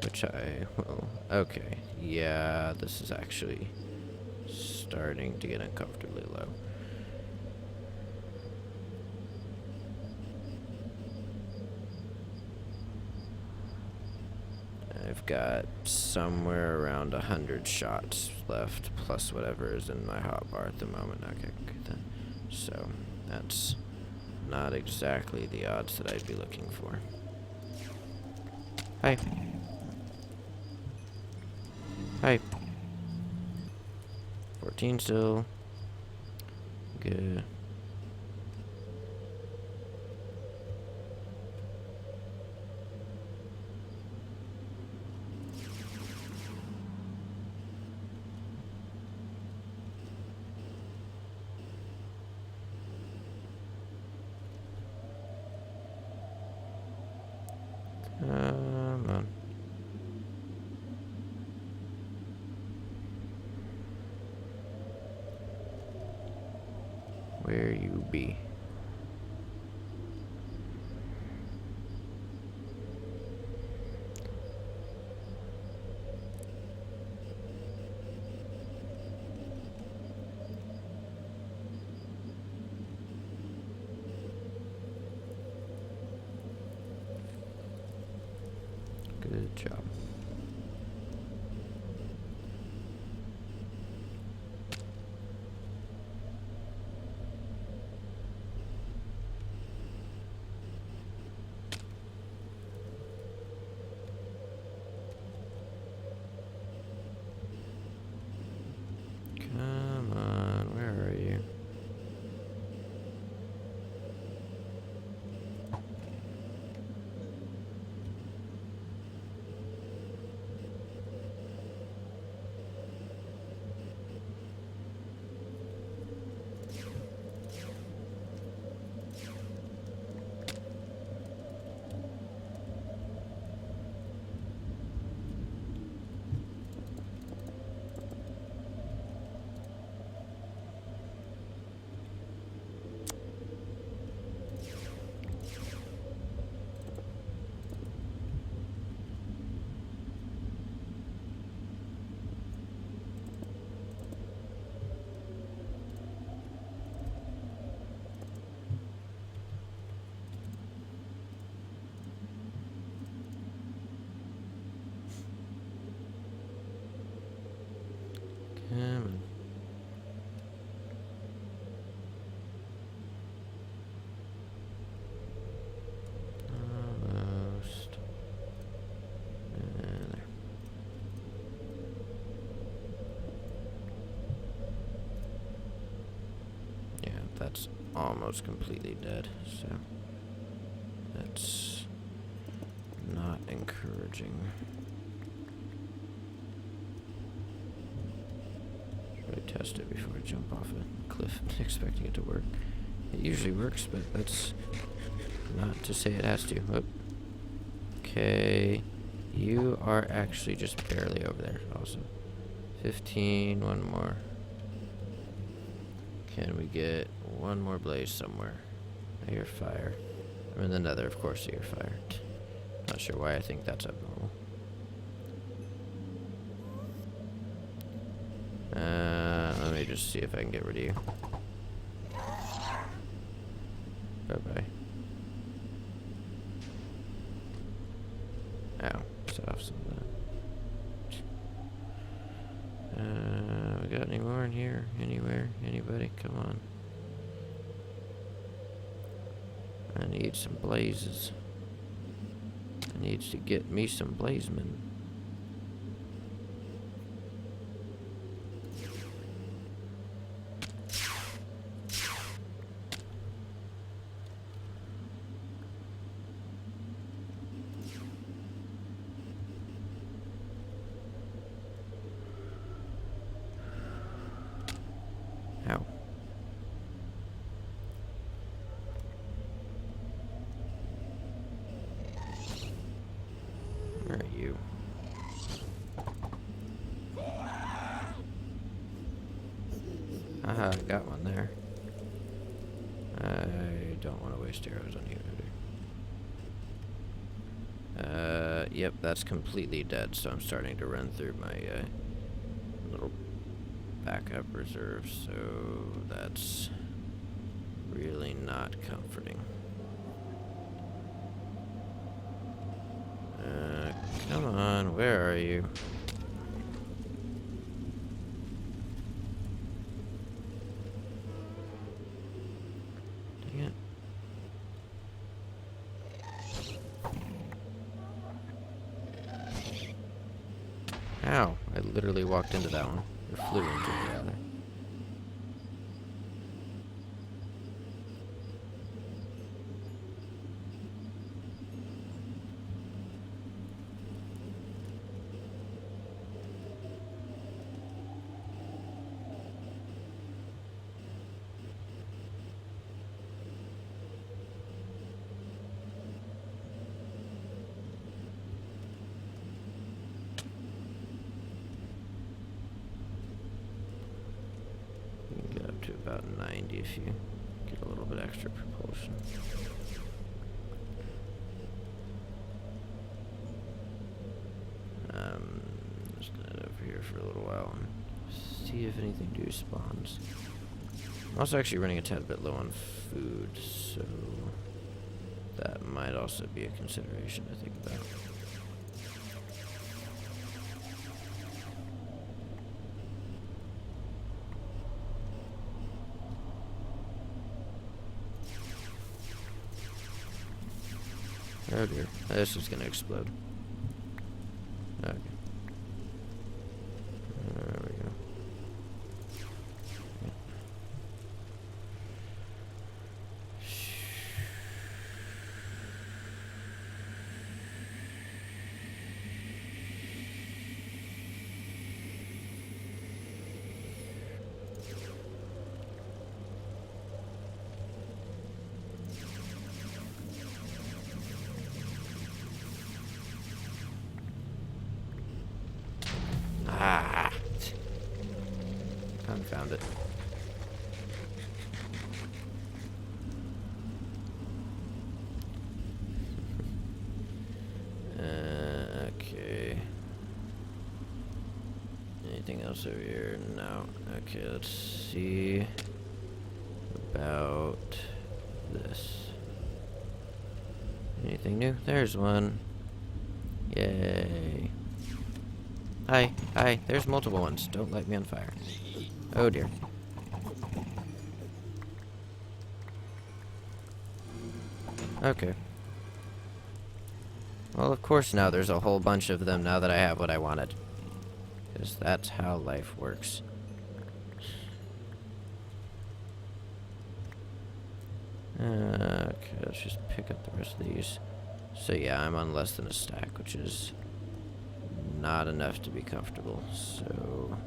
[SPEAKER 1] Which I will. Okay. Yeah, this is actually starting to get uncomfortably low. I've got somewhere around 100 shots left, plus whatever is in my hotbar at the moment. Okay, good then. So, that's not exactly the odds that I'd be looking for. Hi. Hi. 14 still. Good. Come on. Where you be? Good job. Come on, where are you? that's almost completely dead, so that's not encouraging. Really test it before I jump off a cliff expecting it to work. It usually works, but that's not to say it has to. Whoop. Okay, you are actually just barely over there. Awesome. 15, one more. Can we get one more blaze somewhere? I hear fire. I'm in the nether, of course I hear fire. Not sure why I think that's abnormal. Let me just see if I can get rid of you. Bye-bye. Ow. Set off some of that. We got any more in here? Anywhere? Anybody? Come on. I need some blazes. I need to get me some blazemen. Ow. Where are you? Aha, I got one there. I don't want to waste arrows on you. Yep, that's completely dead, so I'm starting to run through my little backup reserves, so that's really not comforting. Come on, where are you? Dang it. Ow, I literally walked into that one. Or flew into it, rather. You can get up to about 90 if you get a little bit extra propulsion. Just gonna head over here for a little while and see if anything new spawns. I'm also actually running a tad bit low on food, so that might also be a consideration to think about. Oh dear, this is gonna explode. Okay. There we go. Ah! Confound it. Okay. Anything else over here? No. Okay, let's see about this. Anything new? There's one. Yay. Hi, hi, there's multiple ones. Don't light me on fire. Oh dear. Okay. Well, of course now there's a whole bunch of them now that I have what I wanted. Because that's how life works. Okay, let's just pick up the rest of these. So yeah, I'm on less than a stack, which is not enough to be comfortable. So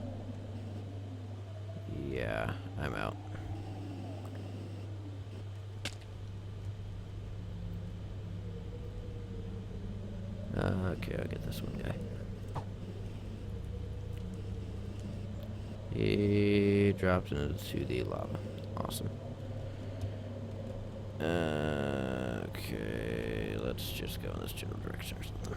[SPEAKER 1] yeah, I'm out. Okay, I'll get this one guy. He dropped into the lava. Awesome. Okay, let's just go in this general direction or something.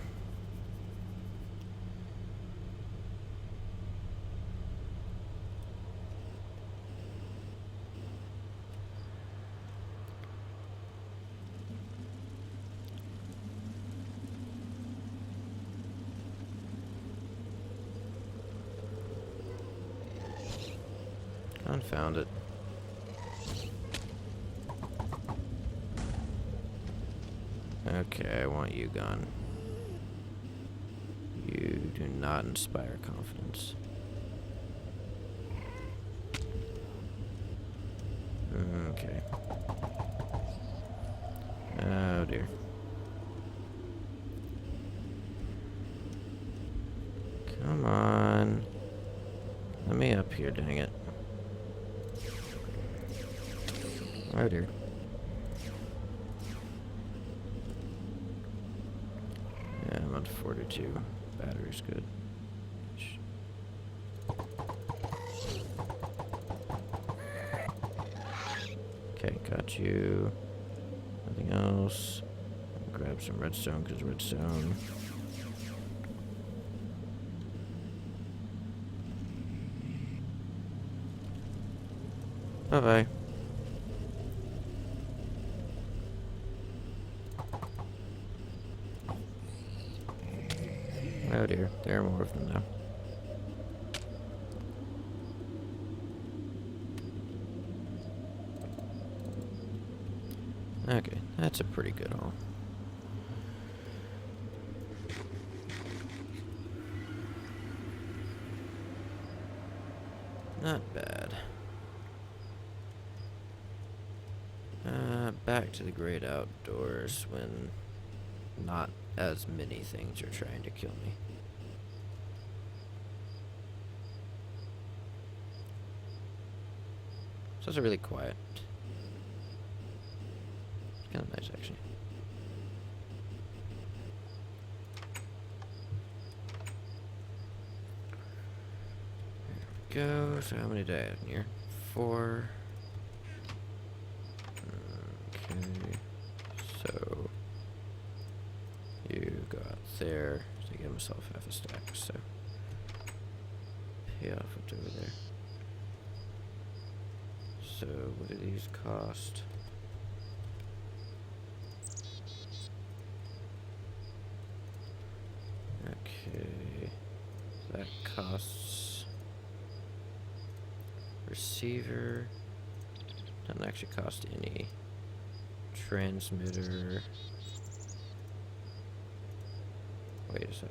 [SPEAKER 1] Confound it. Okay, I want you gone. You do not inspire confidence. Okay. Oh dear. Come on. Let me up here, dang it. Oh dear. Yeah, I'm on 42. Battery's good. Okay, got you. Nothing else. Grab some redstone, because redstone. Bye-bye. Oh dear, there are more of them now. Okay, that's a pretty good haul. Not bad. Back to the great outdoors when not as many things are trying to kill me. So it's really quiet. It's kind of nice, actually. There we go. So how many did I have in here? 4. Okay. So you go out there to get myself half a stack. So pay off what's over there. So what do these cost? Okay, that costs receiver. Doesn't actually cost any. Transmitter. Wait a sec.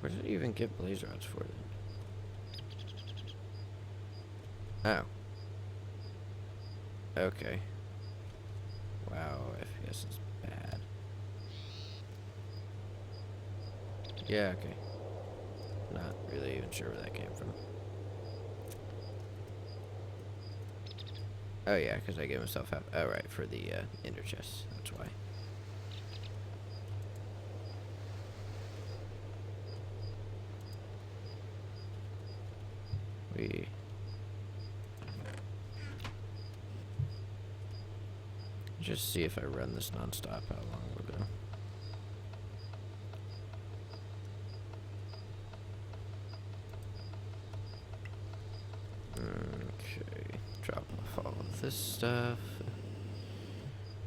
[SPEAKER 1] Where did it even get blaze rods for then? Oh. Okay. Wow, FPS is bad. Yeah, okay. Not really even sure where that came from. Oh yeah, because I gave myself half. Oh right, for the ender chest. That's why. We just see if I run this nonstop, how long we'll go. Okay, drop off all of this stuff.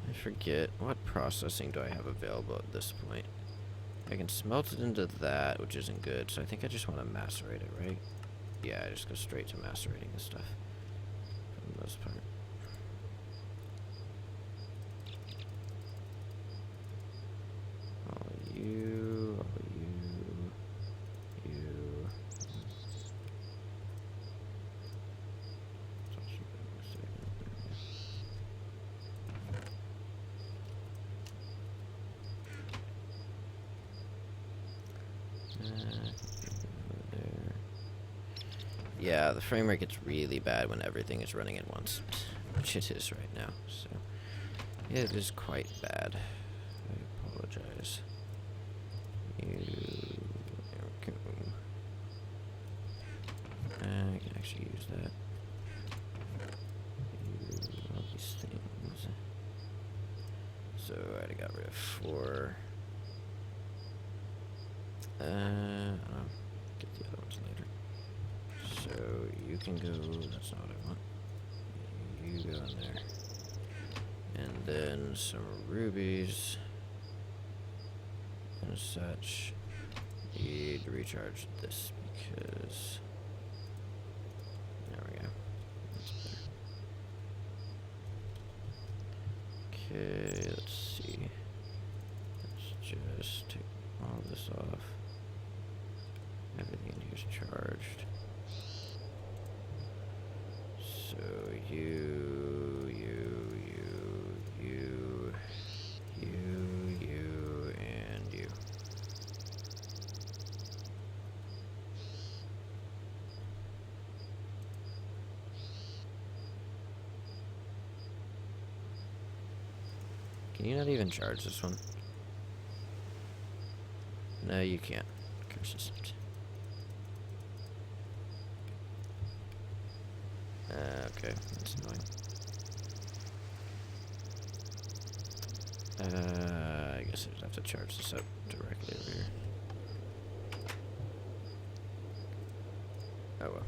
[SPEAKER 1] I forget, what processing do I have available at this point? I can smelt it into that, which isn't good, so I think I just want to macerate it, right? Yeah, I just go straight to macerating this stuff, for the most part. All you, you. There. Yeah, the frame rate gets really bad when everything is running at once, which it is right now, so it is quite bad. I apologize. There we go. I can actually use that. All these things. So I already got rid of 4. I'll get the other ones later. So you can go, that's not what I want. You go in there. And then some rubies and such. Need to recharge this because there we go. That's better. Okay, let's see. Let's just take all this off. Everything in here is charged. So you, and you. Can you not even charge this one? No, you can't. Curses. Okay, that's annoying. I guess I'd have to charge this up directly over here. Oh well.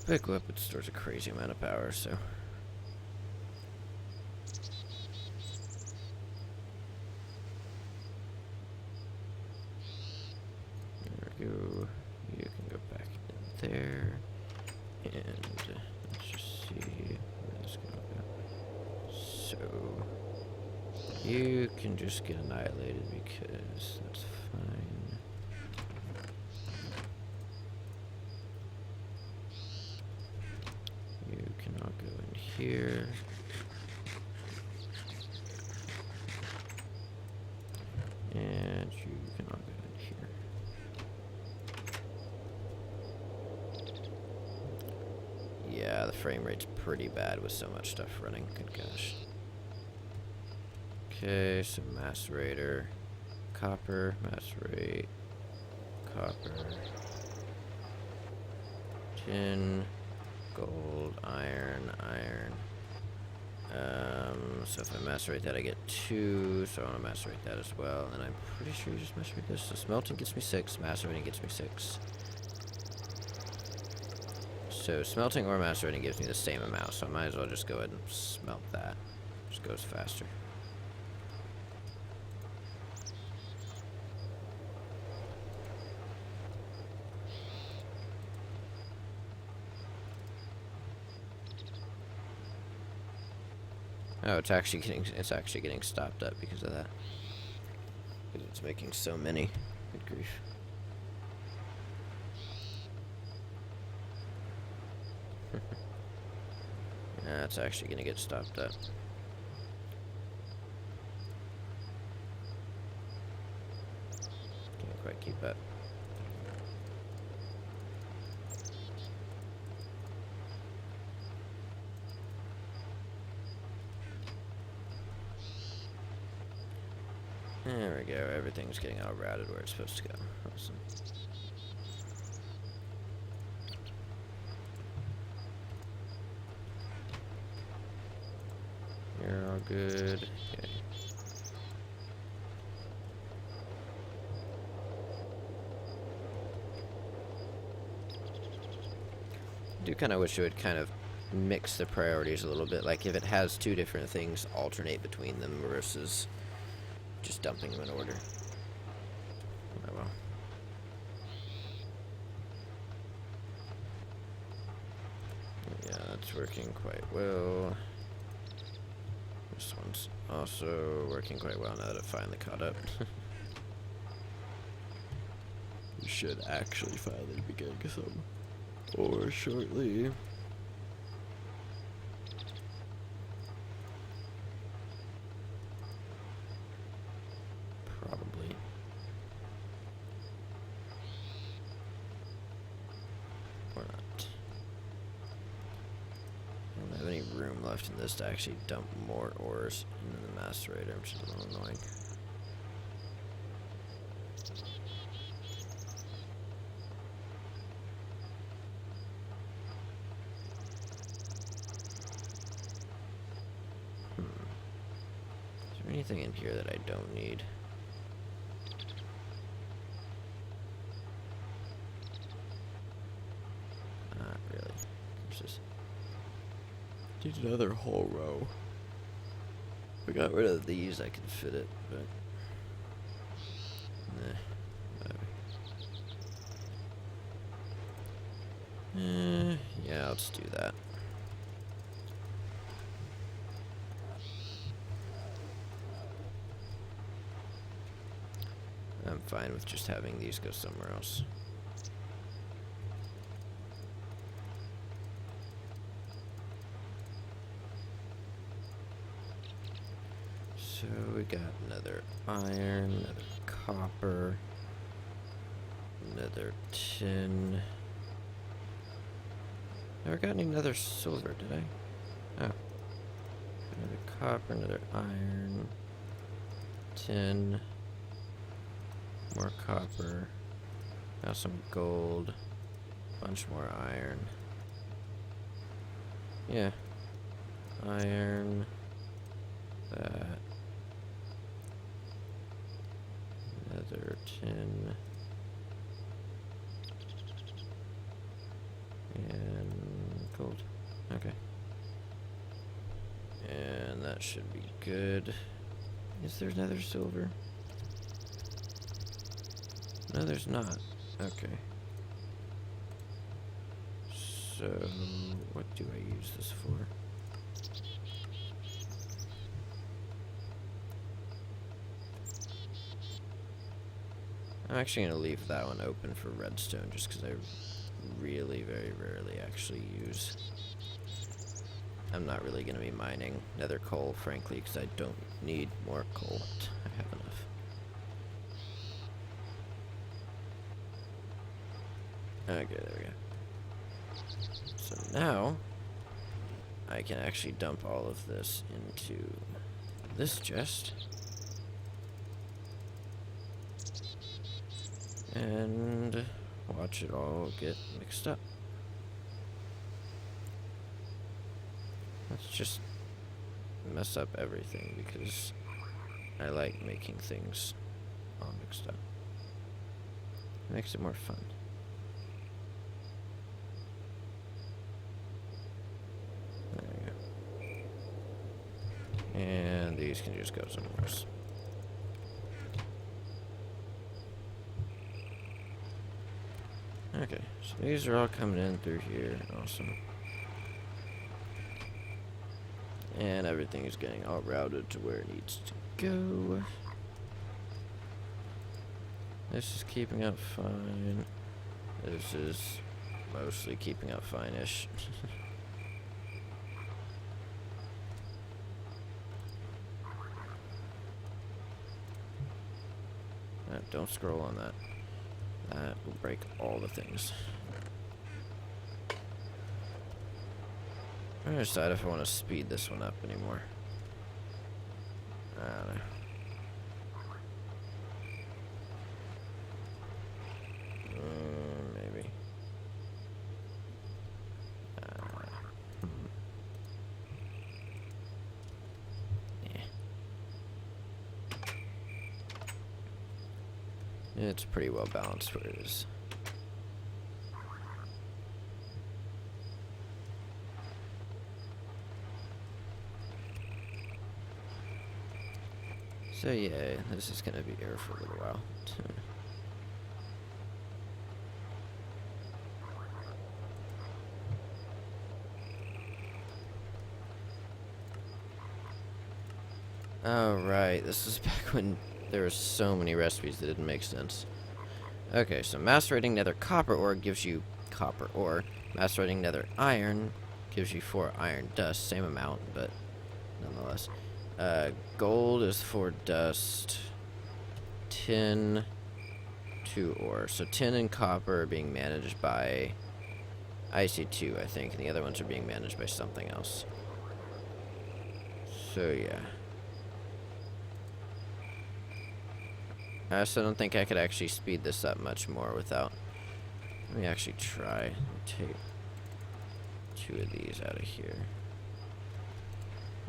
[SPEAKER 1] Big weapon stores a crazy amount of power, so. There we go. You can go back in there. And let's just see where this is gonna go. So you can just get annihilated because that's fine. You cannot go in here. And you cannot go in here. Yeah, the frame rate's pretty bad with so much stuff running. Good gosh. Okay, so macerator, copper, macerate, copper, tin, gold, iron. So if I macerate that, I get 2, so I want to macerate that as well. And I'm pretty sure you just macerate this. So smelting gets me 6, macerating gets me 6. So smelting or macerating gives me the same amount, so I might as well just go ahead and smelt that. Just goes faster. Oh, it's actually getting stopped up because of that. Because it's making so many. Good grief. Yeah, it's actually gonna get stopped up. Can't quite keep up. There we go, everything's getting all routed where it's supposed to go. Awesome. You're all good. Okay. I do kind of wish it would kind of mix the priorities a little bit. Like if it has 2 different things, alternate between them versus just dumping them in order. Oh well. Yeah, that's working quite well. This one's also working quite well now that it finally caught up. We should actually finally be getting some ore shortly. left in this to actually dump more ores into the macerator, which is a little annoying. Is there anything in here that I don't need? Not really. There's just need another whole row. If I got rid of these, I could fit it, but whatever. Yeah, let's do that. I'm fine with just having these go somewhere else. So we got another iron, another copper, another tin. Never got any another silver, did I? Oh. Another copper, another iron, tin, more copper, now some gold, bunch more iron. Yeah. Iron, that. Another tin. And gold. Okay. And that should be good. Is there another silver? No, there's not. Okay. So, what do I use this for? I'm actually going to leave that one open for redstone just because I really very rarely actually use. I'm not really going to be mining nether coal, frankly, because I don't need more coal. I have enough. Okay, there we go. So now, I can actually dump all of this into this chest. And watch it all get mixed up. Let's just mess up everything because I like making things all mixed up. It makes it more fun. There you go. And these can just go somewhere else. Okay, so these are all coming in through here. Awesome. And everything is getting all routed to where it needs to go. This is keeping up fine. This is mostly keeping up fine-ish. Don't scroll on that. That will break all the things. I'm gonna decide if I want to speed this one up anymore. I don't know. Maybe. Yeah. It's pretty well balanced where it is. So yeah, this is gonna be air for a little while. Alright, this is back when there were so many recipes that didn't make sense. Okay, so macerating nether copper ore gives you copper ore. Macerating nether iron gives you 4 iron dust, same amount, but nonetheless. Gold is 4 dust. Tin, 2 ore. So tin and copper are being managed by IC2, I think, and the other ones are being managed by something else. So yeah. I also don't think I could actually speed this up much more without... Let me actually try. Take 2 of these out of here.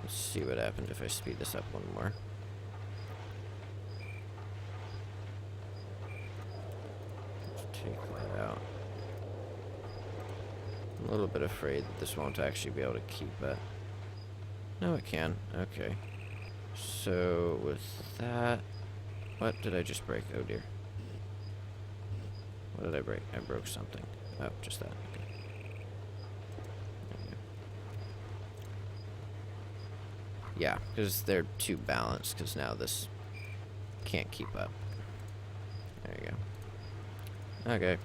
[SPEAKER 1] Let's see what happens if I speed this up one more. Let's take that out. I'm a little bit afraid that this won't actually be able to keep it. No, it can. Okay. So, with that... What did I just break? Oh, dear. What did I break? I broke something. Oh, just that. Okay. There we go. Yeah, because they're too balanced, because now this can't keep up. There you go. Okay.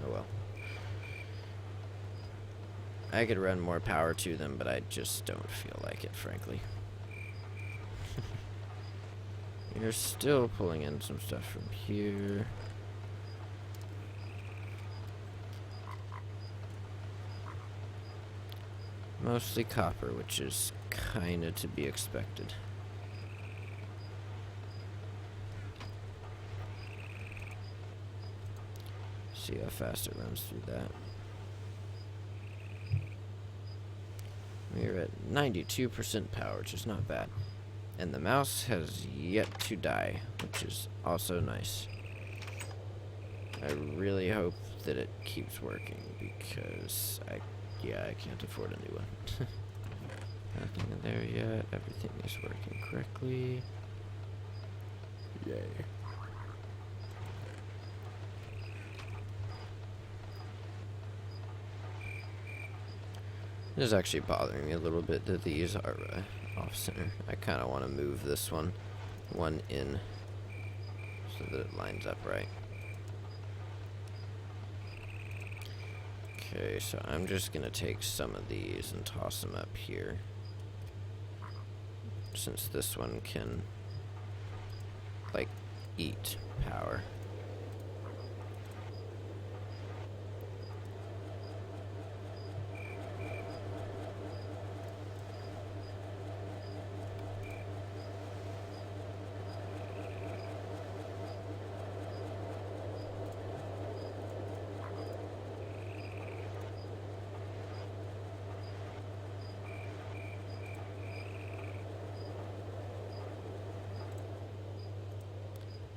[SPEAKER 1] Oh, well. I could run more power to them, but I just don't feel like it, frankly. You're still pulling in some stuff from here. Mostly copper, which is kinda to be expected. See how fast it runs through that. We're at 92% power, which is not bad. And the mouse has yet to die, which is also nice. I really hope that it keeps working, because I can't afford a new one. Nothing in there yet. Everything is working correctly. Yay. This is actually bothering me a little bit that these are off center. I kind of want to move this one in so that it lines up right. Okay, so I'm just gonna take some of these and toss them up here, since this one can like eat power.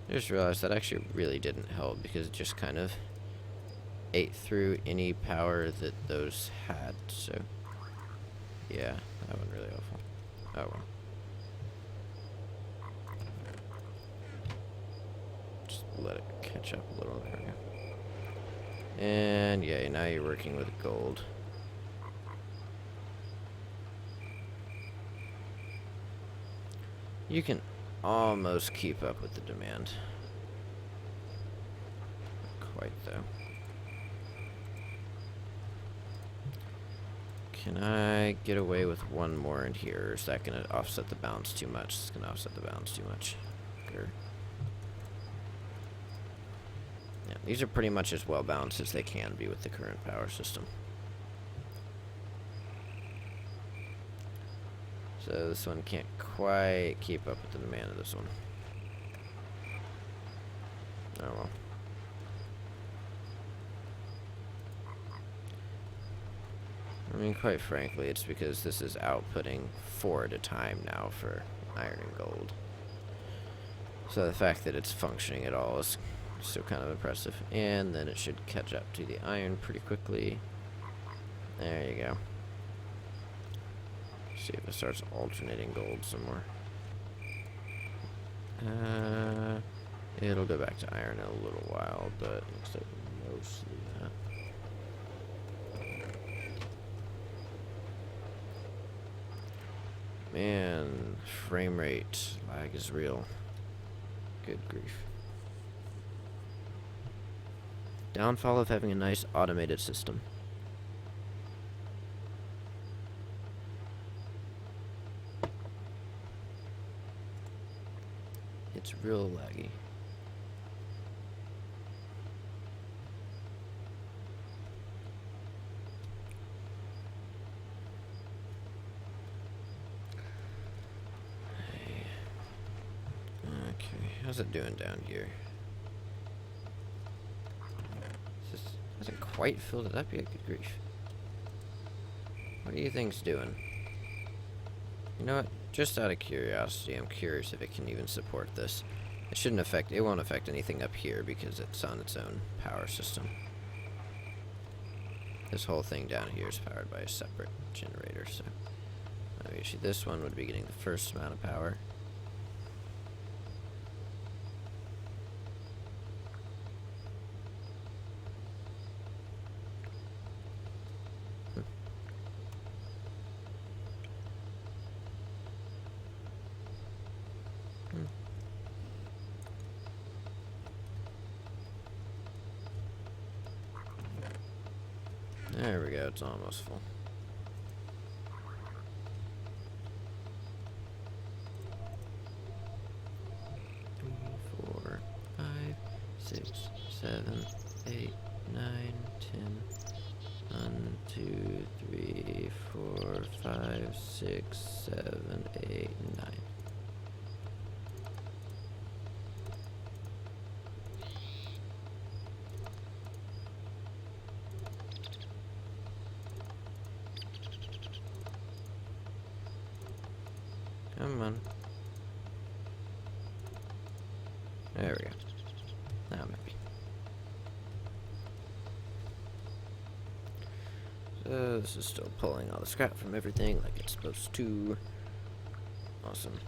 [SPEAKER 1] I just realized that actually really didn't help, because it just kind of ate through any power that those had, so yeah, that was really awful. Oh well. Just let it catch up a little. There we go. And yeah, now you're working with gold. You can almost keep up with the demand. Not quite, though. Can I get away with one more in here, or is that going to offset the balance too much? It's going to offset the balance too much. Grr. Yeah, these are pretty much as well balanced as they can be with the current power system. So this one can't quite keep up with the demand of this one. Oh well. I mean, quite frankly, it's because this is outputting 4 at a time now for iron and gold. So the fact that it's functioning at all is still kind of impressive. And then it should catch up to the iron pretty quickly. There you go. See if it starts alternating gold some more. It'll go back to iron in a little while, but it looks like mostly that. Man, frame rate lag is real. Good grief. Downfall of having a nice automated system. It's real laggy. How's it doing down here? This hasn't quite filled it up yet, good grief. What do you think's doing? You know what? Just out of curiosity, I'm curious if it can even support this. It won't affect anything up here because it's on its own power system. This whole thing down here is powered by a separate generator, so actually this one would be getting the first amount of power. There we go, it's almost full. Three, 4, 5, 6, 7, 8, 9, 10. 1, 2, 3, 4, 5, 6, 7, 8, 9. Come on. There we go. Now maybe. So this is still pulling all the scrap from everything like it's supposed to. Awesome.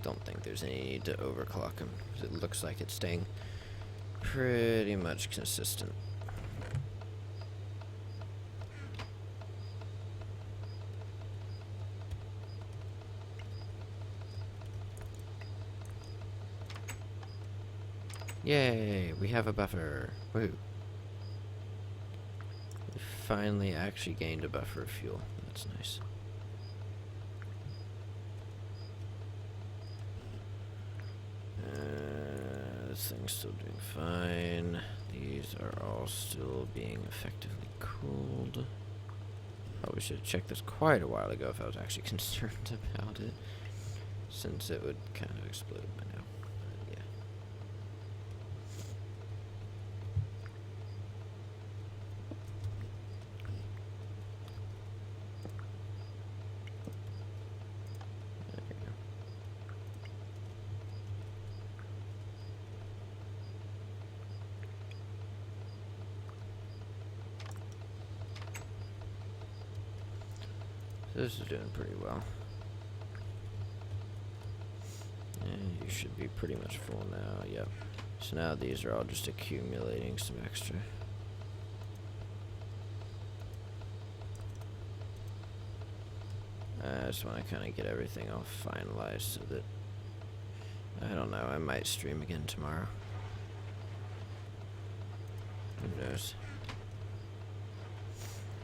[SPEAKER 1] Don't think there's any need to overclock him, because it looks like it's staying pretty much consistent. Yay, we have a buffer. Woohoo. We finally actually gained a buffer of fuel. That's nice. This thing's still doing fine. These are all still being effectively cooled. Probably should have checked this quite a while ago if I was actually concerned about it, since it would kind of explode by now. But yeah. There you go. This is doing pretty well. And you should be pretty much full now, yep. So now these are all just accumulating some extra. I just want to kind of get everything all finalized so that, I don't know, I might stream again tomorrow. Who knows?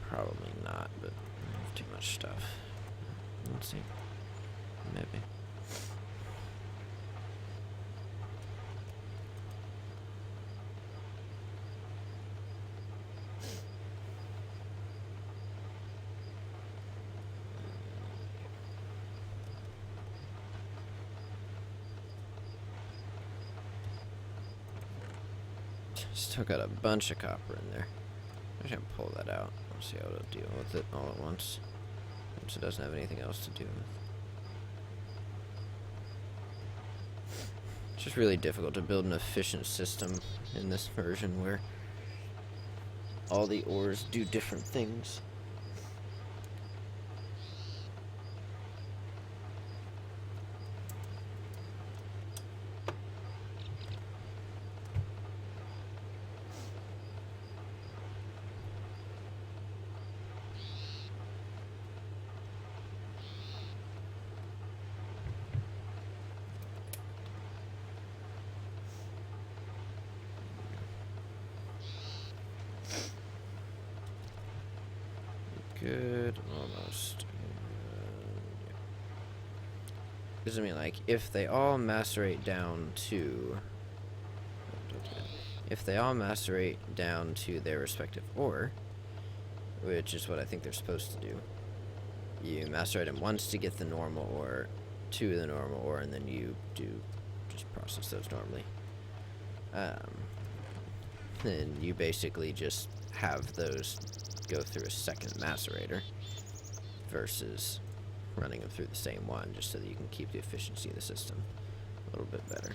[SPEAKER 1] Probably not, but I have too much stuff. Let's see. Maybe. Still got a bunch of copper in there. I should pull that out. I'll see how to deal with it all at once. Since it doesn't have anything else to do with. It's just really difficult to build an efficient system in this version where all the ores do different things. Good, almost. Yeah. Because I mean, like, if they all macerate down to if they all macerate down to their respective ore, which is what I think they're supposed to do, you macerate them once to get the normal ore, to the normal ore, and then you do just process those normally. Then you basically just have those go through a second macerator versus running them through the same one, just so that you can keep the efficiency of the system a little bit better.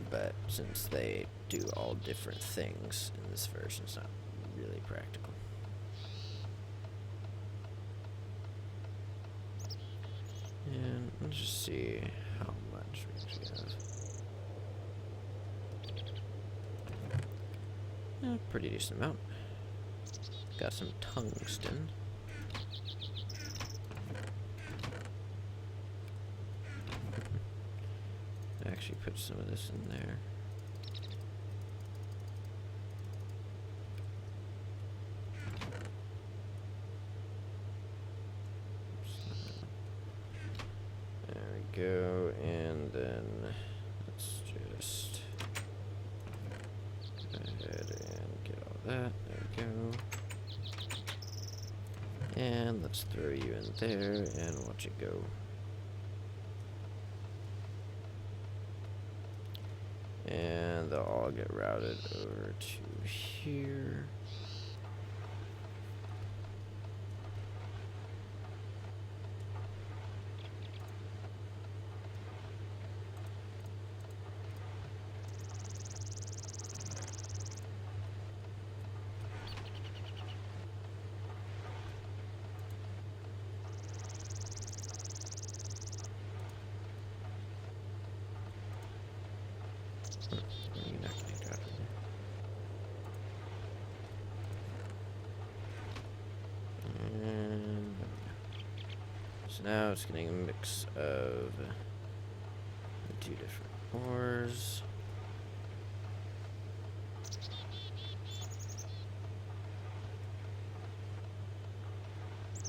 [SPEAKER 1] But since they do all different things in this version, it's not really practical. And let's just see how much we actually have. Yeah, pretty decent amount. Got some tungsten. Actually put some of this in there. There we go, and then let's just go ahead and get all that. There we go. And let's throw you in there and watch it go. And they'll all get routed over to here. You're not gonna drop in there. And so now it's getting a mix of the two different ores.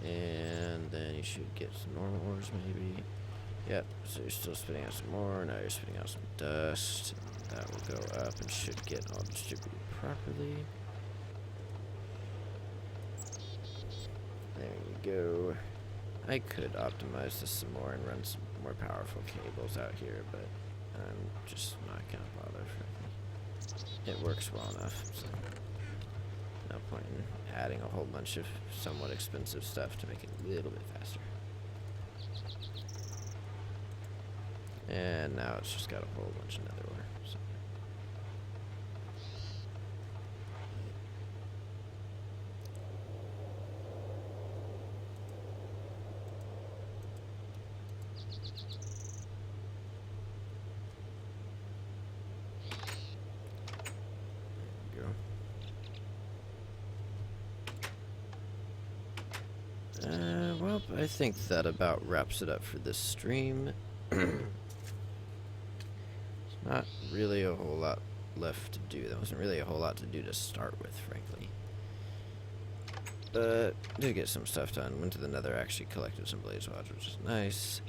[SPEAKER 1] And then you should get some normal ores maybe. Yep, so you're still spitting out some more. Now you're spitting out some dust. That will go up and should get all distributed properly. There you go. I could optimize this some more and run some more powerful cables out here, but I'm just not gonna bother, frankly. It works well enough, so no point in adding a whole bunch of somewhat expensive stuff to make it a little bit faster. And now it's just got a whole bunch of nether ore. So. There we go. Well, I think that about wraps it up for this stream. Not really a whole lot left to do. There wasn't really a whole lot to do to start with, frankly. But did get some stuff done. Went to the nether, actually collected some blaze rods, which is nice.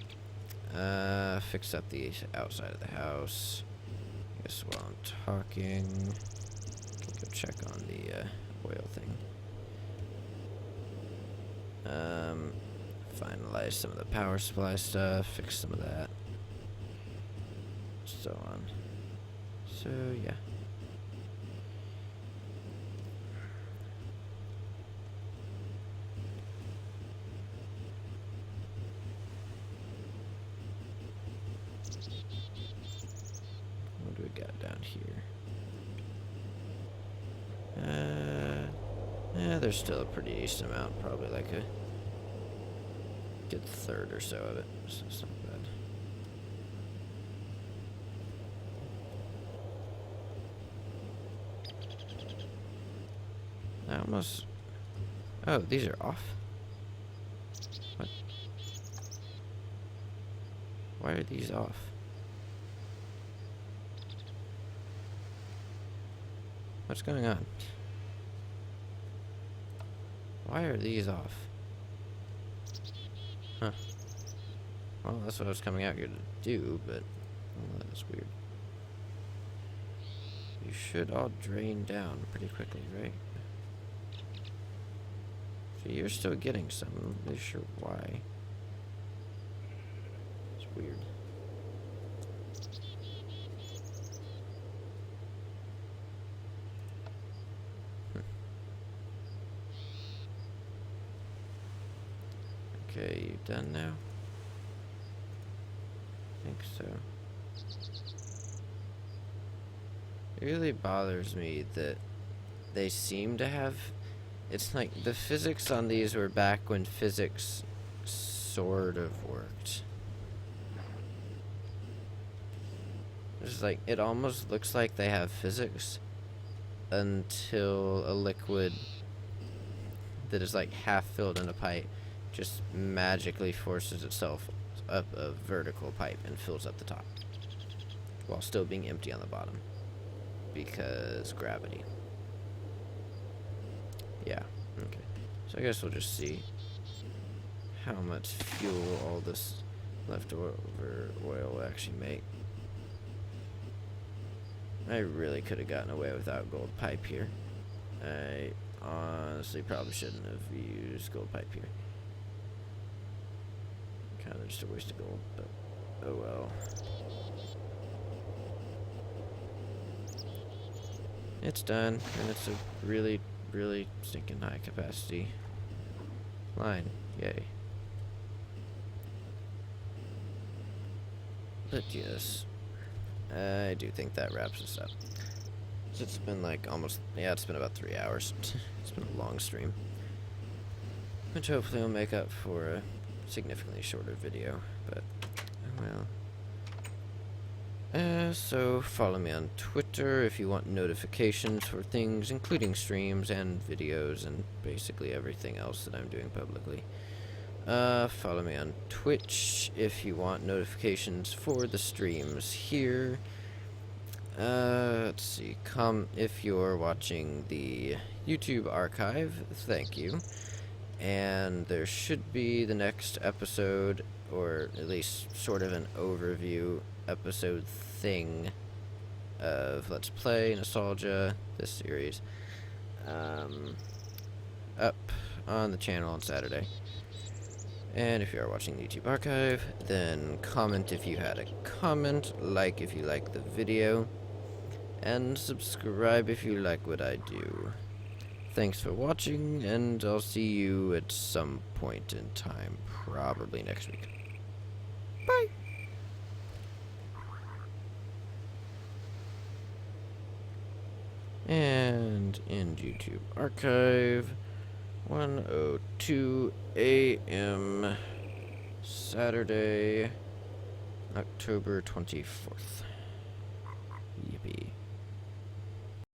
[SPEAKER 1] Fixed up the outside of the house. I guess while I'm talking, can go check on the oil thing. Finalize some of the power supply stuff. Fix some of that. So on. So yeah. What do we got down here? Yeah, there's still a pretty decent amount, probably like a good third or so of it, so it's not bad. I almost... Oh, these are off? What? Why are these off? What's going on? Why are these off? Huh. Well, that's what I was coming out here to do, but... Well, that is weird. should all drain down pretty quickly, right? So you're still getting some. I'm not really sure why. It's weird. Okay, you done now? I think so. It really bothers me that they seem to have... It's like the physics on these were back when physics sort of worked. It's like, it almost looks like they have physics until a liquid that is like half filled in a pipe just magically forces itself up a vertical pipe and fills up the top while still being empty on the bottom because gravity. Yeah, okay. So I guess we'll just see how much fuel all this leftover oil will actually make. I really could have gotten away without gold pipe here. I honestly probably shouldn't have used gold pipe here. Kind of just a waste of gold, but oh well. It's done, and it's a really, really stinking high capacity line. Yay. But yes, I do think that wraps us up. So it's been like almost, yeah, it's been about 3 hours. It's been a long stream, which hopefully will make up for a significantly shorter video, but well. So follow me on Twitter if you want notifications for things, including streams and videos and basically everything else that I'm doing publicly. Follow me on Twitch if you want notifications for the streams here. Let's see, if you're watching the YouTube archive, thank you. And there should be the next episode, or at least sort of an overview episode thing of Let's Play Nostalgia, this series, up on the channel on Saturday. And if you are watching the YouTube archive, then comment if you had a comment, like if you like the video, and subscribe if you like what I do. Thanks for watching, and I'll see you at some point in time, probably next week. Bye! And in YouTube archive, 1:02 a.m. Saturday, October 24th. Yippee.